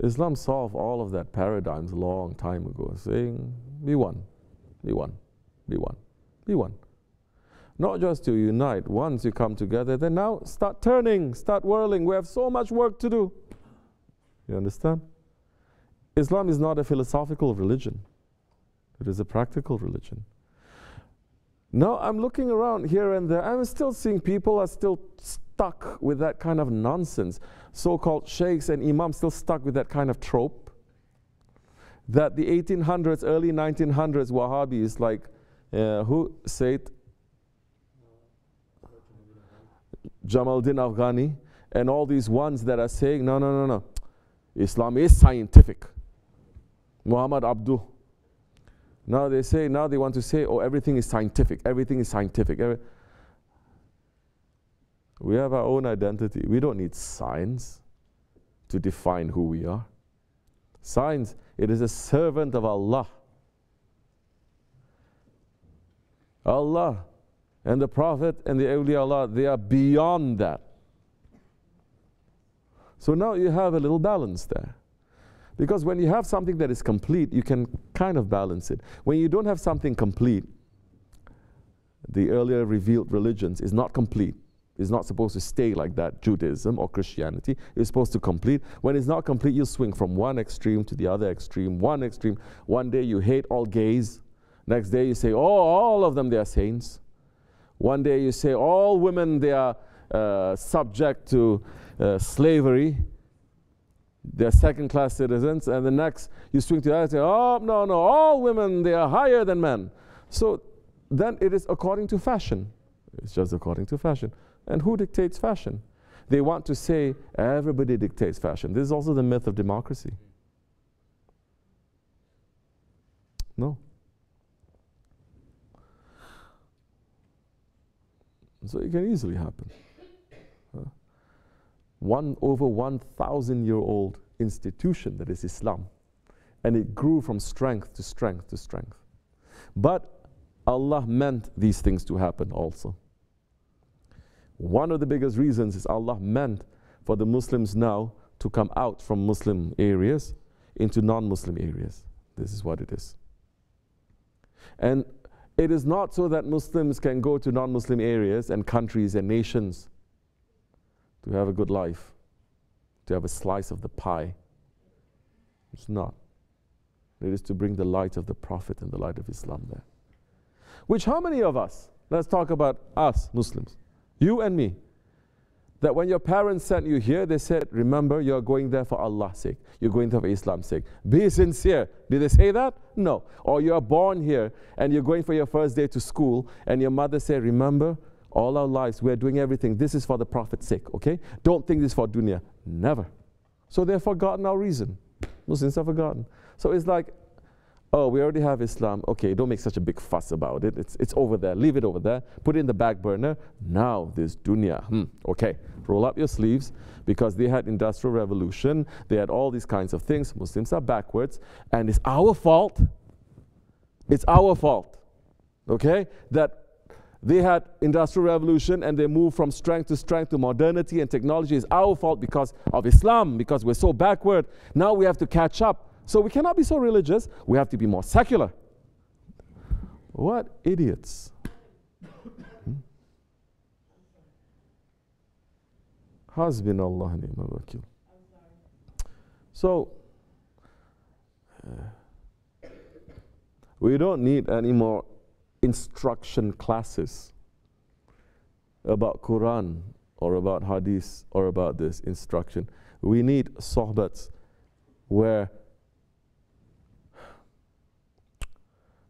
Islam solved all of that paradigms a long time ago, saying, be one, be one, be one, be one. Not just to unite. Once you come together, then now start turning, start whirling. We have so much work to do. You understand? Islam is not a philosophical religion. It is a practical religion. Now I'm looking around here and there. I'm still seeing people are still stuck with that kind of nonsense. So-called sheikhs and imams still stuck with that kind of trope. That the 1800s, early 1900s Wahhabis like, who said? Jamaluddin Afghani and all these ones that are saying, no, no, no, no. Islam is scientific. Muhammad Abduh. Now they want to say, oh, everything is scientific. Everything is scientific. We have our own identity. We don't need science to define who we are. Science, it is a servant of Allah. Allah and the Prophet and the awliya Allah, they are beyond that. So now you have a little balance there. Because when you have something that is complete, you can kind of balance it. When you don't have something complete, the earlier revealed religions is not complete. It's not supposed to stay like that, Judaism or Christianity. It's supposed to complete. When it's not complete, you swing from one extreme to the other extreme, one extreme. One day you hate all gays. Next day you say, oh, all of them, they are saints. One day you say, all women, they are subject to slavery. They're second-class citizens. And the next, you swing to the other and say, oh, no, all women, they are higher than men. So then it is according to fashion. It's just according to fashion. And who dictates fashion? They want to say everybody dictates fashion. This is also the myth of democracy. No. So it can easily happen. Over 1,000-year-old institution that is Islam. And it grew from strength to strength to strength. But Allah meant these things to happen also. One of the biggest reasons is Allah meant for the Muslims now to come out from Muslim areas into non-Muslim areas. This is what it is. And it is not so that Muslims can go to non-Muslim areas and countries and nations to have a good life, to have a slice of the pie. It's not. It is to bring the light of the Prophet and the light of Islam there. Which how many of us, let's talk about us Muslims, you and me, that when your parents sent you here, they said, remember, you're going there for Allah's sake. You're going there for Islam's sake. Be sincere. Did they say that? No. Or you're born here and you're going for your first day to school and your mother said, remember, all our lives, we're doing everything. This is for the Prophet's sake, okay? Don't think this is for dunya. Never. So they've forgotten our reason. Muslims have forgotten. So it's like, oh, we already have Islam. Okay, don't make such a big fuss about it. It's over there. Leave it over there. Put it in the back burner. Now there's dunya. Okay, roll up your sleeves because they had industrial revolution. They had all these kinds of things. Muslims are backwards. And it's our fault. It's our fault. Okay? That they had industrial revolution and they moved from strength to modernity and technology. It's our fault because of Islam, because we're so backward. Now we have to catch up. So we cannot be so religious. We have to be more secular. What idiots. Hasbunallah ni'mal wakil. So we don't need any more instruction classes about Quran or about Hadith or about this instruction. We need sohbats where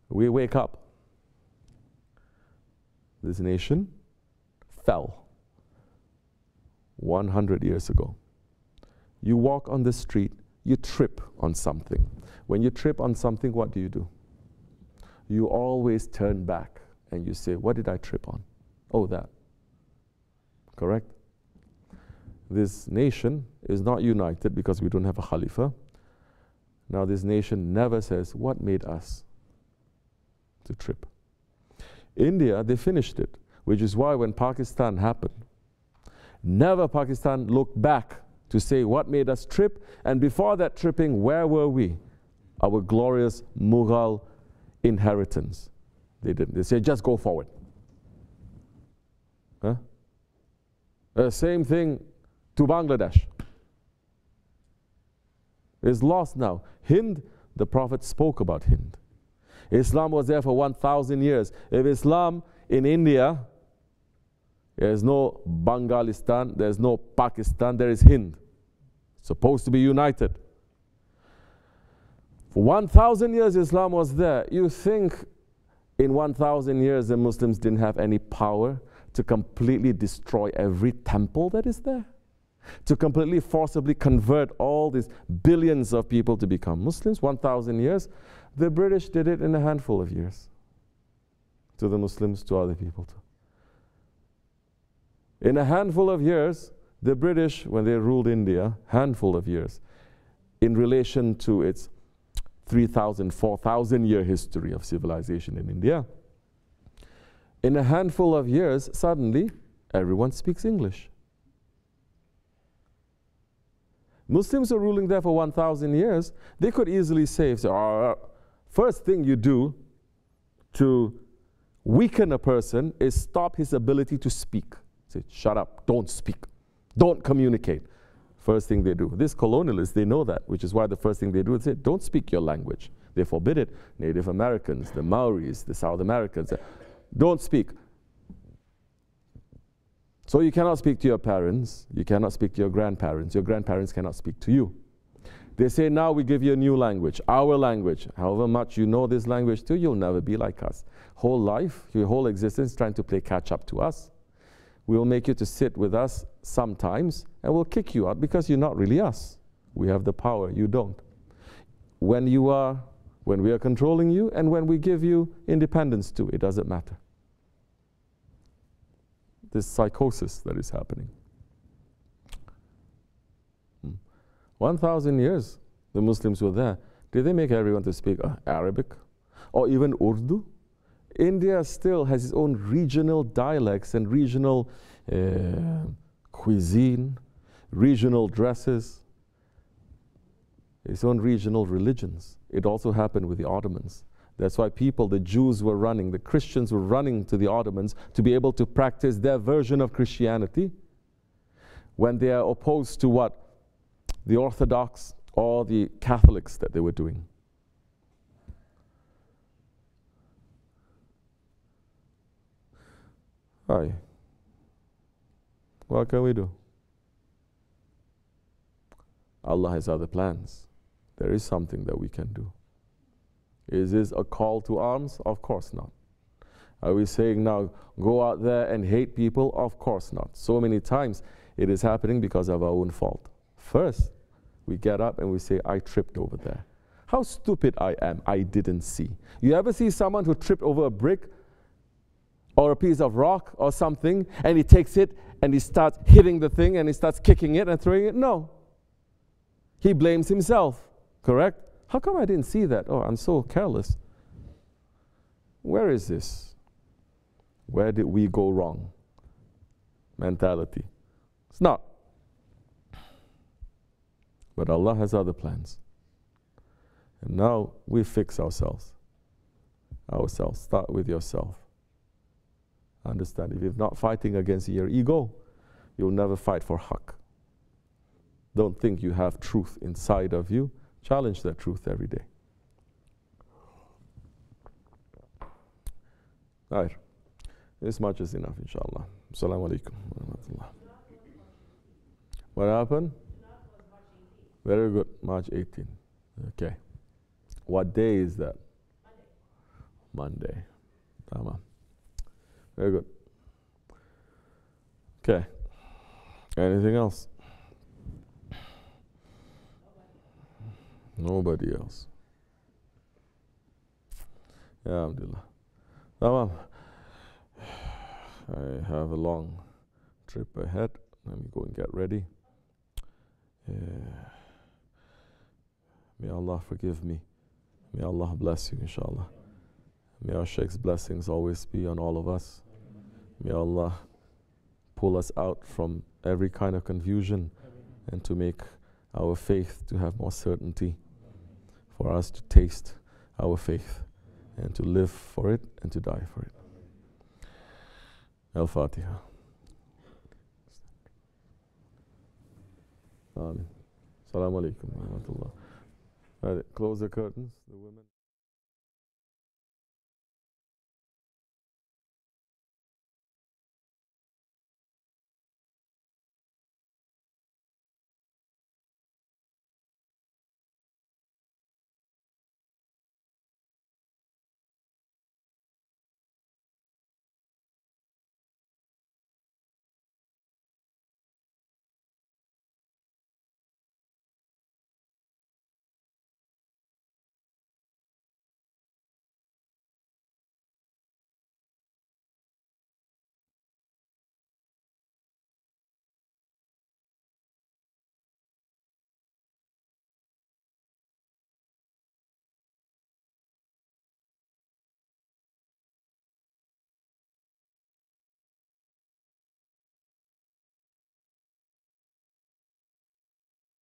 we wake up. This nation fell 100 years ago. You walk on the street, you trip on something. When you trip on something, what do? You always turn back and you say, what did I trip on? Oh, that. Correct? This nation is not united because we don't have a Khalifa. Now this nation never says, what made us to trip? India, they finished it, which is why when Pakistan happened, never Pakistan looked back to say what made us trip, and before that tripping, where were we? Our glorious Mughal inheritance. They didn't. They said, just go forward. Same thing to Bangladesh. It's lost now. Hind, the Prophet spoke about Hind. Islam was there for 1,000 years. If Islam in India, there's no Bangalistan, there's no Pakistan, there is Hind. It's supposed to be united. For 1,000 years Islam was there. You think in 1,000 years the Muslims didn't have any power to completely destroy every temple that is there? To completely forcibly convert all these billions of people to become Muslims? 1,000 years? The British did it in a handful of years. To the Muslims, to other people too. In a handful of years, the British, when they ruled India, handful of years, in relation to its 3,000, 4,000 year history of civilization in India, in a handful of years, suddenly, everyone speaks English. Muslims are ruling there for 1,000 years. They could easily say, first thing you do to weaken a person is stop his ability to speak. Say, shut up, don't speak, don't communicate. First thing they do. These colonialists, they know that, which is why the first thing they do is say, don't speak your language. They forbid it. Native Americans, the Maoris, the South Americans, don't speak. So you cannot speak to your parents, you cannot speak to your grandparents cannot speak to you. They say, now we give you a new language, our language. However much you know this language too, you'll never be like us. Whole life, your whole existence trying to play catch up to us. We will make you to sit with us sometimes and we'll kick you out because you're not really us. We have the power, you don't. When we are controlling you and when we give you independence too, it doesn't matter. This psychosis that is happening. 1,000 years the Muslims were there. Did they make everyone to speak Arabic or even Urdu? India still has its own regional dialects and regional cuisine, regional dresses, its own regional religions. It also happened with the Ottomans. That's why the Jews were running, the Christians were running to the Ottomans to be able to practice their version of Christianity when they are opposed to what? The Orthodox or the Catholics that they were doing. Aye. What can we do? Allah has other plans. There is something that we can do. Is this a call to arms? Of course not. Are we saying now, go out there and hate people? Of course not. So many times it is happening because of our own fault. First, we get up and we say, I tripped over there. How stupid I am, I didn't see. You ever see someone who tripped over a brick or a piece of rock or something, and he takes it and he starts hitting the thing and he starts kicking it and throwing it? No. He blames himself, correct? How come I didn't see that? Oh, I'm so careless. Where is this? Where did we go wrong? Mentality. It's not. But Allah has other plans. And now we fix ourselves. Start with yourself. Understand, if you're not fighting against your ego, you'll never fight for haqq. Don't think you have truth inside of you. Challenge that truth every day. All right. This much is enough, inshallah. Assalamu alaikum wa rahmatullah. What happened? Very good. March 18. Okay. What day is that? Monday. Tamam. Very good. Okay. Anything else? Nobody else. Alhamdulillah. Tamam. I have a long trip ahead. Let me go and get ready. May Allah forgive me. May Allah bless you, inshallah. May our Sheikh's blessings always be on all of us. May Allah pull us out from every kind of confusion and to make our faith to have more certainty, for us to taste our faith and to live for it and to die for it. Al-Fatiha. Amen. Assalamu alaikum wa rahmatullah. Close the curtains, the women.